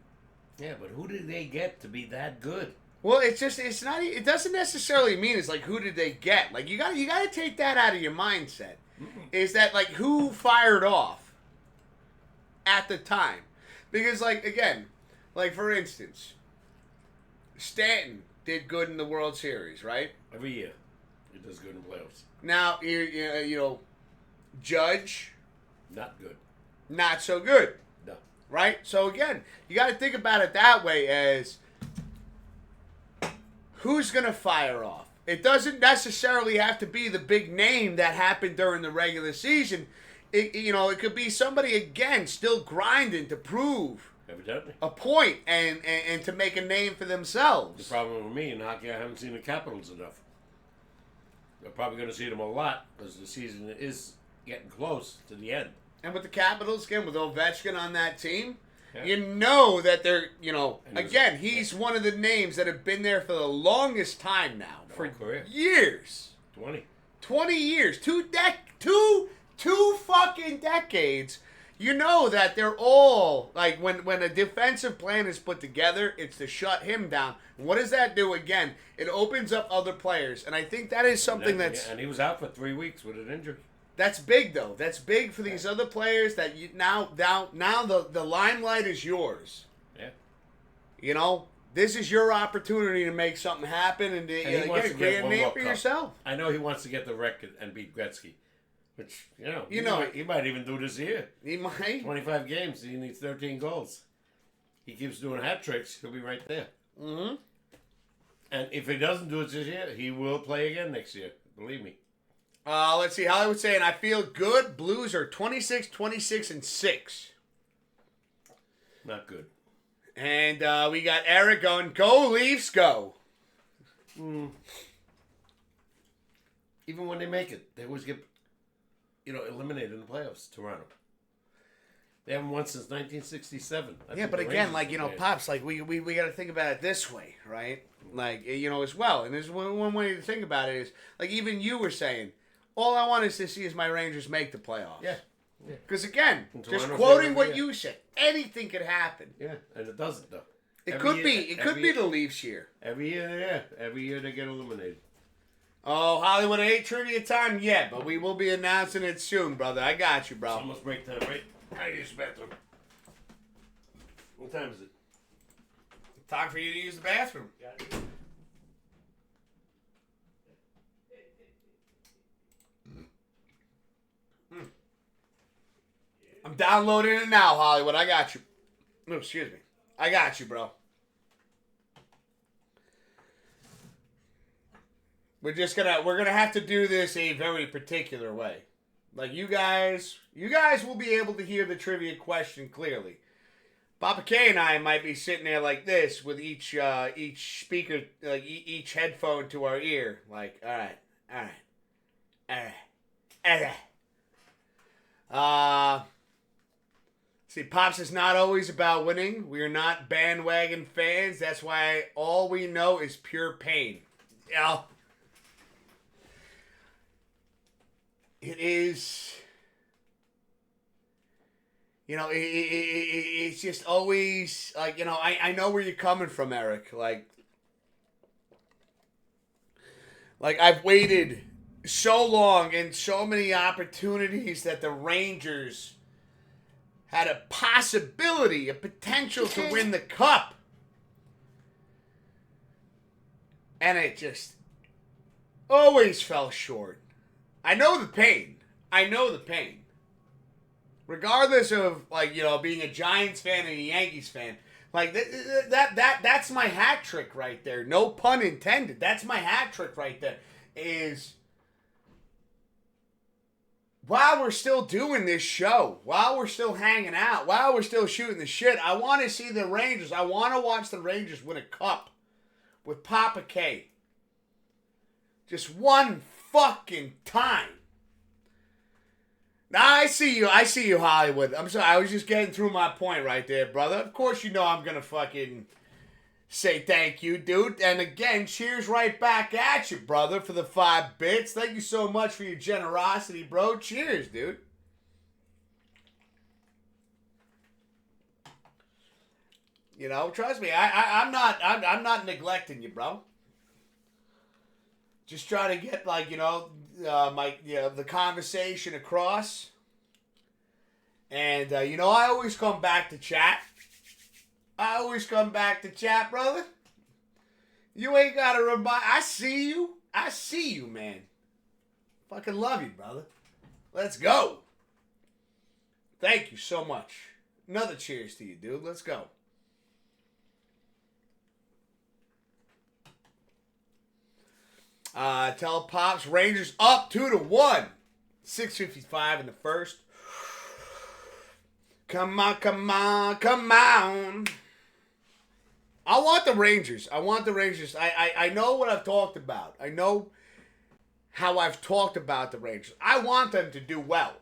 Yeah, but who did they get to be that good? Well, it's not. It doesn't necessarily mean it's like who did they get. Like you got to take that out of your mindset. Mm-hmm. Is that like who fired off at the time? Because like again, like for instance, Stanton did good in the World Series, right? Every year, he does good in playoffs. Now you know, Judge, not good, not so good. No, right? So again, you got to think about it that way as. Who's going to fire off? It doesn't necessarily have to be the big name that happened during the regular season. It could be somebody, again, still grinding to prove evidently a point and to make a name for themselves. The problem with me in hockey, I haven't seen the Capitals enough. We're probably going to see them a lot because the season is getting close to the end. And with the Capitals, again, with Ovechkin on that team, yeah. You know that they're, again, he's one of the names that have been there for the longest time now. For career. Years. 20 years. Two fucking decades. You know that they're all, like, when a defensive plan is put together, it's to shut him down. And what does that do again? It opens up other players. And I think that is something and he was out for 3 weeks with an injury. That's big, though. That's big for these other players that now the limelight is yours. Yeah. This is your opportunity to make something happen and to get a great name for yourself. I know he wants to get the record and beat Gretzky, which, he might even do this year. He might. 25 games, he needs 13 goals. He keeps doing hat tricks, he'll be right there. Mm-hmm. And if he doesn't do it this year, he will play again next year. Believe me. Let's see. Hollywood saying, I feel good. Blues are 26, 26, and 6. Not good. And we got Eric going, go Leafs, go. Even when they make it, they always get, eliminated in the playoffs. Toronto. They haven't won since 1967. Yeah, but again, Pops, like we got to think about it this way, right? Like, as well. And there's one way to think about it is, like even you were saying, all I want is to see is my Rangers make the playoffs. Yeah. Because again, just quoting what you said, anything could happen. Yeah, and it doesn't though. It could be the Leafs year. Every year they get eliminated. Oh, Hollywood ain't trivia time yet, but we will be announcing it soon, brother. I got you, bro. It's almost break time, right? I use the bathroom. What time is it? Time for you to use the bathroom. Yeah. I'm downloading it now, Hollywood. I got you. No, excuse me. I got you, bro. We're gonna have to do this a very particular way. Like you guys will be able to hear the trivia question clearly. Papa K and I might be sitting there like this with each speaker, like each headphone to our ear. Like, all right. See, Pops is not always about winning. We are not bandwagon fans. That's why all we know is pure pain. Yeah. It is... it's just always, like, I know where you're coming from, Eric. Like I've waited so long and so many opportunities that the Rangers had a possibility, a potential to win the cup. And it just always fell short. I know the pain. Regardless of, like, being a Giants fan and a Yankees fan. Like, that's my hat trick right there. No pun intended. That's my hat trick right there. Is... while we're still doing this show, while we're still hanging out, while we're still shooting the shit, I want to see the Rangers. I want to watch the Rangers win a cup with Papa K. Just one fucking time. Now, I see you, Hollywood. I'm sorry, I was just getting through my point right there, brother. Of course you know I'm going to fucking say thank you, dude. And again, cheers right back at you, brother, for the 5 bits. Thank you so much for your generosity, bro. Cheers, dude. You know, trust me, I'm not neglecting you, bro. Just try to get the conversation across. And I always come back to chat. Brother. You ain't gotta remind. I see you, man. Fucking love you, brother. Let's go. Thank you so much. Another cheers to you, dude. Let's go. Tell Pops Rangers up 2-1. 6:55 in the first. Come on. I want the Rangers. I know what I've talked about. I know how I've talked about the Rangers. I want them to do well.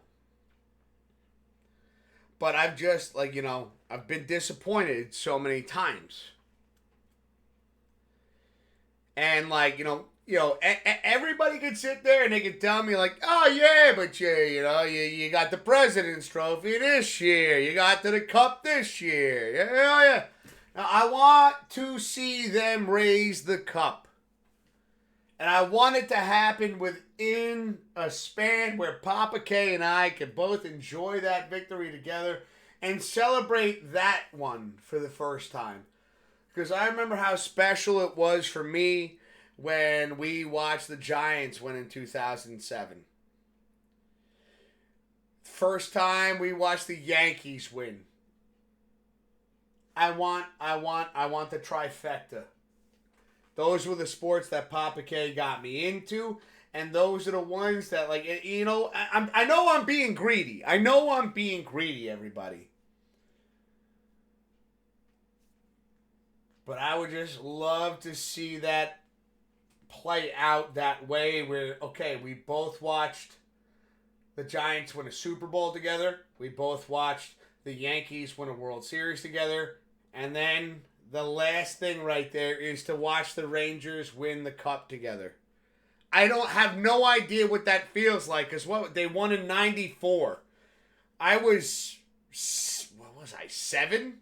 But I've just, I've been disappointed so many times. And, everybody can sit there and they can tell me, oh, yeah, but you got the President's Trophy this year. You got to the Cup this year. Yeah. Now, I want to see them raise the Cup. And I want it to happen within a span where Papa K and I can both enjoy that victory together and celebrate that one for the first time. Because I remember how special it was for me when we watched the Giants win in 2007. First time we watched the Yankees win. I want the trifecta. Those were the sports that Papa K got me into, and those are the ones that, I know I'm being greedy. Everybody. But I would just love to see that play out that way where, okay, we both watched the Giants win a Super Bowl together. We both watched the Yankees win a World Series together. And then the last thing right there is to watch the Rangers win the Cup together. I don't have no idea what that feels like because they won in 94. I was, 7?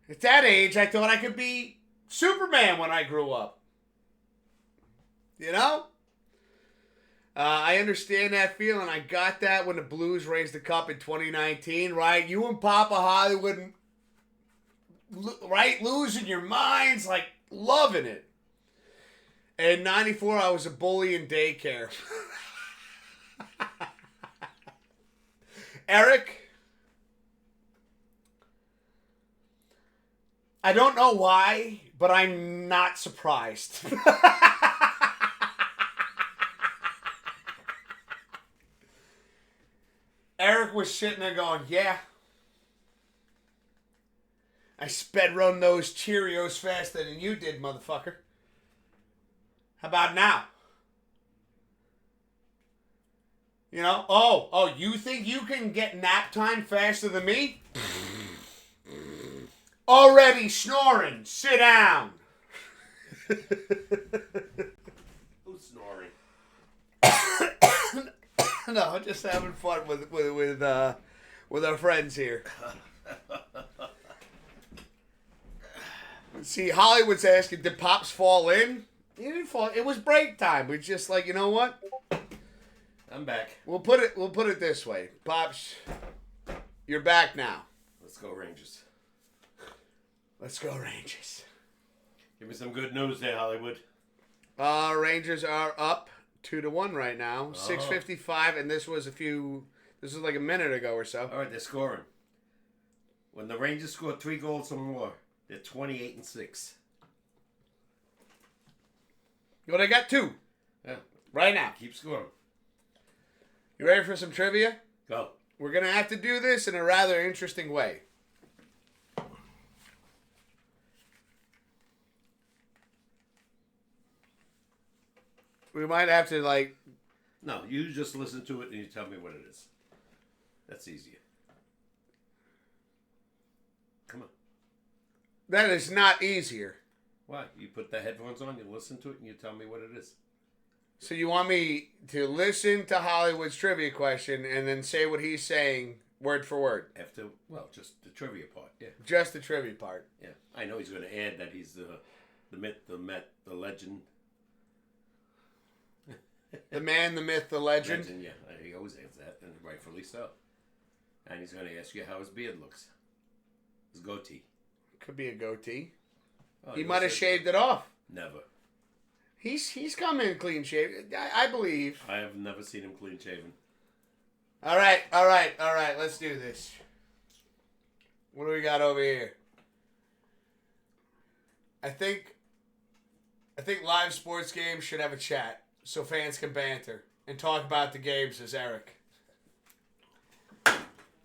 At that age, I thought I could be Superman when I grew up. You know? I understand that feeling. I got that when the Blues raised the Cup in 2019, right? You and Papa Hollywood, right? Losing your minds, loving it. And in 94, I was a bully in daycare. Eric, I don't know why, but I'm not surprised. Eric was sitting there going, yeah. I sped run those Cheerios faster than you did, motherfucker. How about now? You know? Oh, you think you can get nap time faster than me? Already snoring. Sit down. Who's snoring? No, just having fun with our friends here. See, Hollywood's asking, did Pops fall in? He didn't fall. It was break time. We're just you know what? I'm back. We'll put it this way, Pops. You're back now. Let's go Rangers. Let's go Rangers. Give me some good news there, Hollywood. Rangers are up 2-1 right now. 6:55, and this was like a minute ago or so. All right, they're scoring. When the Rangers score 3 goals or more, they're 28-6. Well, they got 2. Yeah. Right now. Keep scoring. You ready for some trivia? Go. We're going to have to do this in a rather interesting way. We might have to, No, you just listen to it and you tell me what it is. That's easier. Come on. That is not easier. Why? You put the headphones on, you listen to it, and you tell me what it is. So you want me to listen to Hollywood's trivia question and then say what he's saying word for word? Just the trivia part, yeah. Just the trivia part. Yeah. I know he's going to add that he's the myth, the legend. The man, the myth, the legend. Yeah. He always adds that, and rightfully so. And he's going to ask you how his beard looks. His goatee. Could be a goatee. Oh, he might have shaved it off. Never. He's come in clean shaven. I believe. I have never seen him clean shaven. All right. Let's do this. What do we got over here? I think live sports games should have a chat so fans can banter and talk about the games as Eric.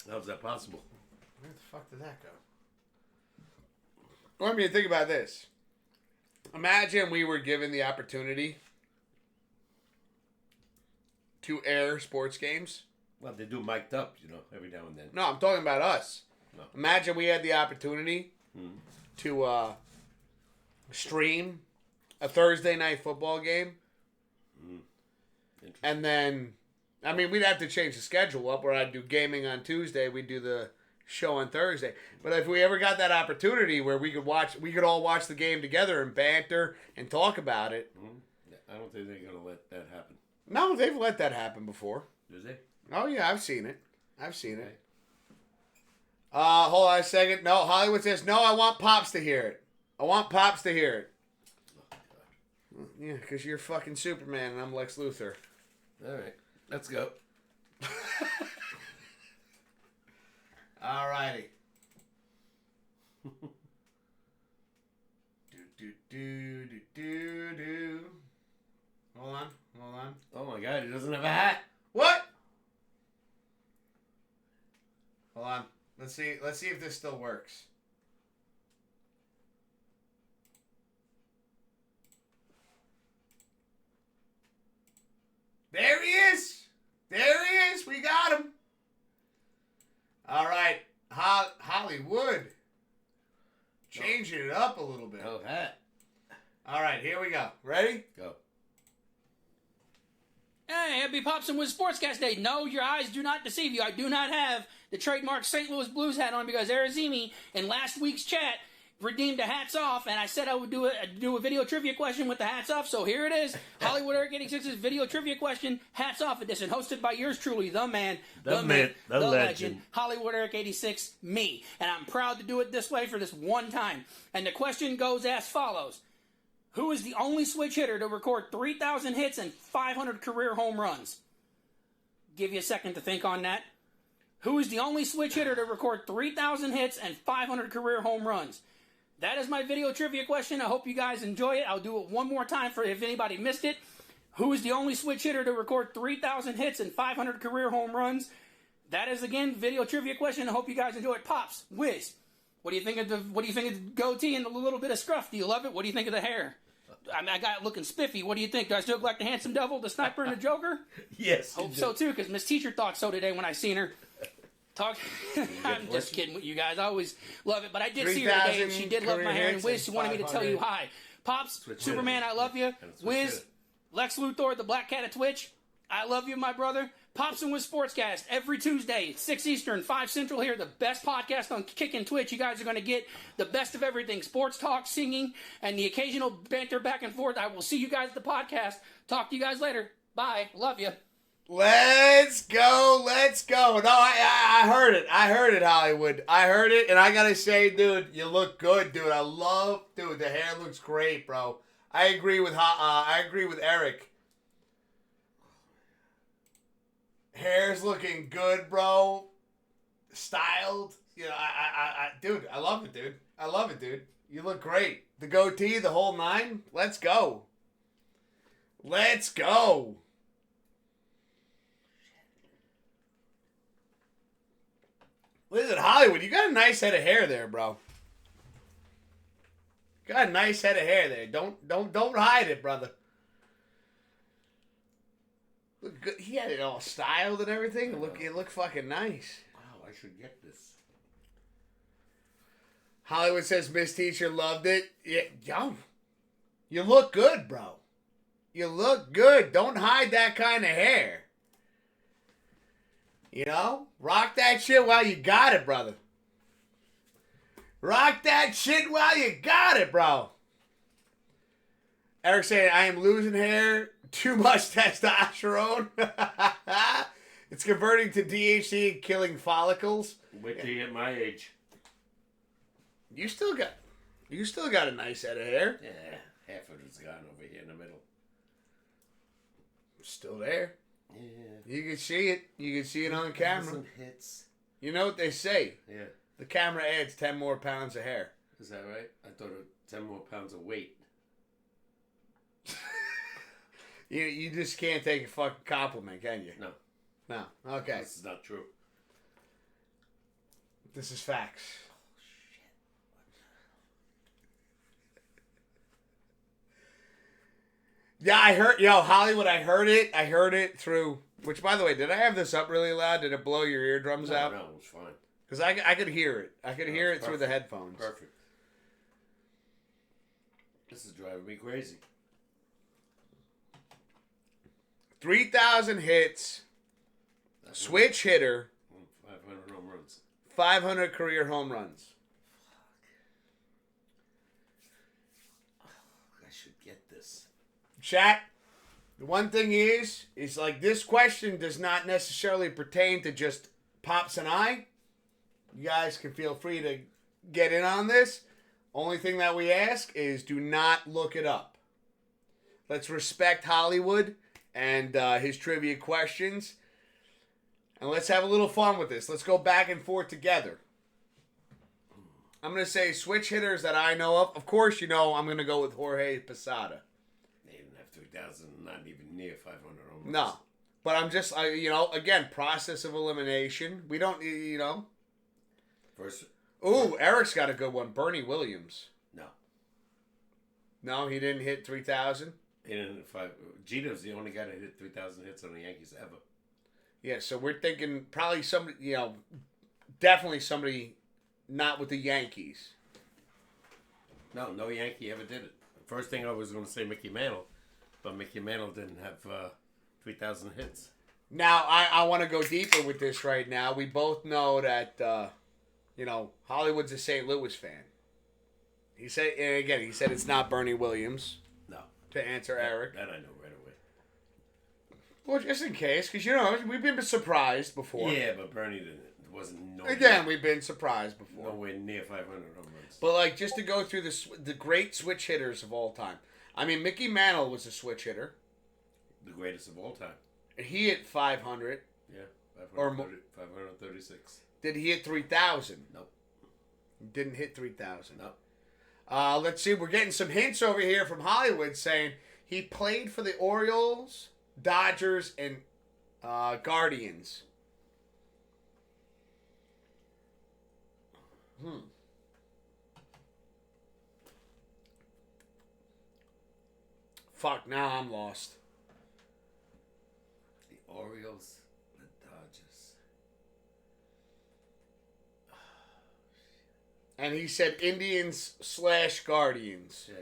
How's that possible? Where the fuck did that go? I mean, think about this. Imagine we were given the opportunity to air sports games. Well, they do mic'd up, every now and then. No, I'm talking about us. No. Imagine we had the opportunity to stream a Thursday night football game. And then, I mean, we'd have to change the schedule up where I'd do gaming on Tuesday. We'd do the show on Thursday. But if we ever got that opportunity where we could all watch the game together and banter and talk about it. I don't think they're going to let that happen. No, they've let that happen before. Did they? Oh, yeah, I've seen it. Hold on a second. No, Hollywood says, no, I want Pops to hear it. Oh, God. Yeah, because you're fucking Superman and I'm Lex Luthor. All right, let's go. All righty. do. Hold on. Oh my God, he doesn't have a hat. What? Hold on. Let's see if this still works. There he is. We got him. All right. Hollywood. Changing it up a little bit. No hat. All right, here we go. Ready? Go. Hey, happy Pops Wiz SportsCast Day. No, your eyes do not deceive you. I do not have the trademark St. Louis Blues hat on because Arizimi in last week's chat redeemed a hats off, and I said I would do a video trivia question with the hats off, so here it is. Hollywood Eric 86's video trivia question, hats off edition, hosted by yours truly, the man, the myth, the legend, Hollywood Eric 86, me. And I'm proud to do it this way for this one time. And the question goes as follows. Who is the only switch hitter to record 3,000 hits and 500 career home runs? Give you a second to think on that. Who is the only switch hitter to record 3,000 hits and 500 career home runs? That is my video trivia question. I hope you guys enjoy it. I'll do it one more time for if anybody missed it. Who is the only switch hitter to record 3,000 hits and 500 career home runs? That is, again, video trivia question. I hope you guys enjoy it. Pops, Wiz, what do you think of the goatee and the little bit of scruff? Do you love it? What do you think of the hair? I got it looking spiffy. What do you think? Do I still look like the handsome devil, the sniper, and the Joker? Yes. Hope so, too, because Miss Teacher thought so today when I seen her. I'm just kidding with you guys. I always love it. But I did see her today, and she did love my hair. And Wiz, she wanted me to tell you hi. Pops, Superman, I love you. Wiz, Lex Luthor, the Black Cat of Twitch, I love you, my brother. Pops Wiz SportsCast, every Tuesday, 6 Eastern, 5 Central here, the best podcast on Kickin' Twitch. You guys are going to get the best of everything, sports talk, singing, and the occasional banter back and forth. I will see you guys at the podcast. Talk to you guys later. Bye. Love you. Let's go. No, I heard it, Hollywood. I heard it, and I gotta say, dude, you look good, dude. Dude, the hair looks great, bro. I agree with Eric. Hair's looking good, bro. Styled. You know, dude, I love it, dude. You look great. The goatee, the whole nine. Let's go. Listen, Hollywood, you got a nice head of hair there, bro. Got a nice head of hair there. Don't hide it, brother. Look good. He had it all styled and everything. It looked fucking nice. Wow, I should get this. Hollywood says Miss Teacher loved it. Yeah, yo, you look good, bro. You look good. Don't hide that kind of hair. You know? Rock that shit while you got it, brother. Rock that shit while you got it, bro. Eric saying, I am losing hair. Too much testosterone. It's converting to DHT and killing follicles. Wait till you hit my age. You still got a nice head of hair. Yeah, half of it's gone over here in the middle. Still there. Yeah. You can see it. You can see it on camera. Some hits. You know what they say? Yeah. The camera adds 10 more pounds of hair. Is that right? I thought it was 10 more pounds of weight. You just can't take a fucking compliment, can you? No. No. Okay. This is not true. This is facts. Yeah, I heard, Hollywood, I heard it through, which, by the way, did I have this up really loud? Did it blow your eardrums out? No, it was fine. Because I could hear it. I could hear it through the headphones. Perfect. This is driving me crazy. 3,000 hits, switch hitter, 500 home runs. 500 career home runs. I should get this. Chat, the one thing is like this question does not necessarily pertain to just Pops and I. You guys can feel free to get in on this. Only thing that we ask is do not look it up. Let's respect Hollywood and his trivia questions. And let's have a little fun with this. Let's go back and forth together. I'm going to say switch hitters that I know of. Of course, you know I'm going to go with Jorge Posada. They didn't have 3,000, not even near 500 home runs. No. But I'm just, again, process of elimination. We don't, First. Ooh, Eric's got a good one. Bernie Williams. No. No, he didn't hit 3,000? He didn't hit 5. Jeter's the only guy that hit 3,000 hits on the Yankees ever. Yeah, so we're thinking probably somebody, definitely somebody not with the Yankees. No Yankee ever did it. First thing I was going to say Mickey Mantle, but Mickey Mantle didn't have 3,000 hits. Now, I want to go deeper with this right now. We both know that, Hollywood's a St. Louis fan. He said it's not Bernie Williams. No. To answer Eric. That I know right away. Well, just in case, because, we've been surprised before. Yeah, but Bernie wasn't nowhere. Again, we've been surprised before. Nowhere near 500 home runs. But, just to go through the great switch hitters of all time. I mean, Mickey Mantle was a switch hitter. The greatest of all time. He hit 500. Yeah, 536. Did he hit 3,000? Nope. Didn't hit 3,000. Nope. Let's see. We're getting some hints over here from Hollywood saying he played for the Orioles, Dodgers, and Guardians. Fuck, now I'm lost. The Orioles, the Dodgers. And he said Indians/Guardians. Yeah.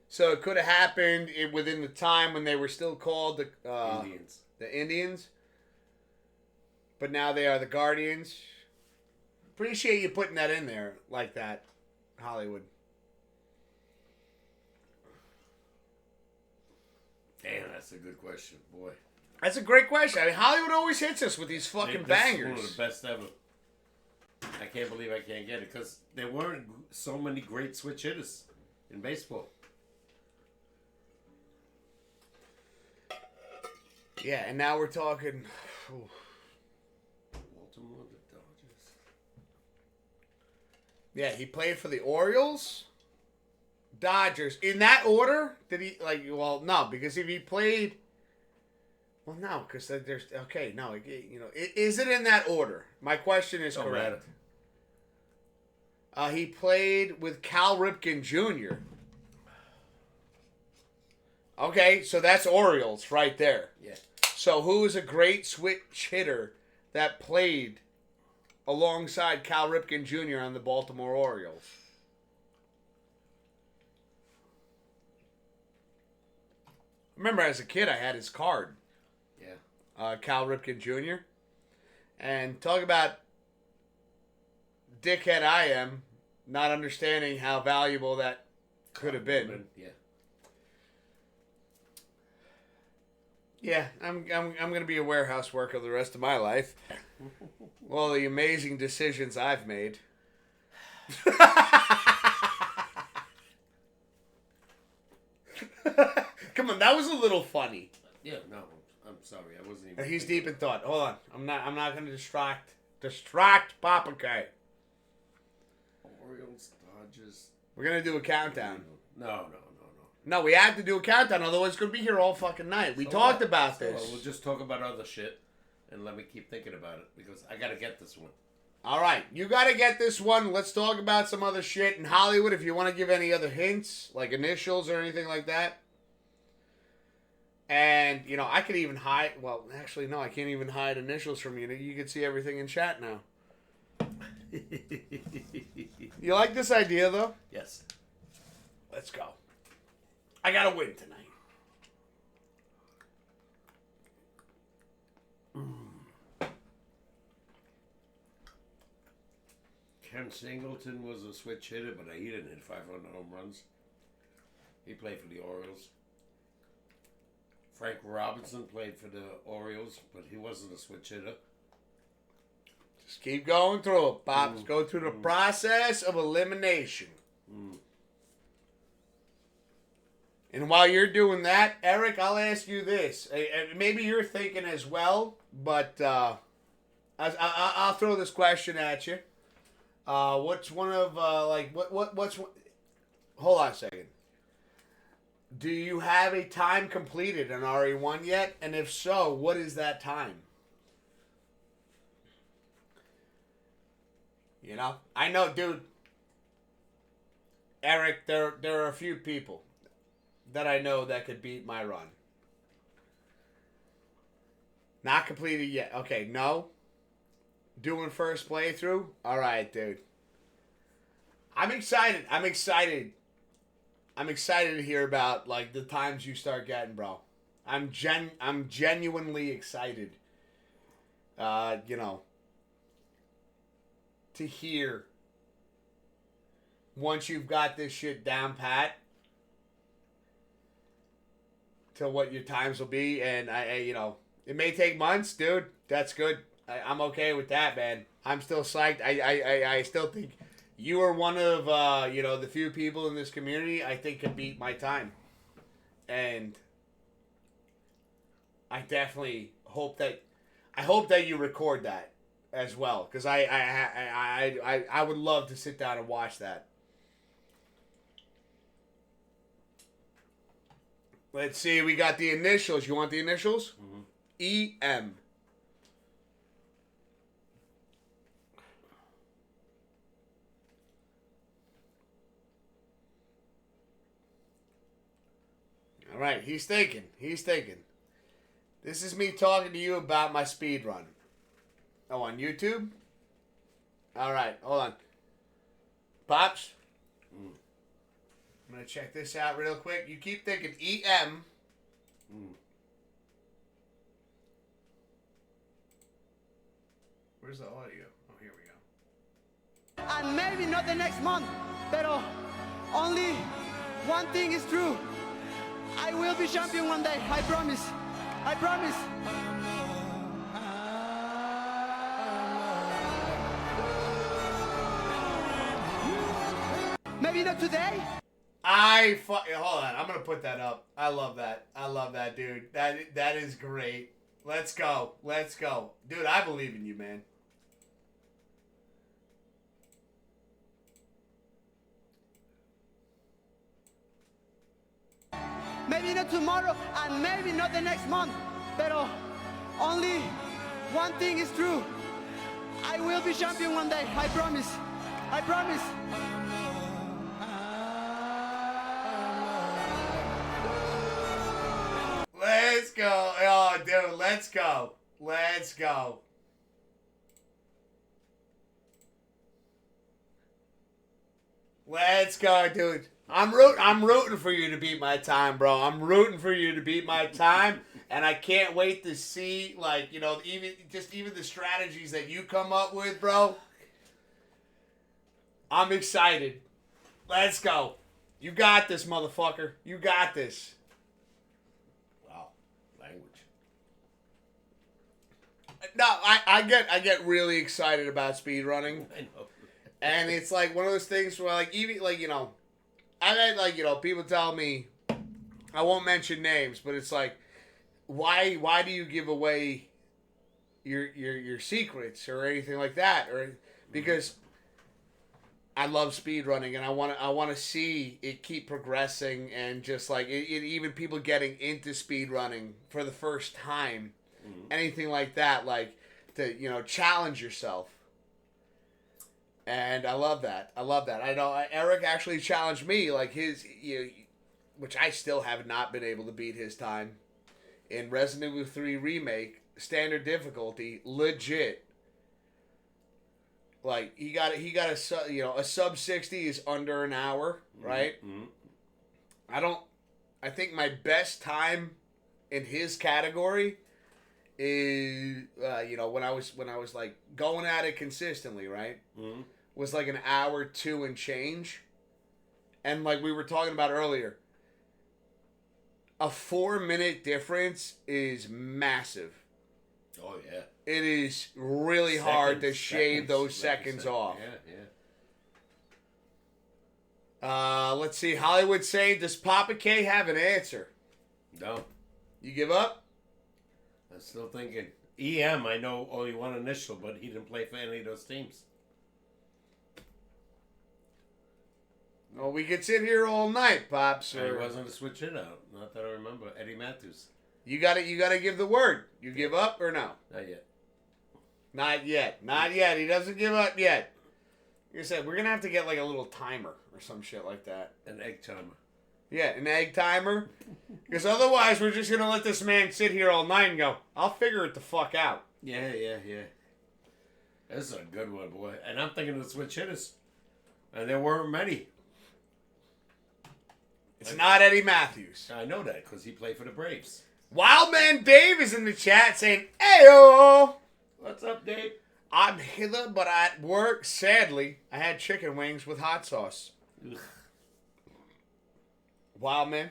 So it could have happened within the time when they were still called the Indians. The Indians. But now they are the Guardians. Appreciate you putting that in there like that, Hollywood. Damn, that's a good question, boy. That's a great question. I mean, Hollywood always hits us with these fucking bangers. This is one of the best ever. I can't believe I can't get it because there weren't so many great switch hitters in baseball. Yeah, and now we're talking. Baltimore, the Dodgers. Yeah, he played for the Orioles, Dodgers. In that order? Did he no, because if he played, no, because there's is it in that order? My question is correct. He played with Cal Ripken Jr. Okay, so that's Orioles right there. Yeah. So who is a great switch hitter that played alongside Cal Ripken Jr. on the Baltimore Orioles? Remember, as a kid, I had his card. Yeah. Cal Ripken Jr. And talk about dickhead I am, not understanding how valuable that could have been. Yeah. Yeah, I'm gonna be a warehouse worker the rest of my life. All the amazing decisions I've made. Come on, that was a little funny. Yeah, no, I'm sorry, I wasn't even. He's deep in thought. Hold on, I'm not gonna distract Papa K. Orioles, Dodgers. We're gonna do a countdown. No. No, we have to do a countdown, otherwise it's going to be here all fucking night. We talked about this. We'll just talk about other shit, and let me keep thinking about it, because I got to get this one. All right, you got to get this one. Let's talk about some other shit in Hollywood. If you want to give any other hints, like initials or anything like that. And, you know, I could even hide... Well, actually, no, I can't even hide initials from you. You can see everything in chat now. You like this idea, though? Yes. Let's go. I gotta win tonight. Ken Singleton was a switch hitter, but he didn't hit 500 home runs. He played for the Orioles. Frank Robinson played for the Orioles, but he wasn't a switch hitter. Just keep going through it, Pops. Go through the process of elimination. And while you're doing that, Eric, I'll ask you this. Maybe you're thinking as well, but I'll throw this question at you. What's one of, what's one... Hold on a second. Do you have a time completed in RE1 yet? And if so, what is that time? You know? I know, dude. Eric, there are a few people that I know that could beat my run. Not completed yet. Okay, no. Doing first playthrough? Alright, dude. I'm excited. I'm excited to hear about, like, the times you start getting, bro. I'm genuinely excited. You know, to hear once you've got this shit down pat to what your times will be. And I you know, it may take months, dude. That's good. I'm okay with that, man. I'm still psyched. I still think you are one of you know, the few people in this community I think can beat my time. And I definitely hope that you record that as well, because I would love to sit down and watch that. Let's see, we got the initials. You want the initials? Mm-hmm. EM. All right, he's thinking. This is me talking to you about my speed run. Oh, on YouTube? All right, hold on. Pops? I'm going to check this out real quick. You keep thinking EM. Where's the audio? Oh, here we go. And maybe not the next month, but only one thing is true. I will be champion one day. I promise. I promise. Maybe not today. Hold on. I'm gonna put that up. I love that, dude. That is great. Let's go, dude. I believe in you, man. Maybe not tomorrow, and maybe not the next month, but only one thing is true. I will be champion one day. I promise. I promise. Let's go. Oh, dude, let's go. Let's go. Let's go, dude. I'm rooting for you to beat my time, bro. I'm rooting for you to beat my time, and I can't wait to see, like, you know, even the strategies that you come up with, bro. I'm excited. Let's go. You got this, motherfucker. You got this. Wow, language. No, I get really excited about speed running. I know. And it's like one of those things where, like, even, like, you know, I've had, like, you know, people tell me, I won't mention names, but it's like, why do you give away your secrets or anything like that? Or because I love speed running and I want to see it keep progressing, and just like even people getting into speed running for the first time, anything like that, like to, you know, challenge yourself. And I love that. I know Eric actually challenged me, like his, you know, which I still have not been able to beat his time, in Resident Evil 3 Remake, standard difficulty, legit. Like he got a you know, a sub 60 is under an hour, right? Mm-hmm. I think my best time in his category is you know, when I was like going at it consistently, right? Mm-hmm. Was like an hour 2 and change. And like we were talking about earlier, a 4-minute difference is massive. Oh yeah. It is really hard to shave those seconds off. Yeah. Let's see. Hollywood saying, does Papa K have an answer? No. You give up? I'm still thinking. EM, I know only one initial, but he didn't play for any of those teams. Well, we could sit here all night, Pops. He wasn't a switch in out. Not that I remember. Eddie Matthews. You gotta give the word. You give up or no? Not yet. Not yet. Not yet. He doesn't give up yet. Like I said, we're gonna have to get like a little timer or some shit like that. An egg timer. Yeah, an egg timer. Because otherwise, we're just gonna let this man sit here all night and go, I'll figure it the fuck out. Yeah. This is a good one, boy. And I'm thinking of the switch hitters. And there weren't many. It's not Eddie Matthews. I know that because he played for the Braves. Wildman Dave is in the chat saying, "Ayo, what's up, Dave? I'm hither, but at work, sadly, I had chicken wings with hot sauce." Ugh. Wildman,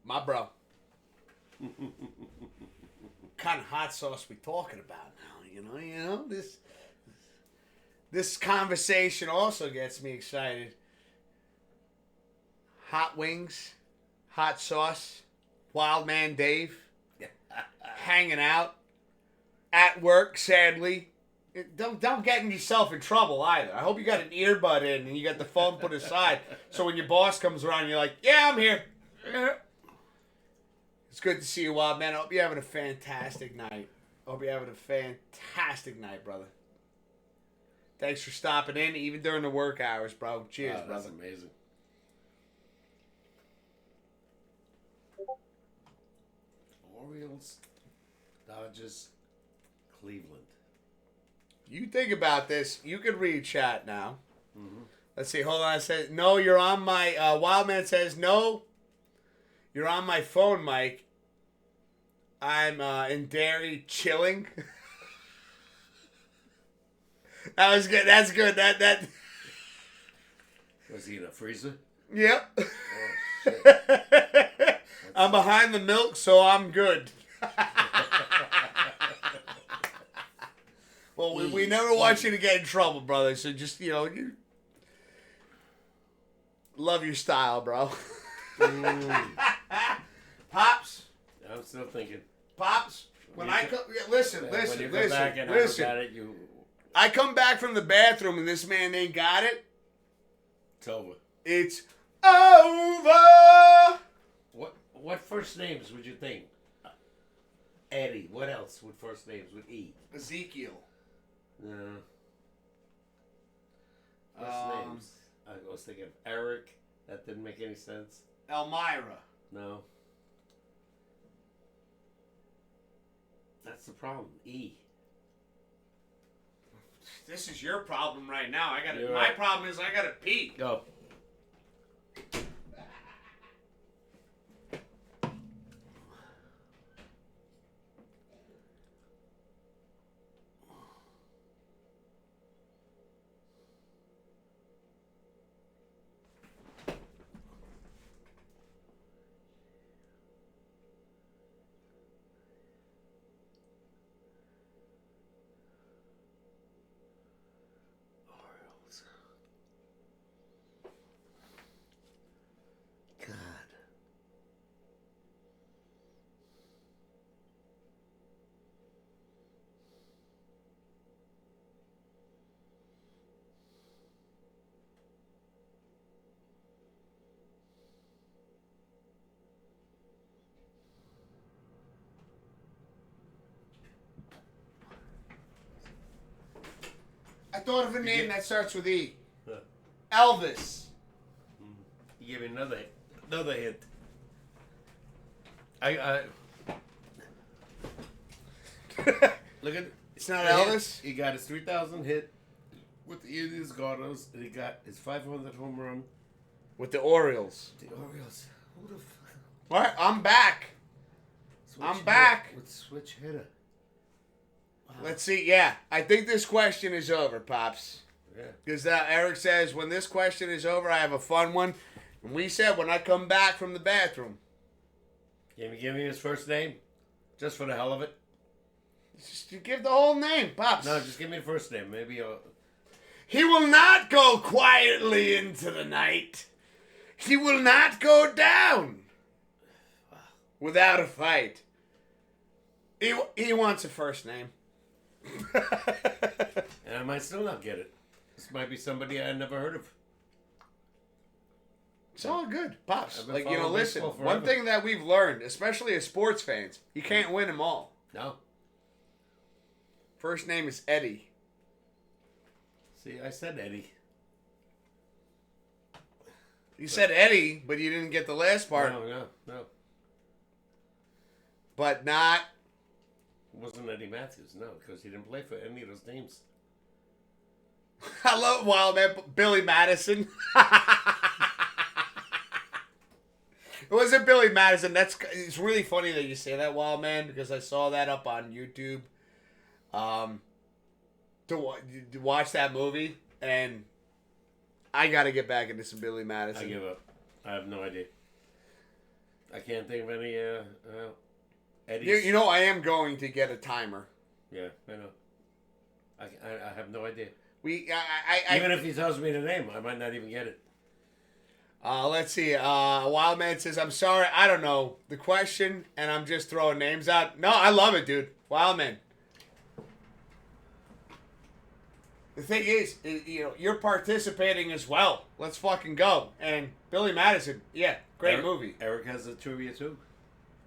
my bro. Kind of hot sauce we talking about now? You know this conversation also gets me excited. Hot wings, hot sauce, Wildman Dave, hanging out, at work, sadly. Don't get yourself in trouble either. I hope you got an earbud in and you got the phone put aside, so when your boss comes around, you're like, yeah, I'm here. It's good to see you, Wildman. I hope you're having a fantastic night. Brother. Thanks for stopping in, even during the work hours, bro. Cheers, brother. That's amazing. Orioles, Dodgers, Cleveland. You think about this. You can read chat now. Mm-hmm. Let's see. Hold on. It says, no, you're on my... Wildman says, no, you're on my phone, Mike. I'm in Derry chilling. That was good. That's good. That. Was he in a freezer? Yep. Oh, shit. I'm behind the milk, so I'm good. Well, we never want you to get in trouble, brother. So just, you love your style, bro. Pops. I'm still thinking. Pops, when I come, listen. I come back from the bathroom and this man ain't got it. It's over. It's over. What first names would you think? Eddie. What else with first names with E? Ezekiel. No. First names. I was thinking of Eric. That didn't make any sense. Elmira. No. That's the problem. E. This is your problem right now. You're my right. problem is I gotta pee. Go. God. I thought of a name that starts with E. Huh. Elvis. You give me another hint. I look at. It's not the hit. Elvis? He got his 3,000 hit with the Indians Gardos, and he got his 500 home run. With the Orioles. The Orioles. Who the fuck? All right, I'm back. I'm back. With switch hitter. Wow. Let's see. Yeah, I think this question is over, Pops. Yeah. Because Eric says, when this question is over, I have a fun one. And we said, when I come back from the bathroom. Can you give me his first name? Just for the hell of it? Just give the whole name, Pops. No, just give me the first name. Maybe I'll... He will not go quietly into the night. He will not go down without a fight. He wants a first name. And I might still not get it. This might be somebody I never heard of. It's all good, Pops. I've been Like, following listen, baseball one forever. thing that we've learned, especially as sports fans, you can't win them all. No. First name is Eddie. See, I said Eddie. You said Eddie, but you didn't get the last part. No. But not... It wasn't Eddie Matthews, no, because he didn't play for any of those teams. I love Wild Man, Billy Madison. It wasn't Billy Madison. It's really funny that you say that, Wild Man, because I saw that up on YouTube. To watch that movie, and I got to get back into some Billy Madison. I give up. I have no idea. I can't think of any Eddies. You know, I am going to get a timer. Yeah, I know. I have no idea. Even if he tells me the name, I might not even get it. Let's see. Wildman says, I'm sorry, I don't know the question, and I'm just throwing names out. No, I love it, dude. Wildman. The thing is, you're participating as well. Let's fucking go. And Billy Madison, yeah, great movie. Eric has a trivia too.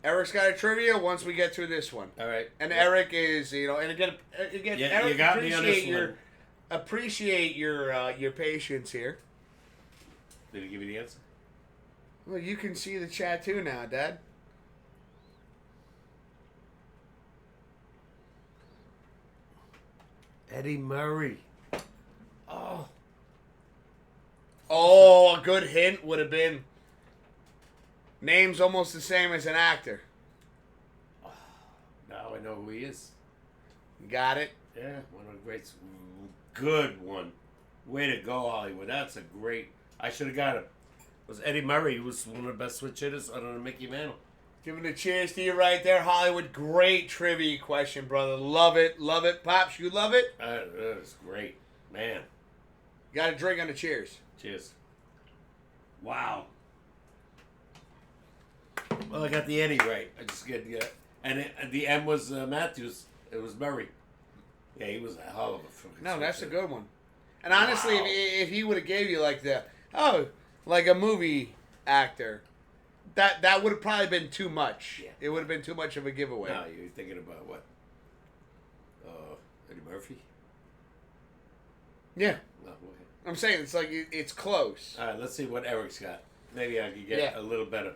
Eric's got a trivia once we get through this one. All right. And Eric is, and again, Yeah, Eric, you got me on this one. Appreciate your patience here. Did he give you the answer? Well, you can see the chat too now, Dad. Eddie Murray. Oh, a good hint would have been name's almost the same as an actor. Now I know who he is. Got it? Yeah, one of the greats. Good one. Way to go, Hollywood. That's a great... I should have got him. It was Eddie Murray, who was one of the best switch hitters other than Mickey Mantle. Giving a cheers to you right there, Hollywood. Great trivia question, brother. Love it. Love it. Pops, you love it? That is great. Man. Got a drink on the cheers. Cheers. Wow. Well, I got the Eddie right. I just get... Yeah. And the M was Matthews. It was Murray. Yeah, he was a hell of a fucking No, switch that's a hitter. good one. And honestly, Wow. if he would have gave you like like a movie actor, that would have probably been too much. Yeah. It would have been too much of a giveaway. No, you're thinking about what? Eddie Murphy? Yeah. No, okay. I'm saying it's like it's close. All right, let's see what Eric's got. Maybe I could get a little better.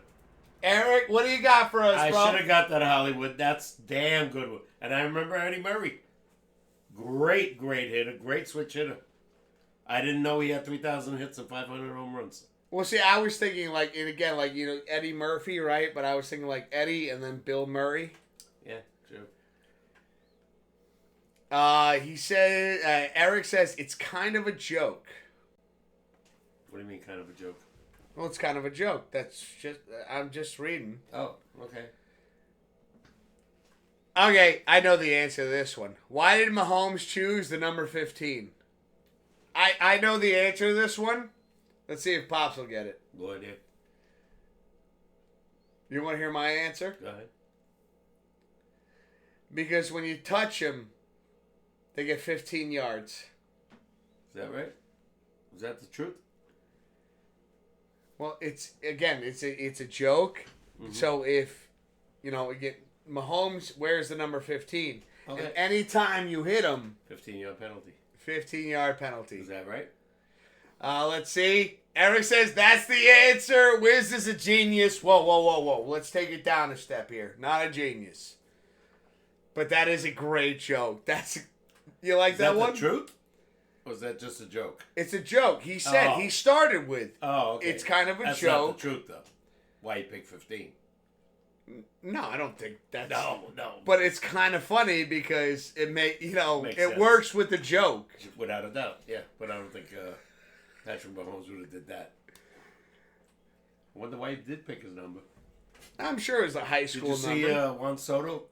Eric, what do you got for us, I bro? should have got that Hollywood. That's damn good one. And I remember Eddie Murray. Great hitter. Great switch hitter. I didn't know he had 3,000 hits and 500 home runs. Well, see, I was thinking, like, and again, like, you know, Eddie Murphy, right? But I was thinking, like, Eddie and then Bill Murray. Yeah, true. He said, Eric says, it's kind of a joke. What do you mean, kind of a joke? Well, it's kind of a joke. That's just, I'm just reading. Oh, okay. Okay, I know the answer to this one. Why did Mahomes choose the number 15? I know the answer to this one. Let's see if Pops will get it. No idea. You want to hear my answer? Go ahead. Because when you touch them, they get 15 yards. Is that right? Is that the truth? Well, it's a joke. Mm-hmm. So if, you know, again, Mahomes wears the number 15. Okay. And anytime you hit him... 15-yard penalty. 15-yard penalty. Is that right? Let's see. Eric says that's the answer. Wiz is a genius. Whoa. Let's take it down a step here. Not a genius. But that is a great joke. You like that one? Is that the truth? Or is that just a joke? It's a joke. He said he started with. Oh, okay. It's kind of a that's joke. That's not the truth, though. Why he picked 15? No, I don't think that's... No. But it's kind of funny because it it works with the joke. Without a doubt, yeah. But I don't think Patrick Mahomes would have did that. I wonder why he did pick his number. I'm sure it was a high school number. Did you see Juan Soto?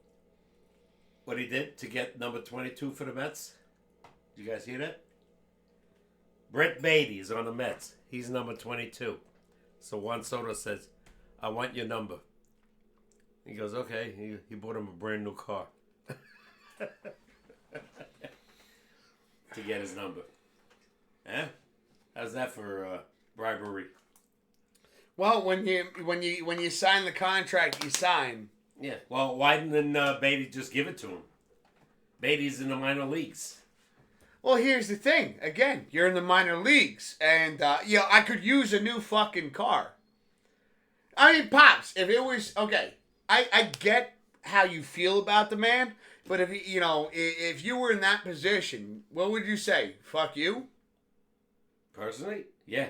What he did to get number 22 for the Mets? Did you guys hear that? Brett Beatty is on the Mets. He's number 22. So Juan Soto says, I want your number. He goes, okay. He bought him a brand new car. To get his number. Eh? How's that for bribery? Well, when you sign the contract, you sign. Yeah. Well, why didn't Beatty just give it to him? Beatty's in the minor leagues. Well, here's the thing. Again, you're in the minor leagues, and I could use a new fucking car. I mean, Pops, if it was okay, I get how you feel about the man, but if you were in that position, what would you say? Fuck you? Personally, yeah.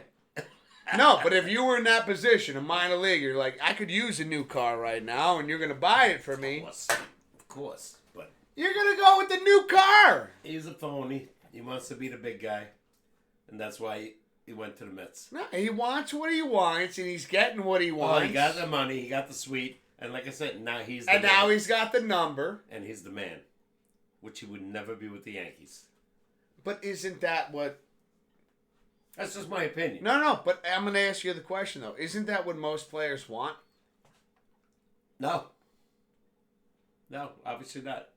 No, but if you were in that position, a minor league, you're like, I could use a new car right now, and you're gonna buy it for me. Of course, but you're gonna go with the new car. He's a phony. He wants to be the big guy, and that's why he went to the Mets. No, he wants what he wants, and he's getting what he wants. Well, he got the money, he got the suite, and like I said, now he's the man. And now he's got the number. And he's the man, which he would never be with the Yankees. But isn't that what... That's just my opinion. No, but I'm going to ask you the question, though. Isn't that what most players want? No, obviously not.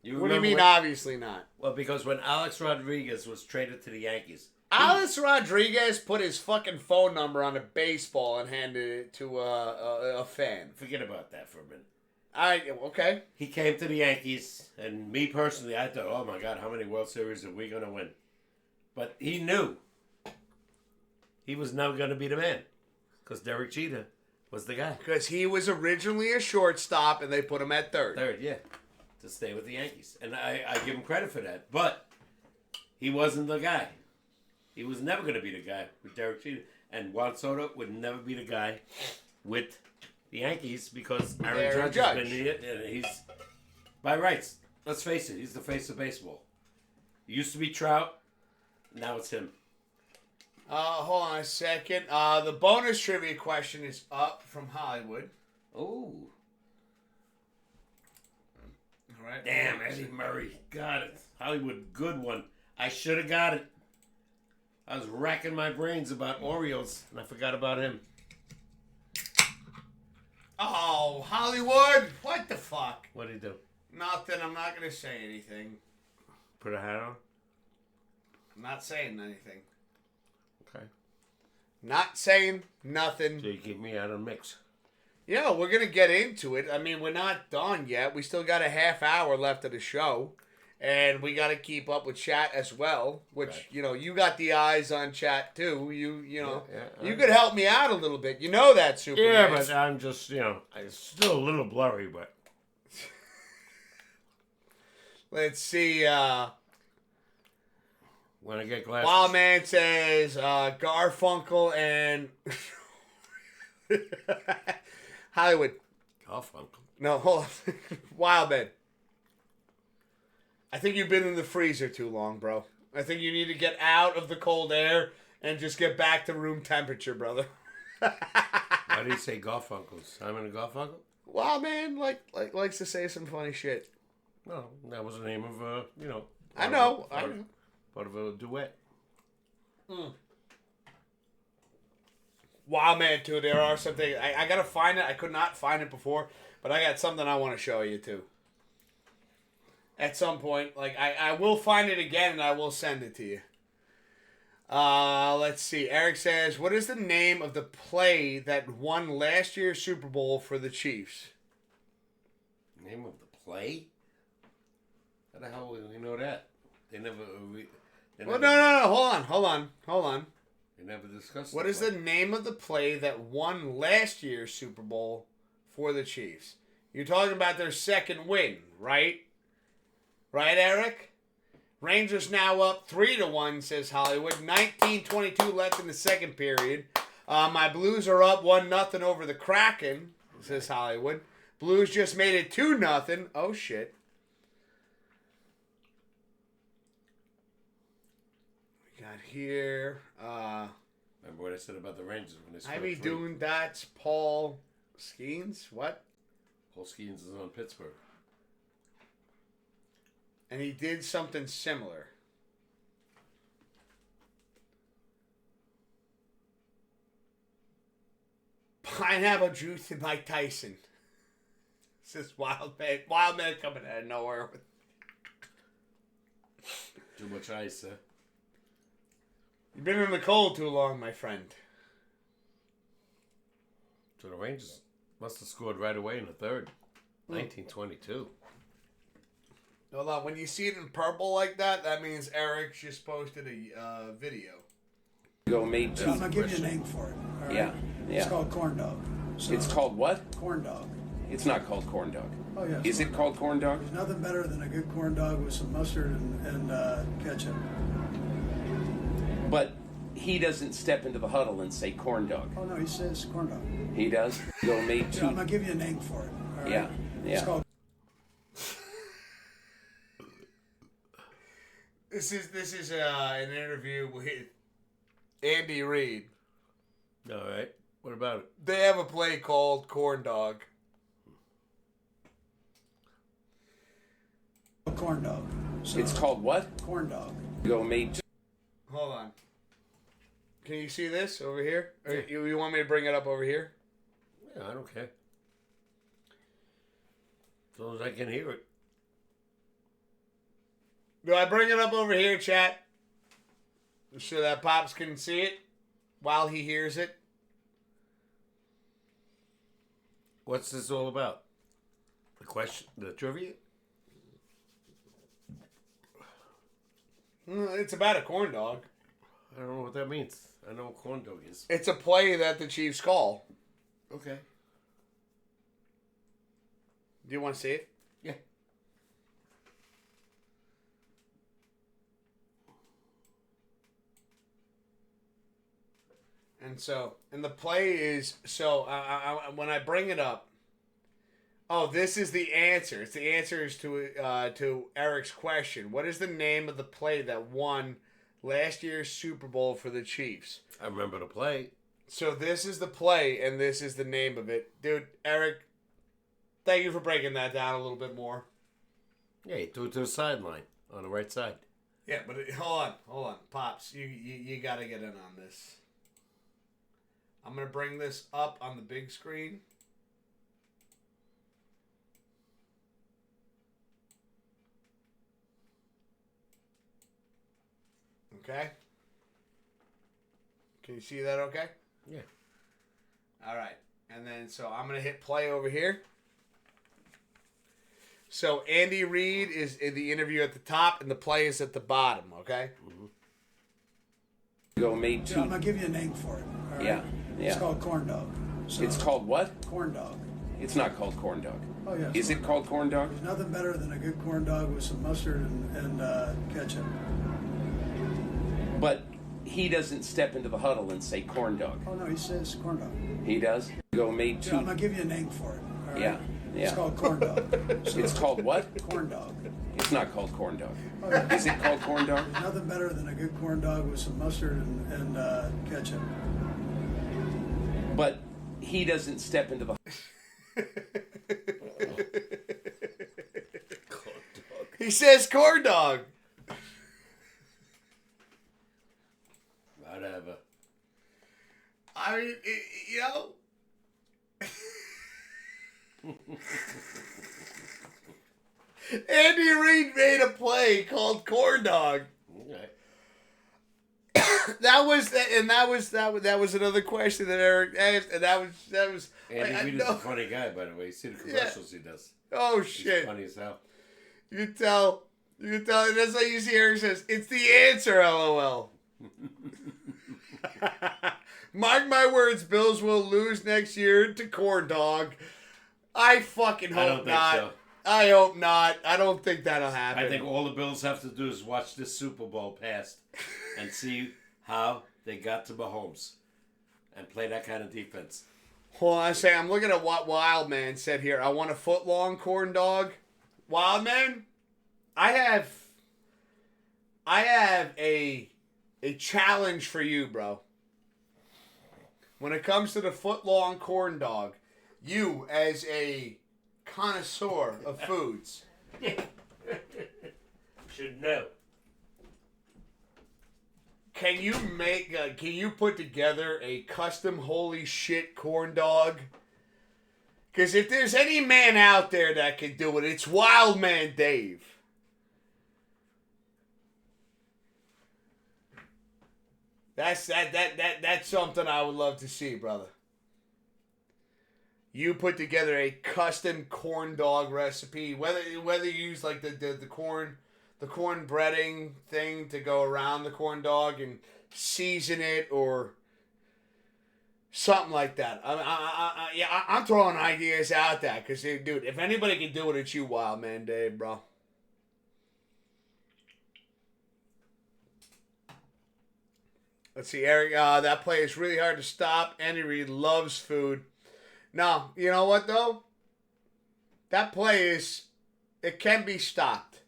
What do you mean, obviously not? Well, because when Alex Rodriguez was traded to the Yankees... Alex Rodriguez put his fucking phone number on a baseball and handed it to a fan. Forget about that for a minute. Okay. He came to the Yankees, and me personally, I thought, oh my God, how many World Series are we going to win? But he knew he was never going to be the man because Derek Jeter was the guy. Because he was originally a shortstop, and they put him at third. Third, yeah, to stay with the Yankees. And I give him credit for that. But he wasn't the guy. He was never going to be the guy with Derek Jeter. And Juan Soto would never be the guy with the Yankees because Aaron Judge has been here. And he's, by rights, let's face it, he's the face of baseball. He used to be Trout. Now it's him. Hold on a second. The bonus trivia question is up from Hollywood. Oh. All right. Damn, Eddie Murray. Got it. Hollywood, good one. I should have got it. I was racking my brains about Orioles, and I forgot about him. Oh, Hollywood! What the fuck? What did he do? Nothing. I'm not going to say anything. Put a hat on? I'm not saying anything. Okay. Not saying nothing. So you keep me out of the mix. Yeah, we're going to get into it. I mean, we're not done yet. We still got a half hour left of the show. And we got to keep up with chat as well, which, right. You got the eyes on chat too. You could help me out a little bit. You know that, Superman. Yeah, but I'm just, it's still a little blurry, but. Let's see. When I get glasses. Wild Man says Garfunkel and Hollywood. Garfunkel. No, hold on. Wild Man. I think you've been in the freezer too long, bro. I think you need to get out of the cold air and just get back to room temperature, brother. Why do you say Garfunkel? Simon and Garfunkel? Wild Man likes to say some funny shit. No, that was the name of I know. Part of a duet. Wild Man too. There are some things I gotta find it. I could not find it before, but I got something I want to show you too. At some point, like I will find it again and I will send it to you. Let's see. Eric says, "What is the name of the play that won last year's Super Bowl for the Chiefs?" Name of the play? How the hell will we know that? They never. No. Hold on. They never discussed. What is the name of the play that won last year's Super Bowl for the Chiefs? You're talking about their second win, right? Right, Eric? Rangers now up 3-1, says Hollywood. 19:22 left in the second period. My Blues are up 1-0 over the Kraken, says Hollywood. Blues just made it 2-0. Oh, shit. We got here. Remember what I said about the Rangers when they scored Ivy 3? Doon, that's Paul Skeens. What? Paul Skeens is on Pittsburgh. And he did something similar. Pineapple juice and Mike Tyson. This is Wild Man. Wild Man coming out of nowhere. Too much ice, huh? You've been in the cold too long, my friend. So the Rangers must have scored right away in the third. 1922. Hold on. When you see it in purple like that, that means Eric just posted a video. I'm going to give you a name for it. All right? Yeah. It's called corn dog. So, it's called what? Corn dog. It's not called corn dog. Oh, yeah. Is it called corn dog? There's nothing better than a good corn dog with some mustard and ketchup. But he doesn't step into the huddle and say corn dog. Oh, no, he says corn dog. He does? I'm going to give you a name for it. All right? Yeah. It's called... This is an interview with Andy Reid. All right. What about it? They have a play called Corn Dog. Corn dog. So, it's called what? Corn dog. Hold on. Can you see this over here? Or you want me to bring it up over here? Yeah, I don't care. As long as I can hear it. Do I bring it up over here, chat? So that Pops can see it while he hears it? What's this all about? The question, the trivia? It's about a corn dog. I don't know what that means. I know what corn dog is. It's a play that the Chiefs call. Okay. Do you want to see it? Yeah. And the play is, when I bring it up, this is the answer. It's the answers to Eric's question. What is the name of the play that won last year's Super Bowl for the Chiefs? I remember the play. So this is the play, and this is the name of it. Dude, Eric, thank you for breaking that down a little bit more. Yeah, you threw it to the sideline on the right side. Yeah, but hold on. Pops, you got to get in on this. I'm going to bring this up on the big screen. Okay? Can you see that okay? Yeah. All right. And then, so I'm going to hit play over here. So Andy Reid is in the interview at the top and the play is at the bottom, okay? I'm going to give you a name for it. All right? Yeah. It's called corn dog. So, it's called what? Corn dog. It's not called corn dog. Oh, yeah. Is it called corn dog? There's nothing better than a good corn dog with some mustard and ketchup. But he doesn't step into the huddle and say corn dog. Oh, no, he says corn dog. He does? Go made Yeah, two. I'm going to give you a name for it. All right? Yeah. It's called corn dog. So It's called what? corn dog. It's not called corn dog. Oh, yeah. Is it called corn dog? There's nothing better than a good corn dog with some mustard and ketchup. But he doesn't step into the He says corn dog. Whatever. I mean, you know. Andy Reid made a play called corn dog. Okay. That was another question that Eric asked, and that was. Andy Reid is a funny guy, by the way. You see the commercials he does. Oh He's shit! funny as hell. You can tell. And that's how you see Eric says, "It's the answer." LOL. Mark my words, Bills will lose next year to corn dog. I fucking hope not. So. I hope not. I don't think that'll happen. I think all the Bills have to do is watch this Super Bowl past and see how they got to Mahomes and play that kind of defense. Well, I'm looking at what Wildman said here. I want a foot-long corn dog. Wildman, I have a challenge for you, bro. When it comes to the foot-long corn dog, you as a connoisseur of foods should know. Can you put together a custom holy shit corn dog? Because if there's any man out there that can do it, it's Wildman Dave. That's something I would love to see, brother. You put together a custom corn dog recipe, whether you use like the corn breading thing to go around the corn dog and season it or something like that. I'm throwing ideas out there because, dude, if anybody can do it, it's you, Wildman Dave, bro. Let's see, Eric. That play is really hard to stop. Andy Reid loves food. No, you know what though? That play it can be stopped.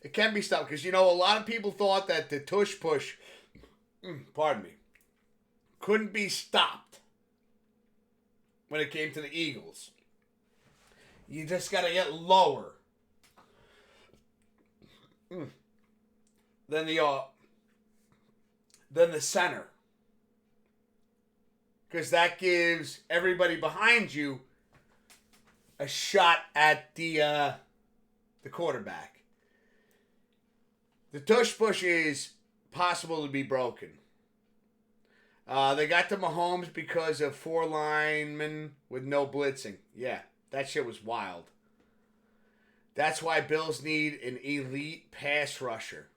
It can be stopped because, a lot of people thought that the tush push, couldn't be stopped when it came to the Eagles. You just got to get lower than the center. Because that gives everybody behind you a shot at the quarterback. The tush push is possible to be broken. They got to Mahomes because of 4 linemen with no blitzing. Yeah, that shit was wild. That's why Bills need an elite pass rusher.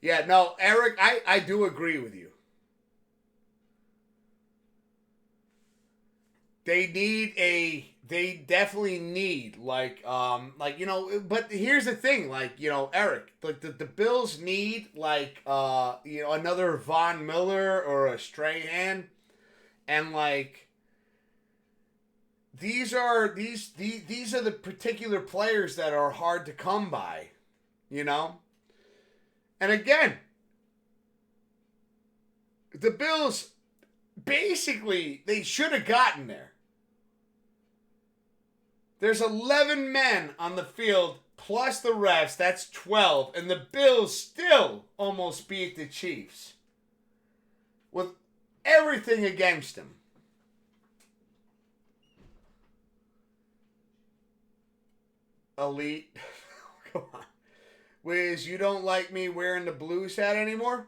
Yeah, no, Eric, I do agree with you. They definitely need, but here's the thing, Eric, the Bills need, another Von Miller or a Strahan, and, these are the particular players that are hard to come by, And again, the Bills, basically, they should have gotten there. There's 11 men on the field, plus the refs. That's 12. And the Bills still almost beat the Chiefs. With everything against them. Elite. Come on. Wiz, you don't like me wearing the Blues hat anymore?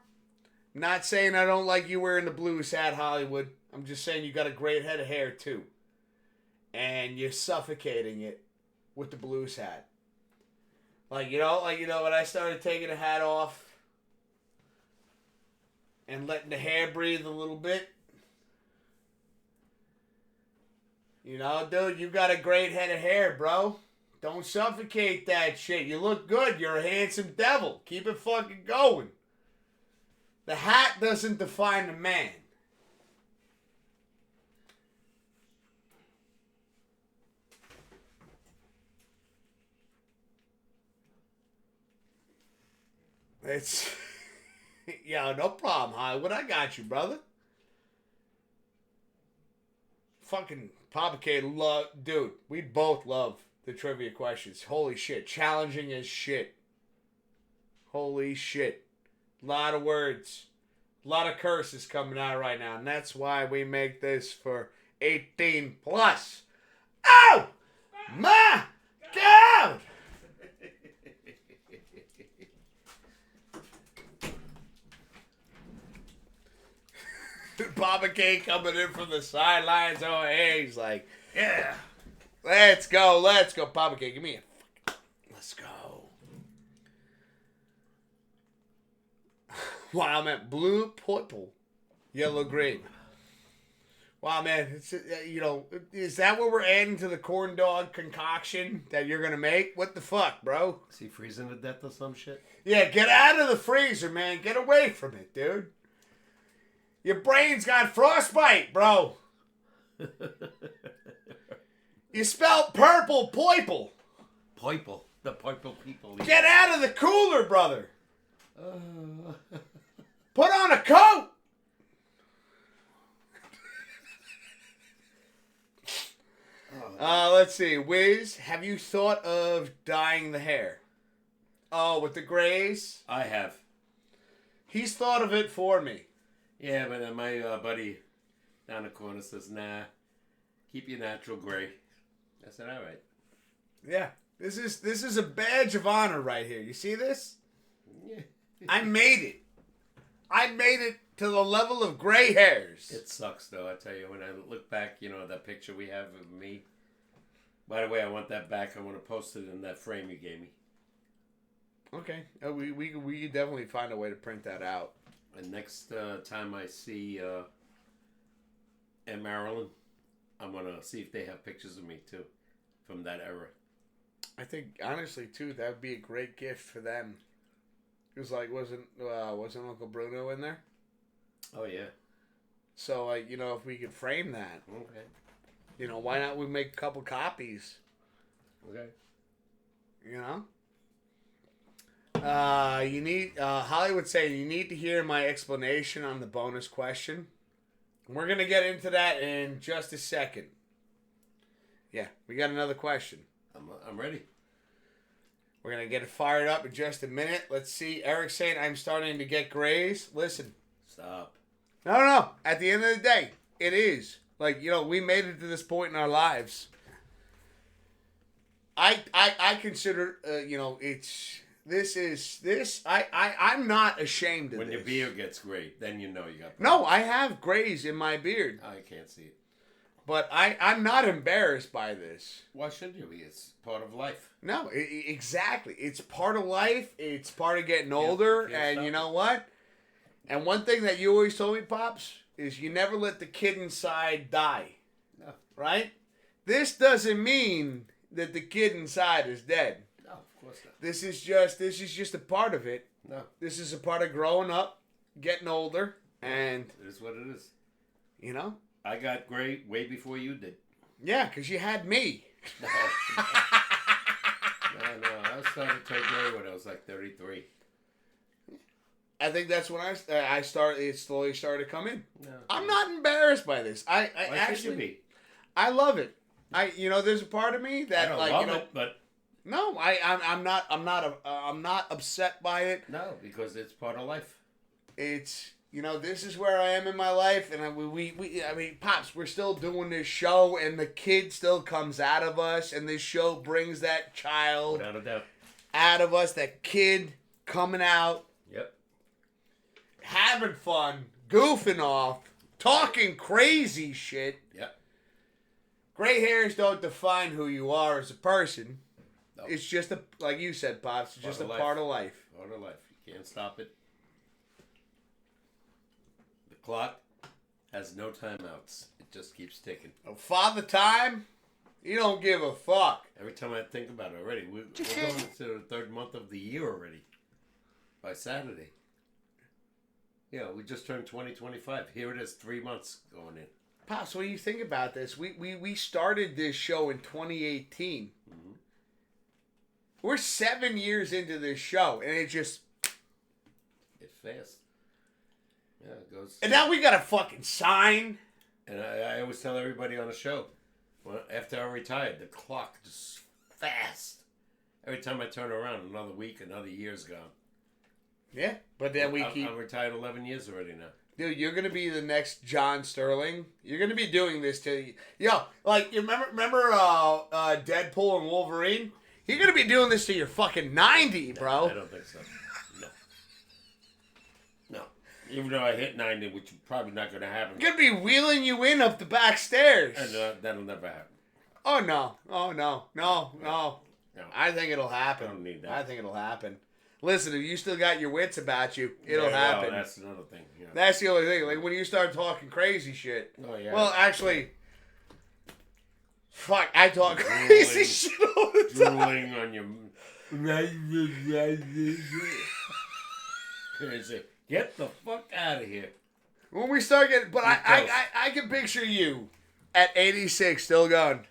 I'm not saying I don't like you wearing the Blues hat, Hollywood. I'm just saying you got a great head of hair, too. And you're suffocating it with the Blues hat. When I started taking the hat off and letting the hair breathe a little bit, You know, dude, you got a great head of hair, bro. Don't suffocate that shit. You look good. You're a handsome devil. Keep it fucking going. The hat doesn't define the man. It's... Yo, no problem, Hollywood. I got you, brother. Fucking Papa K, dude, we both love the trivia questions. Holy shit. Challenging as shit. Holy shit. A lot of words. A lot of curses coming out right now. And that's why we make this for 18 plus. Oh! My God! Papa K coming in from the sidelines. Oh, hey, he's like, yeah. Let's go. Papa K, give me a... Let's go. Wow, man. Blue, purple, yellow, green. Wow, man. It's, is that what we're adding to the corn dog concoction that you're going to make? What the fuck, bro? Is he freezing to death or some shit? Yeah, get out of the freezer, man. Get away from it, dude. Your brain's got frostbite, bro. You spelled purple, poiple. Poiple. The purple people. Get out of the cooler, brother. Put on a coat. Let's see. Wiz, have you thought of dyeing the hair? Oh, with the grays? I have. He's thought of it for me. Yeah, but my buddy down the corner says, nah, keep your natural gray. I said, all right. Yeah. This is a badge of honor right here. You see this? Yeah. I made it. I made it to the level of gray hairs. It sucks, though. I tell you, when I look back, that picture we have of me. By the way, I want that back. I want to post it in that frame you gave me. Okay. We definitely find a way to print that out. And next time I see in Maryland, I'm going to see if they have pictures of me, too, from that era. I think, honestly, too, that would be a great gift for them. It was like, wasn't Uncle Bruno in there? Oh, yeah. So, if we could frame that. Okay. Why not we make a couple copies? Okay. You need Hollywood saying you need to hear my explanation on the bonus question. We're gonna get into that in just a second. Yeah, we got another question. I'm ready. We're gonna get it fired up in just a minute. Let's see. Eric saying I'm starting to get grays. Listen. Stop. No. At the end of the day, it is we made it to this point in our lives. I consider it's. I'm not ashamed of when this. your beard gets gray, then you know you got problems. No, I have grays in my beard. I can't see it. But I'm not embarrassed by this. Why should you be? It's part of life. No, exactly. It's part of life. It's part of getting older. And you know what? And one thing that you always told me, Pops, is you never let the kid inside die. No. Right? This doesn't mean that the kid inside is dead. No, of course not. This is just a part of it. No. This is a part of growing up, getting older, and it is what it is. I got gray way before you did. Yeah, because you had me. No. No. I started to gray when I was like 33. I think that's when I started. It slowly started to come in. No. I'm not embarrassed by this. I Why actually should you be? I love it. there's a part of me that I don't love it, but no, I'm not upset by it. No, because it's part of life. It's this is where I am in my life, and I mean, Pops, we're still doing this show, and the kid still comes out of us, and this show brings that child without a doubt out of us, that kid coming out. Yep. Having fun, goofing off, talking crazy shit. Yep. Gray hairs don't define who you are as a person. Nope. It's just like you said, Pops, it's just a part of life. Part of life. You can't stop it. The clock has no timeouts. It just keeps ticking. Father Time, you don't give a fuck. Every time I think about it already, we're going into the third month of the year already. By Saturday. Yeah, we just turned 2025. Here it is, 3 months going in. Pops, what do you think about this? We started this show in 2018. Mm-hmm. We're 7 years into this show, and it just... It's fast. Yeah, it goes... And now we got to fucking sign. And I always tell everybody on the show, after I retired, the clock just fast. Every time I turn around, another week, another year's gone. Yeah, but then I'm retired 11 years already now. Dude, you're going to be the next John Sterling. You're going to be doing this to... Yo, like, you remember Deadpool and Wolverine? You're going to be doing this to your fucking 90, bro. I don't think so. No. Even though I hit 90, which is probably not going to happen. You're going to be wheeling you in up the back stairs. And that'll never happen. Oh, no. No. I think it'll happen. I don't need that. I think it'll happen. Listen, if you still got your wits about you, it'll happen. Well, that's another thing. Yeah. That's the only thing. Like, when you start talking crazy shit. Oh, yeah. Well, actually... Fuck, I talk crazy shit all the time. Drooling on your... Get the fuck out of here. When we start getting... But I can picture you at 86 still going...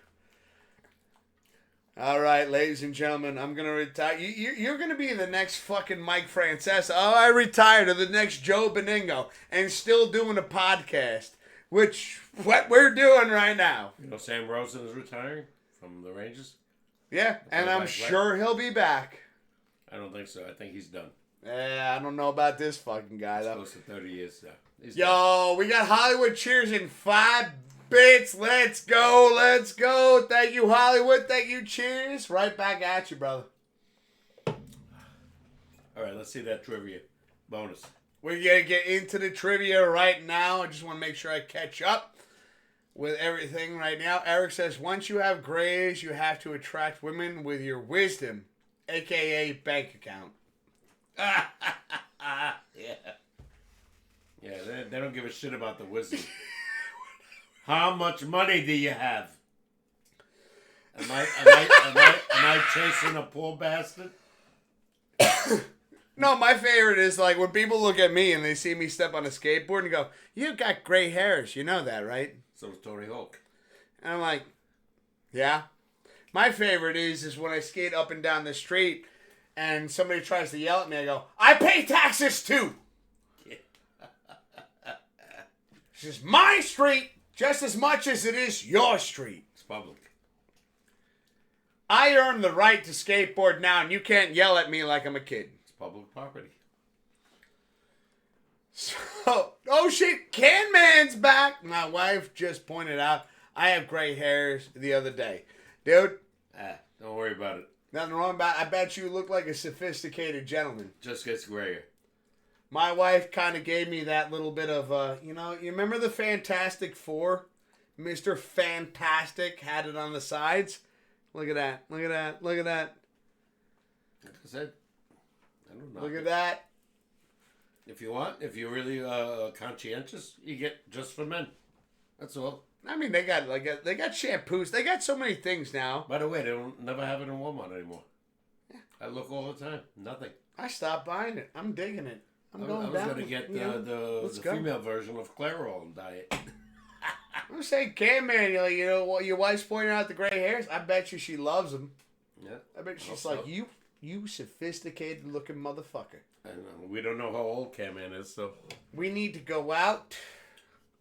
All right, ladies and gentlemen, I'm going to retire. You're going to be the next fucking Mike Francesa. Oh, I retired. Or the next Joe Beningo. And still doing a podcast. Which, what we're doing right now. You know Sam Rosen is retiring from the Rangers? Yeah, and I'm sure he'll be back. I don't think so. I think he's done. Yeah, I don't know about this fucking guy, though. Close to 30 years now. Yo, we got Hollywood Cheers in 5 bits. Let's go. Thank you, Hollywood. Thank you, Cheers. Right back at you, brother. All right, let's see that trivia bonus. We're going to get into the trivia right now. I just want to make sure I catch up with everything right now. Eric says, once you have grays, you have to attract women with your wisdom, a.k.a. bank account. Yeah, they don't give a shit about the wisdom. How much money do you have? Am I chasing a poor bastard? No, my favorite is like when people look at me and they see me step on a skateboard and go, "You got gray hairs, you know that, right?" So does Tony Hawk. And I'm like, "Yeah." My favorite is when I skate up and down the street and somebody tries to yell at me. I go, "I pay taxes too." This is my street just as much as it is your street. It's public. I earned the right to skateboard now, and you can't yell at me like I'm a kid. It's public property. So, oh shit, Can Man's back. My wife just pointed out I have gray hairs the other day. Dude. Don't worry about it. Nothing wrong about it. I bet you look like a sophisticated gentleman. Just gets grayer. My wife kind of gave me that little bit of, you remember the Fantastic Four? Mr. Fantastic had it on the sides. Look at that. Look at that. Look at that. Like I said, I don't know. Look at that. If you're really conscientious, you get just for men. That's all. I mean, they got shampoos. They got so many things now. By the way, they don't never have it in Walmart anymore. Yeah. I look all the time. Nothing. I stopped buying it. I'm digging it. I was going to get the female version of Clairol diet. I'm saying, Can Man, your wife's pointing out the gray hairs. I bet you she loves them. Yeah. I bet she's like, you sophisticated looking motherfucker. And we don't know how old Can Man is, so. We need to go out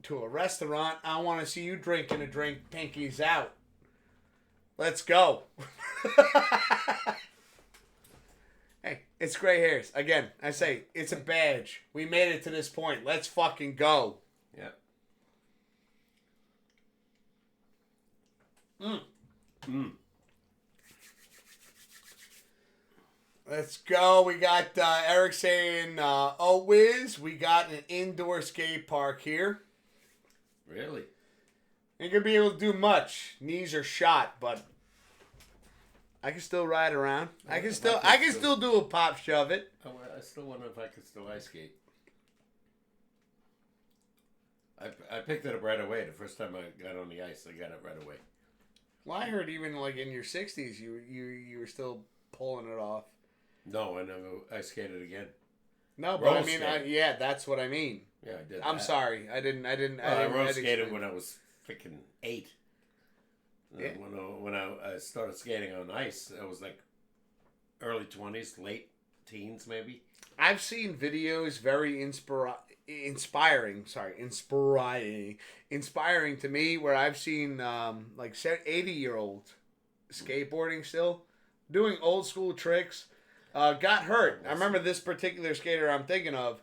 to a restaurant. I want to see you drinking a drink. Pinky's out. Let's go. Hey, it's gray hairs. Again, I say, it's a badge. We made it to this point. Let's fucking go. Yeah. Let's go. We got Eric saying, "Oh, Wiz, we got an indoor skate park here." Really? Ain't gonna be able to do much. Knees are shot, but I can still ride around. I can still do a pop shove it. I still wonder if I could still ice skate. I picked it up right away. The first time I got on the ice, I got it right away. Well, I heard even like in your 60s, you were still pulling it off. No, I never. I skated again. No, but I mean, yeah, that's what I mean. Yeah, I did. I'm sorry, I didn't. I roller skated when I was freaking 8. Yeah. When I started skating on ice, I was like early 20s, late teens, maybe. I've seen videos very inspiring to me, where I've seen like 80-year-old skateboarding still doing old school tricks. Got hurt. I remember this particular skater I'm thinking of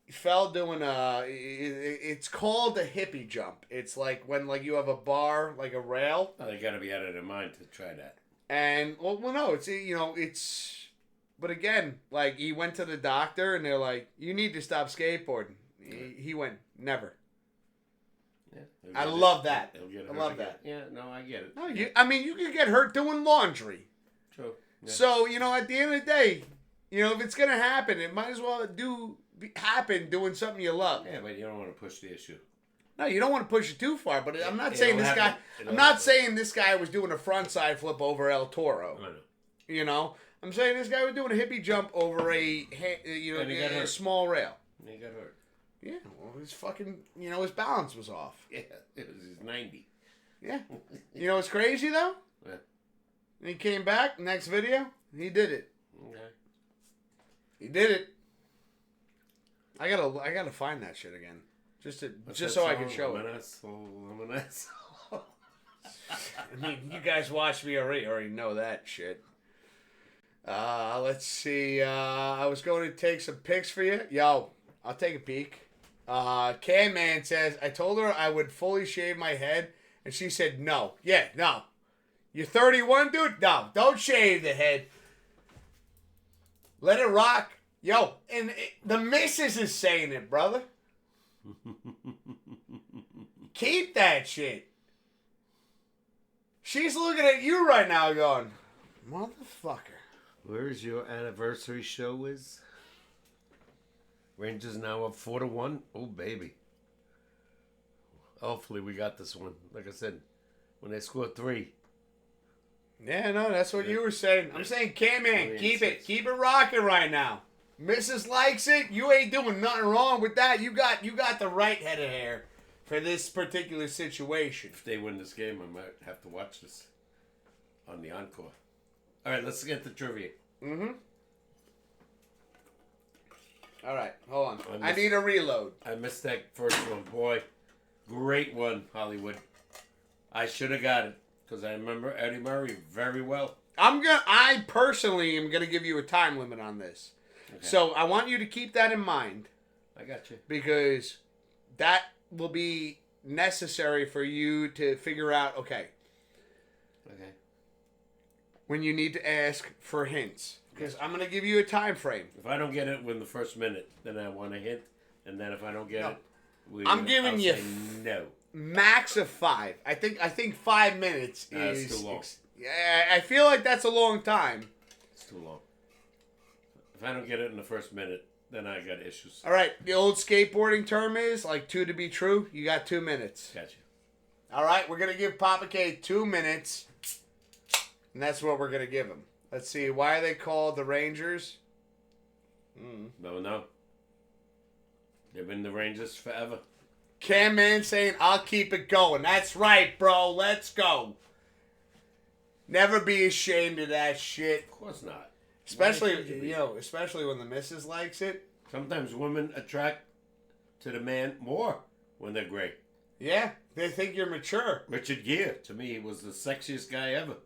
fell doing it's called a hippie jump. It's like when like you have a bar, like a rail. Oh, they got to be out of their mind to try that. And well, no, it's. But again, like he went to the doctor and they're like, "You need to stop skateboarding." He went, "Never." Yeah, I love that. I love that. Yeah, no, I get it. No, I mean, you could get hurt doing laundry. True. Yeah. So at the end of the day, if it's gonna happen, it might as well happen doing something you love. Yeah, but you don't want to push the issue. No, you don't want to push it too far. But I'm not saying this guy. I'm not saying this guy was doing a frontside flip over El Toro. I know. I'm saying this guy was doing a hippie jump over a small rail. And he got hurt. Yeah, well, his fucking, his balance was off. Yeah, it was his 90. Yeah. You know what's crazy though? Yeah. And he came back, next video, he did it. Okay. He did it. I gotta find that shit again. Just so I can show it. I'm an asshole. I mean, you guys watch me already know that shit. Let's see. I was going to take some pics for you. Yo, I'll take a peek. Can Man says, I told her I would fully shave my head, and she said no. Yeah, no. You're 31, dude? No, don't shave the head. Let it rock. Yo, and the missus is saying it, brother. Keep that shit. She's looking at you right now going, motherfucker. Where's your anniversary show is? Rangers now up 4-1. Oh, baby. Hopefully we got this one. Like I said, when they scored 3. Yeah, no, that's what you were saying. I'm saying, K-Man, keep it rocking right now. Mrs. likes it. You ain't doing nothing wrong with that. You got the right head of hair for this particular situation. If they win this game, I might have to watch this on the encore. All right, let's get the trivia. Mm-hmm. All right, hold on. I need a reload. I missed that first one. Boy, great one, Hollywood. I should have got it because I remember Eddie Murray very well. I personally am gonna give you a time limit on this. Okay. So I want you to keep that in mind. I got you. Because that will be necessary for you to figure out, okay. When you need to ask for hints. Because I'm going to give you a time frame. If I don't get it within the first minute, then I want a hint. And then if I don't get it, I'm giving you no. Max of 5. I think 5 minutes is too long. Yeah, I feel like that's a long time. It's too long. If I don't get it in the first minute, then I got issues. All right. The old skateboarding term is like 2 to be true. You got 2 minutes. Gotcha. All right. We're going to give Papa K 2 minutes. And that's what we're going to give him. Let's see. Why are they called the Rangers? No. They've been the Rangers forever. Cam Man saying, I'll keep it going. That's right, bro. Let's go. Never be ashamed of that shit. Of course not. Especially when the missus likes it. Sometimes women attract to the man more when they're gray. Yeah. They think you're mature. Richard Gere, to me, was the sexiest guy ever.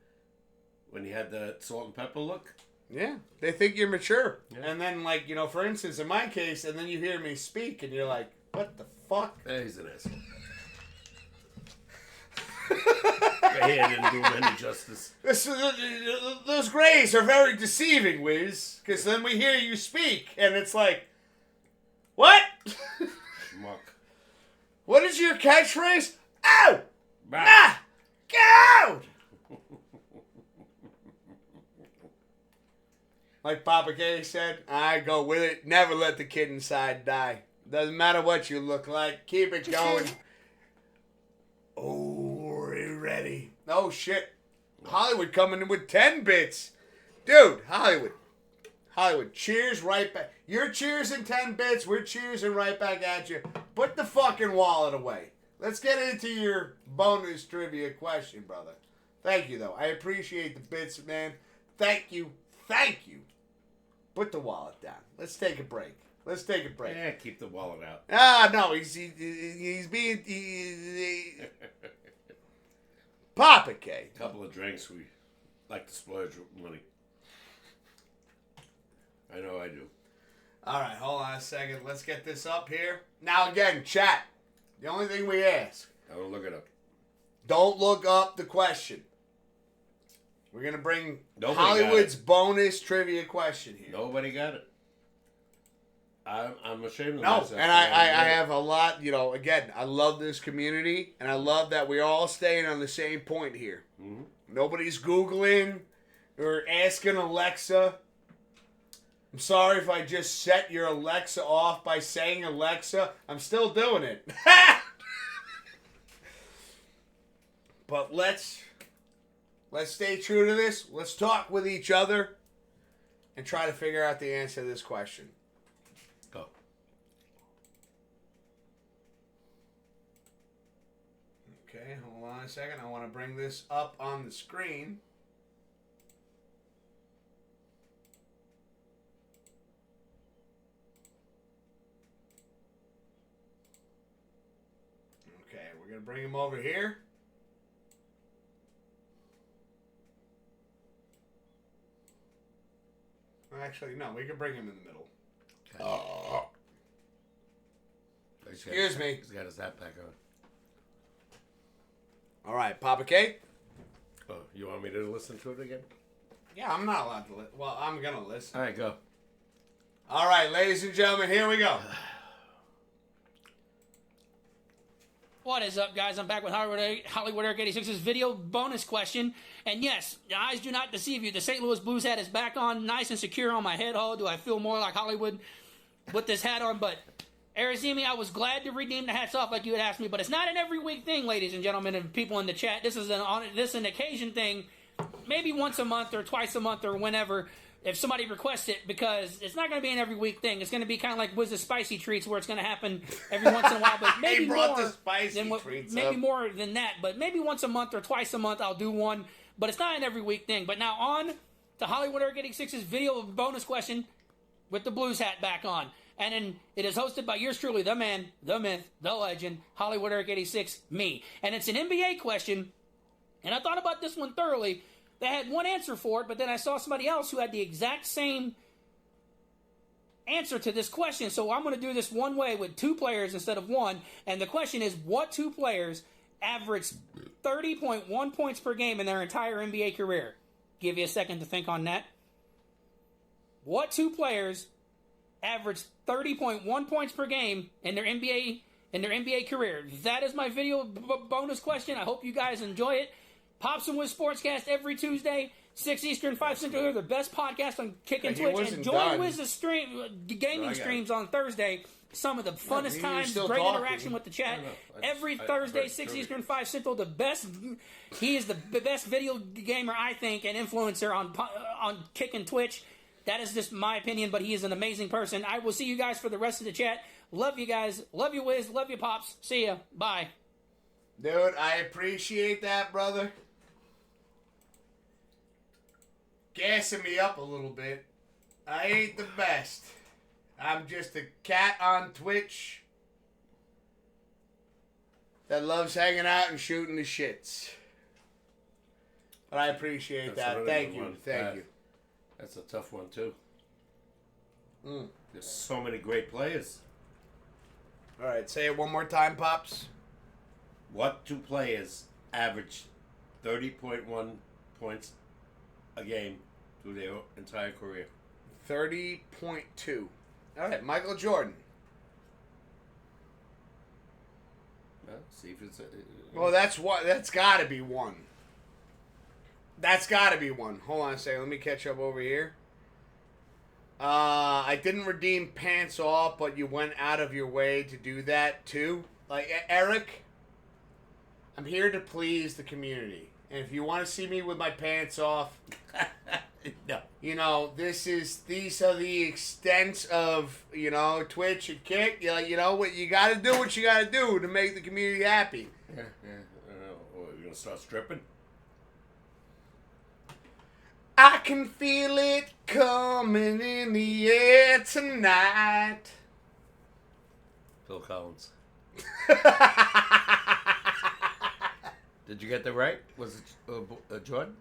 When he had the salt and pepper look. Yeah, they think you're mature. Yeah. And then, for instance, in my case, and then you hear me speak, and you're like, what the fuck? Yeah, he's an asshole. Gray hair didn't do him any justice. Those grays are very deceiving, Wiz, because then we hear you speak, and it's like, what? Schmuck. What is your catchphrase? Ow! Bah. Ah! Get out! Like Papa K said, I go with it. Never let the kid inside die. Doesn't matter what you look like. Keep it going. Oh, we're ready. Oh, shit. Hollywood coming in with 10 bits. Dude, Hollywood, cheers right back. You're cheersing 10 bits. We're cheersing right back at you. Put the fucking wallet away. Let's get into your bonus trivia question, brother. Thank you, though. I appreciate the bits, man. Thank you. Put the wallet down. Let's take a break. Yeah, keep the wallet out. No, he's being... Pop it, K. A couple of drinks, we like to splurge money. I know I do. All right, hold on a second. Let's get this up here. Now, again, chat. The only thing we ask. I will look it up. Don't look up the question. We're going to bring Nobody Hollywood's bonus trivia question here. Nobody got it. I'm ashamed of myself. No, and I have a lot, again, I love this community, and I love that we're all staying on the same point here. Mm-hmm. Nobody's Googling or asking Alexa. I'm sorry if I just set your Alexa off by saying Alexa. I'm still doing it. But let's stay true to this. Let's talk with each other and try to figure out the answer to this question. Go. Okay, hold on a second. I want to bring this up on the screen. Okay, we're going to bring him over here. Actually, no, we can bring him in the middle. Oh. Excuse me. He's got his hat back on. All right, Papa K. Oh, you want me to listen to it again? Yeah, I'm not allowed to listen. Well, I'm going to listen. All right, go. All right, ladies and gentlemen, here we go. What is up, guys? I'm back with Hollywood Eric 86's video bonus question. And yes, your eyes do not deceive you. The St. Louis Blues hat is back on, nice and secure on my head. Oh, do I feel more like Hollywood with this hat on? But, Arizimi, I was glad to redeem the hats off like you had asked me. But it's not an every week thing, ladies and gentlemen, and people in the chat. This is an occasion thing, maybe once a month or twice a month or whenever, if somebody requests it, because it's not going to be an every week thing. It's going to be kind of like Wiz's Spicy Treats, where it's going to happen every once in a while. But maybe more than that. But maybe once a month or twice a month I'll do one. But it's not an every week thing. But now on to Hollywood Eric 86's video bonus question with the Blues hat back on. And then it is hosted by yours truly, the man, the myth, the legend, Hollywood Eric 86, me. And it's an NBA question. And I thought about this one thoroughly. They had one answer for it, but then I saw somebody else who had the exact same answer to this question. So I'm going to do this one way with two players instead of one. And the question is, what two players averaged 30.1 points per game in their entire NBA career? Give you a second to think on that. What two players averaged 30.1 points per game in their NBA career? That is my video bonus question. I hope you guys enjoy it. Pops Wiz SportsCast every Tuesday, 6 Eastern, 5 Central. Here, the best podcast on Kick and Twitch. And join Wiz's gaming streams on Thursday. Some of the funnest times, great interaction with the chat. Every Thursday, 6 Eastern, 5 Central. The best. He is the best video gamer, I think, and influencer on Kick and Twitch. That is just my opinion, but he is an amazing person. I will see you guys for the rest of the chat. Love you guys. Love you, Wiz. Love you, Pops. See ya. Bye. Dude, I appreciate that, brother. Gassing me up a little bit. I ain't the best. I'm just a cat on Twitch that loves hanging out and shooting the shits. But I appreciate that. Thank you. Thank you. That's a tough one, too. There's so many great players. All right, say it one more time, Pops. What two players averaged 30.1 points a game through their entire career? 30.2. All right, Michael Jordan. Well, see if it's... Well, that's got to be one. That's got to be one. Hold on a second. Let me catch up over here. I didn't redeem pants off, but you went out of your way to do that too. Like, Eric, I'm here to please the community. And if you want to see me with my pants off, no. You know, these are the extents of, you know, Twitch and Kick. You know what you got to do what you got to do to make the community happy. Yeah. You're going to start stripping? I can feel it coming in the air tonight. Phil Collins. Did you get that right? Was it Jordan?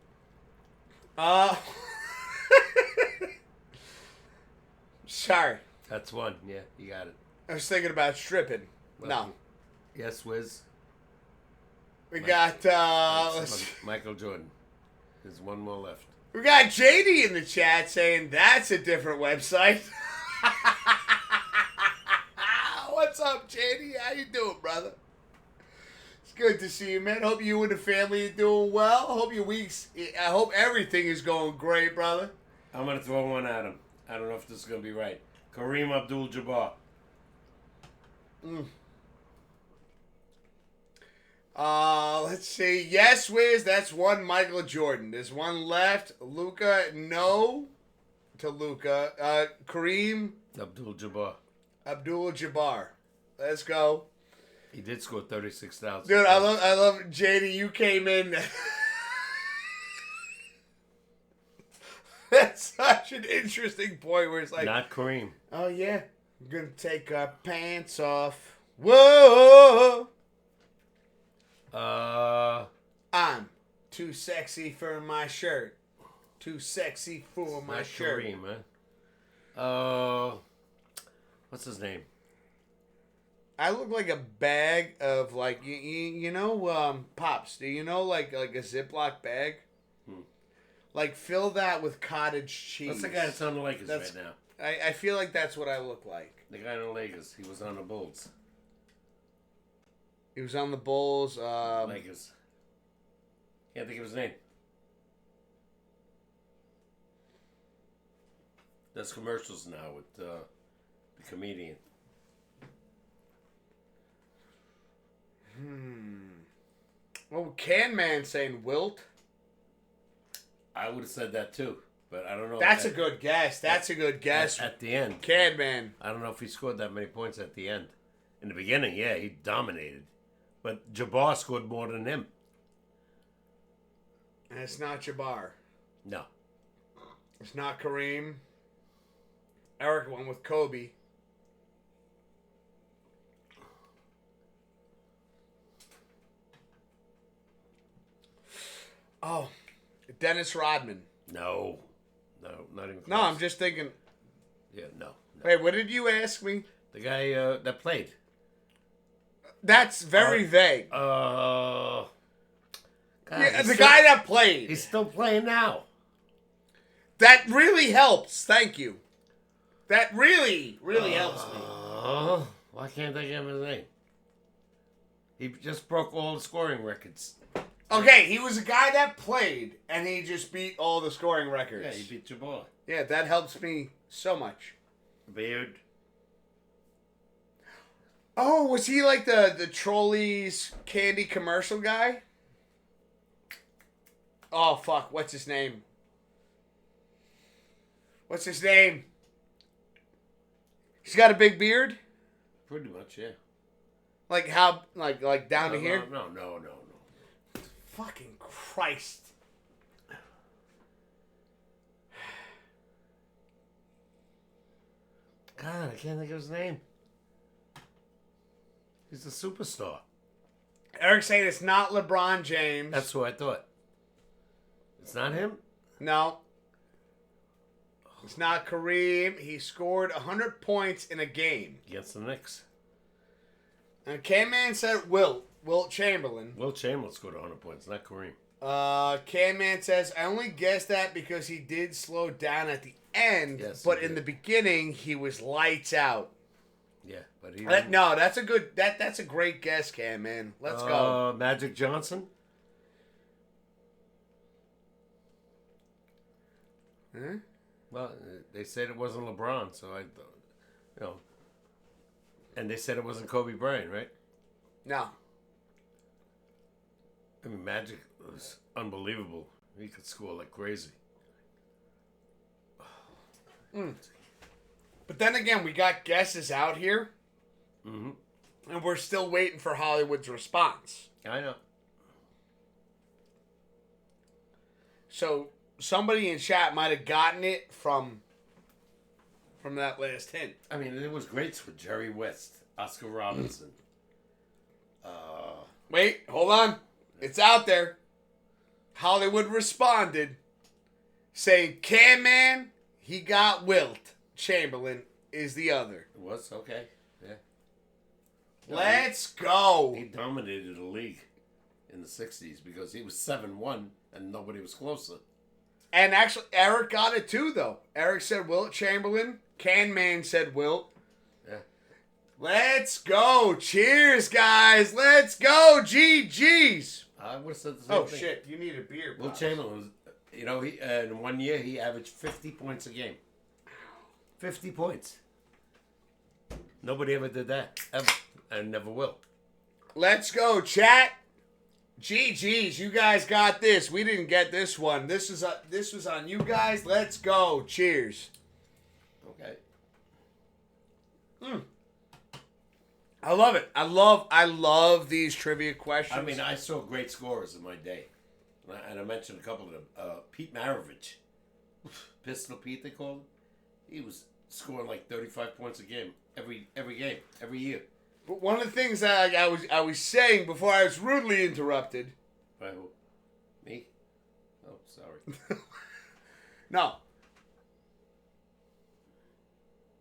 Sorry. That's one. Yeah, you got it. I was thinking about stripping. No. Yes, Wiz. We got Michael Jordan. There's one more left. We got JD in the chat saying that's a different website. What's up, JD? How you doing, brother? It's good to see you, man. Hope you and the family are doing well. I hope everything is going great, brother. I'm going to throw one at him. I don't know if this is going to be right. Kareem Abdul-Jabbar. Let's see. Yes, Wiz, that's one Michael Jordan. There's one left. Luka, no to Luka. Kareem Abdul-Jabbar. Let's go. He did score 36,000. Dude, I love JD. You came in. That's such an interesting point where it's like, not Kareem. Oh yeah, we're gonna take our pants off. Whoa. I'm too sexy for my shirt. Too sexy for my shirt. Kareem, man. What's his name? I look like a bag of like you know Pops. Do you know like a Ziploc bag? Like fill that with cottage cheese. That's the guy that's on the Lakers right now. I feel like that's what I look like. The guy on the Lakers. He was on the Bulls. He was on the Bulls. Lakers. Can't think of his name. There's commercials now with the comedian. Oh, Can Man saying Wilt. I would have said that too, but I don't know. That's a good guess. That's a good guess. At the end. Can Man. I don't know if he scored that many points at the end. In the beginning, yeah, he dominated. But Jabbar scored more than him. And it's not Jabbar. No. It's not Kareem. Eric went with Kobe. Oh, Dennis Rodman. No, not even close. No, I'm just thinking. Yeah, no. Wait, what did you ask me? The guy that played. That's very vague. God, yeah, the guy that played. He's still playing now. That really helps. Thank you. That really helps me. Why can't I give him his name? He just broke all the scoring records. Okay, he was a guy that played, and he just beat all the scoring records. Yeah, he beat Jabbar. Yeah, that helps me so much. Beard. Oh, was he like the Trolleys candy commercial guy? Oh, fuck. What's his name? What's his name? He's got a big beard? Pretty much, yeah. Like how, like down to here? No. Fucking Christ. God, I can't think of his name. He's a superstar. Eric's saying it's not LeBron James. That's who I thought. It's not him? No. It's not Kareem. He scored 100 points in a game. Against the Knicks. And K-Man said Wilt Chamberlain. Wilt Chamberlain scored 100 points, not Kareem. K-Man says, I only guessed that because he did slow down at the end, yes, but in the beginning, he was lights out. Yeah, but he no, that's a good, that's a great guess, K-Man. Let's go. Magic Johnson? Huh? Well, they said it wasn't LeBron, so I, and they said it wasn't Kobe Bryant, right? No. I mean, Magic was unbelievable. He could score like crazy. But then again, we got guesses out here, Mm-hmm. and we're still waiting for Hollywood's response. I know. So somebody in chat might have gotten it from that last hint. I mean, it was greats with Jerry West, Oscar Robertson. Wait, hold on. It's out there. Hollywood responded saying, Can Man, he got Wilt. Chamberlain is the other. It was? Okay. Yeah. Let's go. He dominated the league in the 60s because he was 7-1 and nobody was closer. And actually, Eric got it too, though. Eric said Wilt Chamberlain. Can Man said Wilt. Yeah. Let's go. Cheers, guys. Let's go. GG's. I would have said the same thing. Oh, shit. You need a beer. Wilt Chamberlain was, he in 1 year, he averaged 50 points a game. 50 points. Nobody ever did that. Ever. And never will. Let's go, chat. GG's, you guys got this. We didn't get this one. This was on you guys. Let's go. Cheers. Okay. I love it. I love these trivia questions. I mean, I saw great scorers in my day. And I mentioned a couple of them. Pete Maravich. Pistol Pete, they called him. He was scoring like 35 points a game. Every game. Every year. But one of the things that I was saying before I was rudely interrupted. By who? Me? Oh, sorry. No.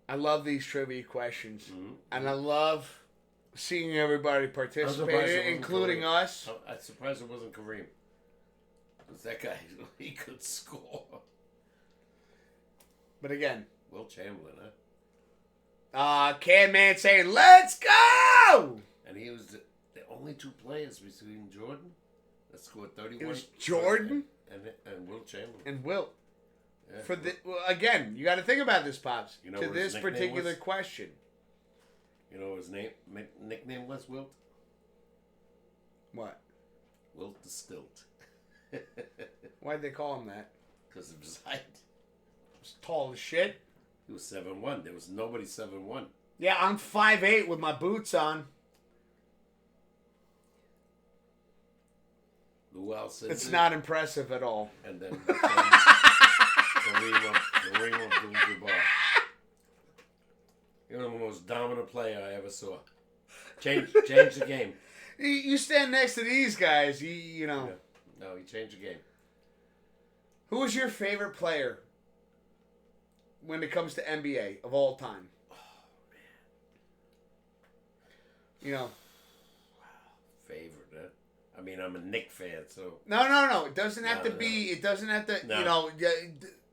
I llove these trivia questions. Mm-hmm. And I love seeing everybody participate, including us. I'm surprised it wasn't Kareem. Because that guy, he could score. But again. Wilt Chamberlain, huh? Can Man saying, let's go! And he was the only two players between Jordan that scored 31. It was Jordan? And Wilt Chamberlain. And Wilt. Yeah. Again, you got to think about this, Pops. You know to what his this nickname particular was? question. You know what his nickname was, Wilt? What? Wilt the Stilt. Why'd they call him that? Because of his height. He was tall as shit. He was 7'1". There was nobody 7'1". Yeah, I'm 5'8" with my boots on. Lou Alcindor. It's not impressive at all. And then Kareem Abdul-Jabbar. You're the most dominant player I ever saw. Change the game. You stand next to these guys, you know. Yeah. No, he changed the game. Who was your favorite player when it comes to NBA of all time? Oh, man. You know. Wow. Favorite, huh? I mean, I'm a Knicks fan, so. No. It doesn't have to be. It doesn't have to. No. You know,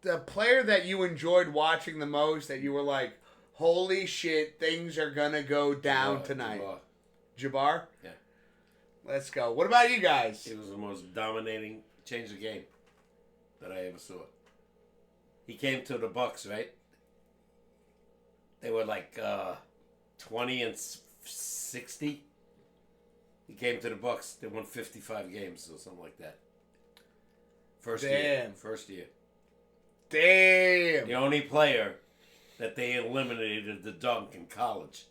the player that you enjoyed watching the most, that you were like, holy shit, things are going to go down tonight. Jabbar? Yeah. Let's go. What about you guys? He was the most dominating, changed the game that I ever saw. He came to the Bucks, right? They were like 20 and 60. He came to the Bucks. They won 55 games or something like that. First year. Damn. The only player that they eliminated the dunk in college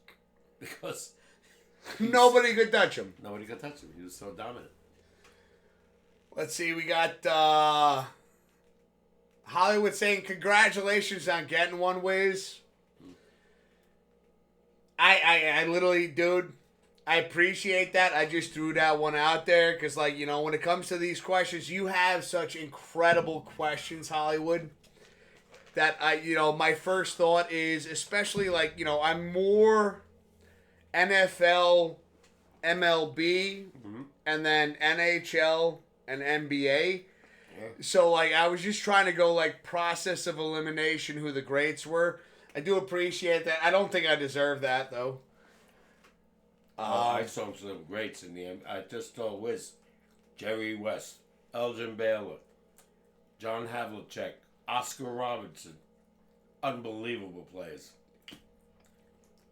because nobody could touch him. Nobody could touch him. He was so dominant. Let's see. We got Hollywood saying congratulations on getting one, Wiz. I literally, dude, I appreciate that. I just threw that one out there because, like, you know, when it comes to these questions, you have such incredible questions, Hollywood, that my first thought is, especially, like, you know, I'm more NFL, MLB, and then NHL and NBA. Yeah. So, like, I was just trying to go, like, process of elimination, who the greats were. I do appreciate that. I don't think I deserve that, though. I saw some greats in the end. I just saw Wiz, Jerry West, Elgin Baylor, John Havlicek, Oscar Robertson, unbelievable players.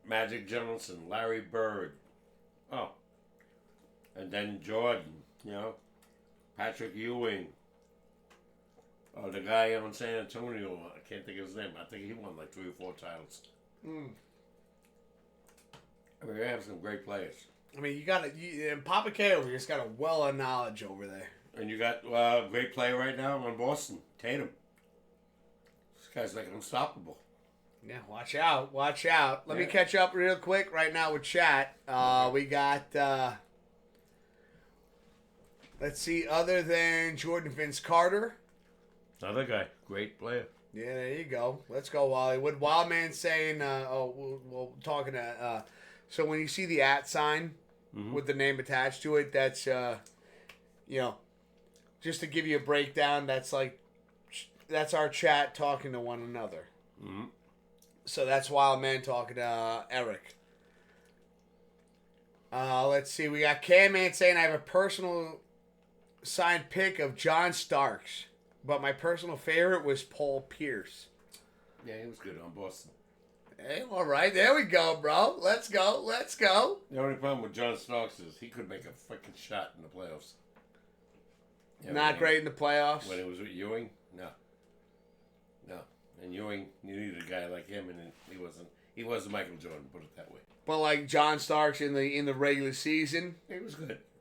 Magic Johnson, Larry Bird. Oh. And then Jordan, Patrick Ewing. Oh, the guy on San Antonio, I can't think of his name. I think he won like 3 or 4 titles. I mean, we have some great players. I mean, and Papa K over here's got a well of knowledge over there. And you got a great player right now on Boston, Tatum. This guy's like unstoppable. Yeah, watch out. Let me catch up real quick right now with chat. We got, let's see, other than Jordan Vince Carter. Another guy, great player. Yeah, there you go. Let's go, Wally. What Wildman saying, talking to, so when you see the @ sign with the name attached to it, that's, just to give you a breakdown, that's our chat talking to one another. Mm-hmm. So that's Wildman talking to Eric. Let's see. We got Cam Man saying I have a personal signed pick of John Starks, but my personal favorite was Paul Pierce. Yeah, he was good on Boston. Hey, all right. There we go, bro. Let's go. The only problem with John Starks is he could make a freaking shot in the playoffs. Not great in the playoffs. When it was with Ewing, no. And Ewing, you needed a guy like him, and he wasn't Michael Jordan, put it that way. But like John Starks in the regular season,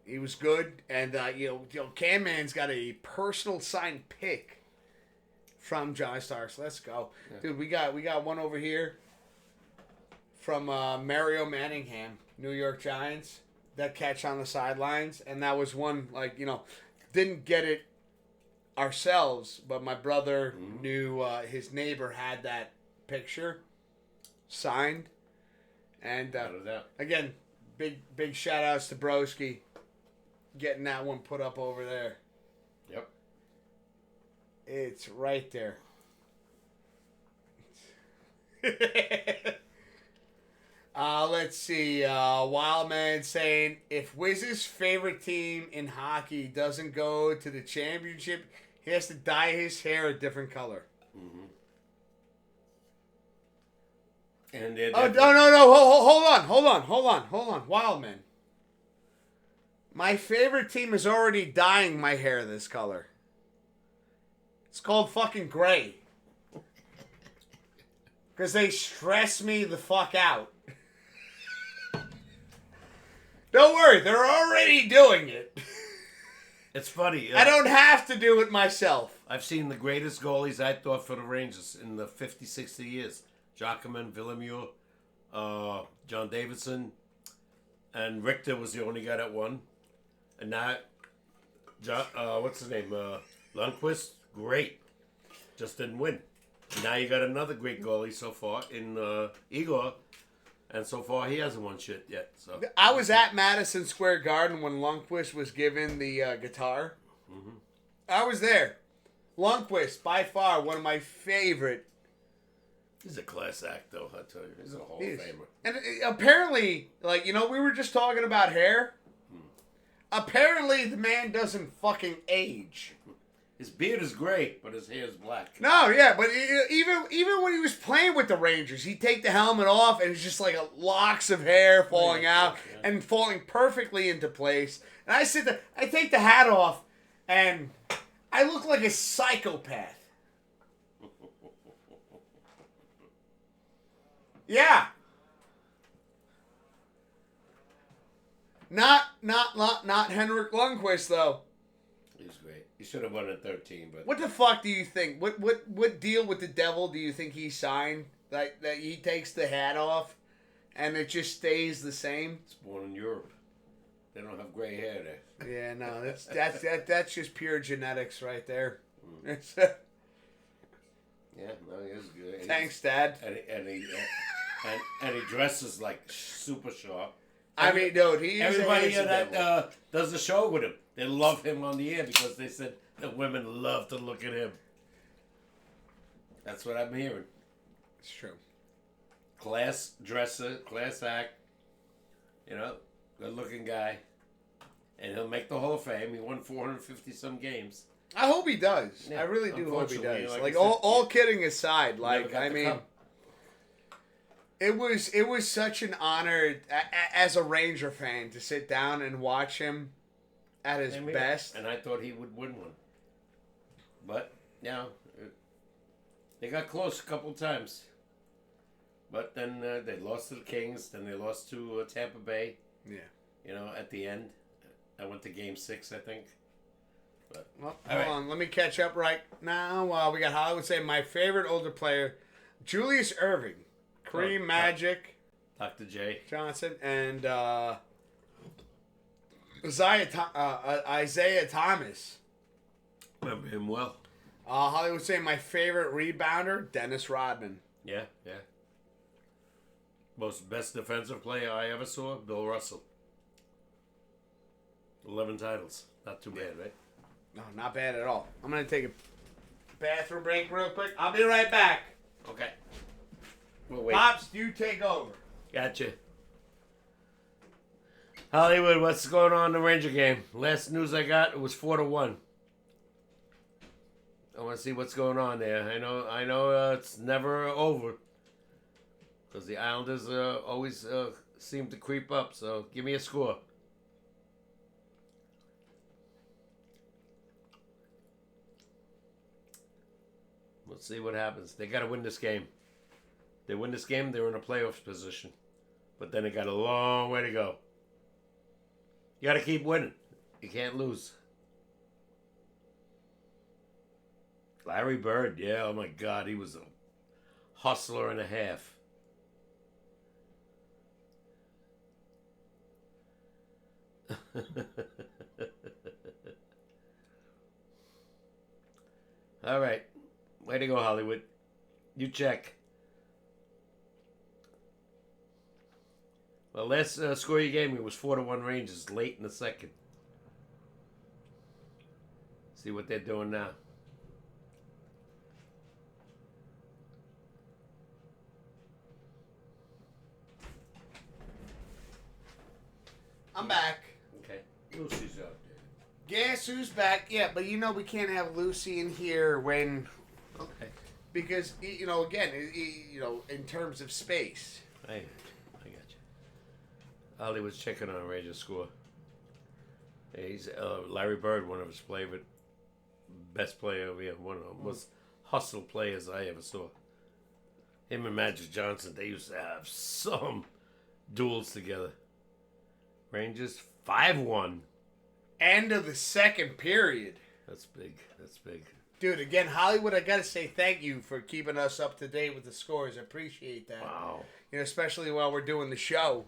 he was good. And Cam Man's got a personal signed pick from John Starks. Let's go, dude. We got one over here from Mario Manningham, New York Giants. That catch on the sidelines, and that was one didn't get it ourselves, but my brother knew his neighbor had that picture signed, and again, big shout outs to Broski getting that one put up over there. Yep, it's right there. Let's see. Wildman saying if Wiz's favorite team in hockey doesn't go to the championship, he has to dye his hair a different color. Mm-hmm. And no! Hold on, Wildman. My favorite team is already dyeing my hair this color. It's called fucking gray. Because they stress me the fuck out. Don't worry, they're already doing it. It's funny. I don't have to do it myself. I've seen the greatest goalies, I thought, for the Rangers in the 50, 60 years. Jacquemin, Villemure, John Davidson, and Richter was the only guy that won. And now, what's his name? Lundqvist, great. Just didn't win. Now you got another great goalie so far in Igor. And so far, he hasn't won shit yet. So I was at Madison Square Garden when Lundqvist was given the guitar. Mm-hmm. I was there. Lundqvist, by far, one of my favorite. He's a class act, though, I tell you. He's a Hall of Famer. And apparently, we were just talking about hair. Apparently, the man doesn't fucking age. His beard is great, but his hair is black. No, yeah, but even when he was playing with the Rangers, he'd take the helmet off and it's just like locks of hair falling out and falling perfectly into place. And I sit there, I take the hat off, and I look like a psychopath. Yeah. Not Henrik Lundqvist though. He's great. He should have won at 13, but what the fuck do you think? What deal with the devil do you think he signed? Like that he takes the hat off, and it just stays the same. It's born in Europe. They don't have gray hair there. Yeah, no, that's just pure genetics right there. Yeah, no, he is good. Thanks, Dad. And he dresses like super sharp. I mean, dude, everybody that does the show with him, they love him on the air because they said the women love to look at him. That's what I'm hearing. It's true. Class dresser, class act, good looking guy. And he'll make the Hall of Fame. He won 450 some games. I hope he does. Yeah, I really do hope he unfortunately, does. like Like I said, all kidding aside, never like got I the mean, cup. it was such an honor as a Ranger fan to sit down and watch him at his best. And I thought he would win one. But, they got close a couple times. But then they lost to the Kings. Then they lost to Tampa Bay. Yeah. At the end. I went to Game 6, I think. But, well, hold on. Let me catch up right now. We got Hollywood saying my favorite older player, Julius Erving, Kareem Magic, Dr. J. Johnson, and Isaiah Thomas. Remember him well. Hollywood saying my favorite rebounder, Dennis Rodman. Yeah. Best defensive player I ever saw, Bill Russell. 11 titles. Not too bad, right? No, not bad at all. I'm going to take a bathroom break real quick. I'll be right back. Okay. We'll wait. Pops, you take over. Gotcha. Hollywood, what's going on in the Ranger game? Last news I got, it was 4-1. I want to see what's going on there. I know it's never over. Because the Islanders always seem to creep up. So give me a score. Let's see what happens. They got to win this game. They win this game, they're in a playoff position. But then they got a long way to go. You got to keep winning. You can't lose. Larry Bird, yeah, oh my God, he was a hustler and a half. All right. Way to go, Hollywood. You check. Well, last score you gave me was 4-1 Rangers late in the second. See what they're doing now. I'm back. Okay. Lucy's out there. Guess who's back? Yeah, but we can't have Lucy in here when... Okay. Because, again, in terms of space. I got you. Ollie was checking on Rangers score. He's Larry Bird, one of his favorite, best player. One of the most hustle players I ever saw. Him and Magic Johnson, they used to have some duels together. Rangers 5-1. End of the second period. That's big. Dude, again, Hollywood, I gotta say thank you for keeping us up to date with the scores. I appreciate that. Wow. Especially while we're doing the show.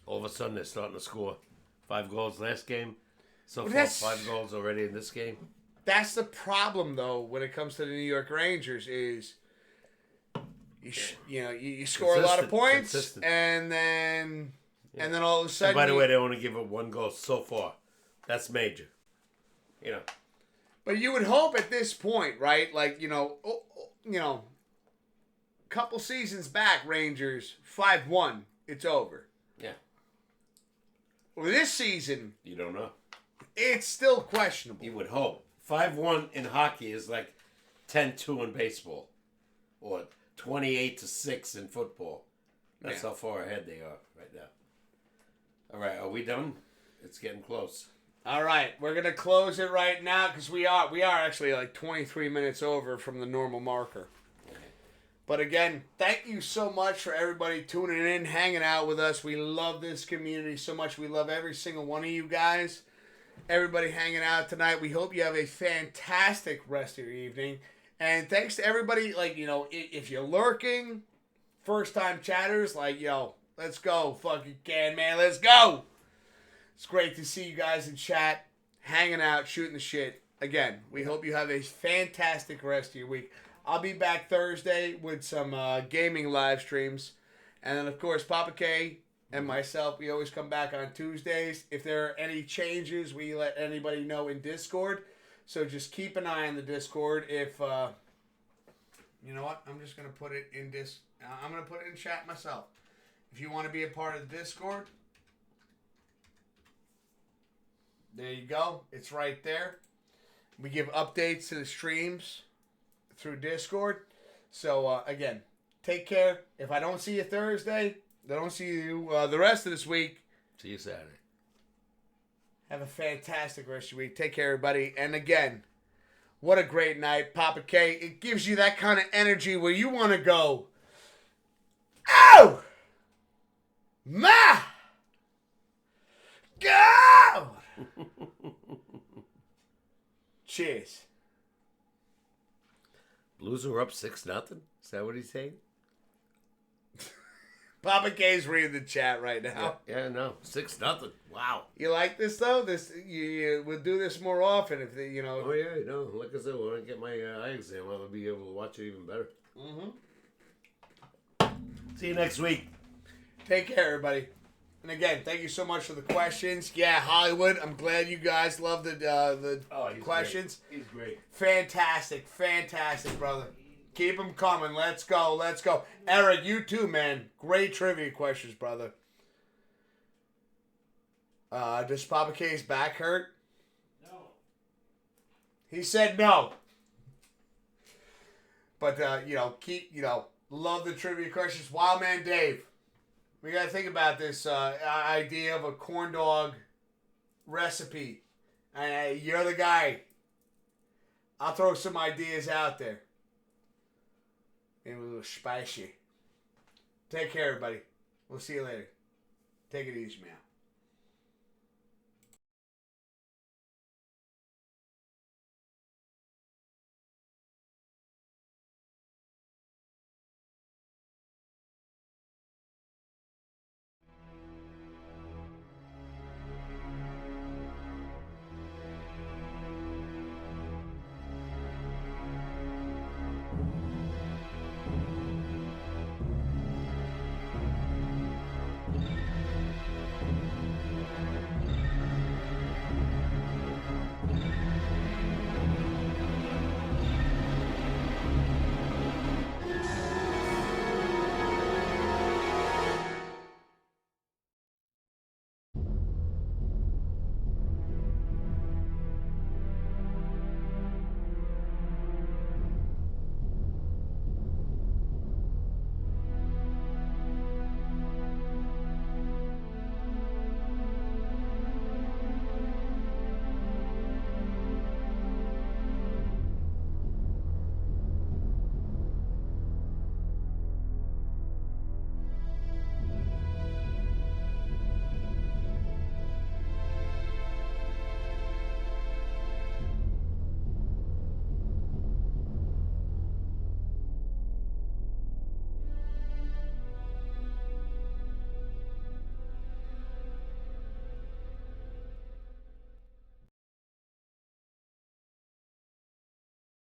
All of a sudden, they're starting to score. 5 goals last game. So far, 5 goals already in this game. That's the problem, though, when it comes to the New York Rangers is, you score a lot of points, and then all of a sudden. And by the way, they only give up 1 goal so far. That's major. But you would hope at this point, right? Like, couple seasons back, Rangers 5-1, it's over. Yeah. Well, this season, you don't know. It's still questionable. You would hope. 5-1 in hockey is like 10-2 in baseball, or 28-6 in football. That's how far ahead they are right now. All right, are we done? It's getting close. All right, we're gonna close it right now because we are actually like 23 minutes over from the normal marker. But again, thank you so much for everybody tuning in, hanging out with us. We love this community so much. We love every single one of you guys. Everybody hanging out tonight. We hope you have a fantastic rest of your evening. And thanks to everybody, if you're lurking, first-time chatters, let's go, fucking can, man. Let's go. It's great to see you guys in chat, hanging out, shooting the shit. Again, we hope you have a fantastic rest of your week. I'll be back Thursday with some gaming live streams. And then, of course, Papa K and myself, we always come back on Tuesdays. If there are any changes, we let anybody know in Discord. So just keep an eye on the Discord. If, you know what? I'm just going to put it in I'm going to put it in chat myself. If you want to be a part of the Discord, there you go. It's right there. We give updates to the streams through Discord. So, again, take care. If I don't see you Thursday, I don't see you the rest of this week. See you Saturday. Have a fantastic rest of your week. Take care, everybody. And again, what a great night. Papa K, it gives you that kind of energy where you want to go, oh, my God. Cheers. Blues are up 6-0. Is that what he's saying? Papa K's reading the chat right now. Yeah, no, 6-0. Wow. You like this though? We'll do this more often if they, Oh yeah, no. Like I said, when I get my eye exam, I'll be able to watch it even better. See you next week. Take care, everybody. And again, thank you so much for the questions. Yeah, Hollywood. I'm glad you guys love the questions. Great. He's great. Fantastic, brother. Keep them coming. Let's go. Eric, you too, man. Great trivia questions, brother. Does Papa K's back hurt? No. He said no. But, love the trivia questions. Wild Man Dave, we got to think about this idea of a corn dog recipe. You're the guy. I'll throw some ideas out there. Maybe a little spicy. Take care, everybody. We'll see you later. Take it easy, man.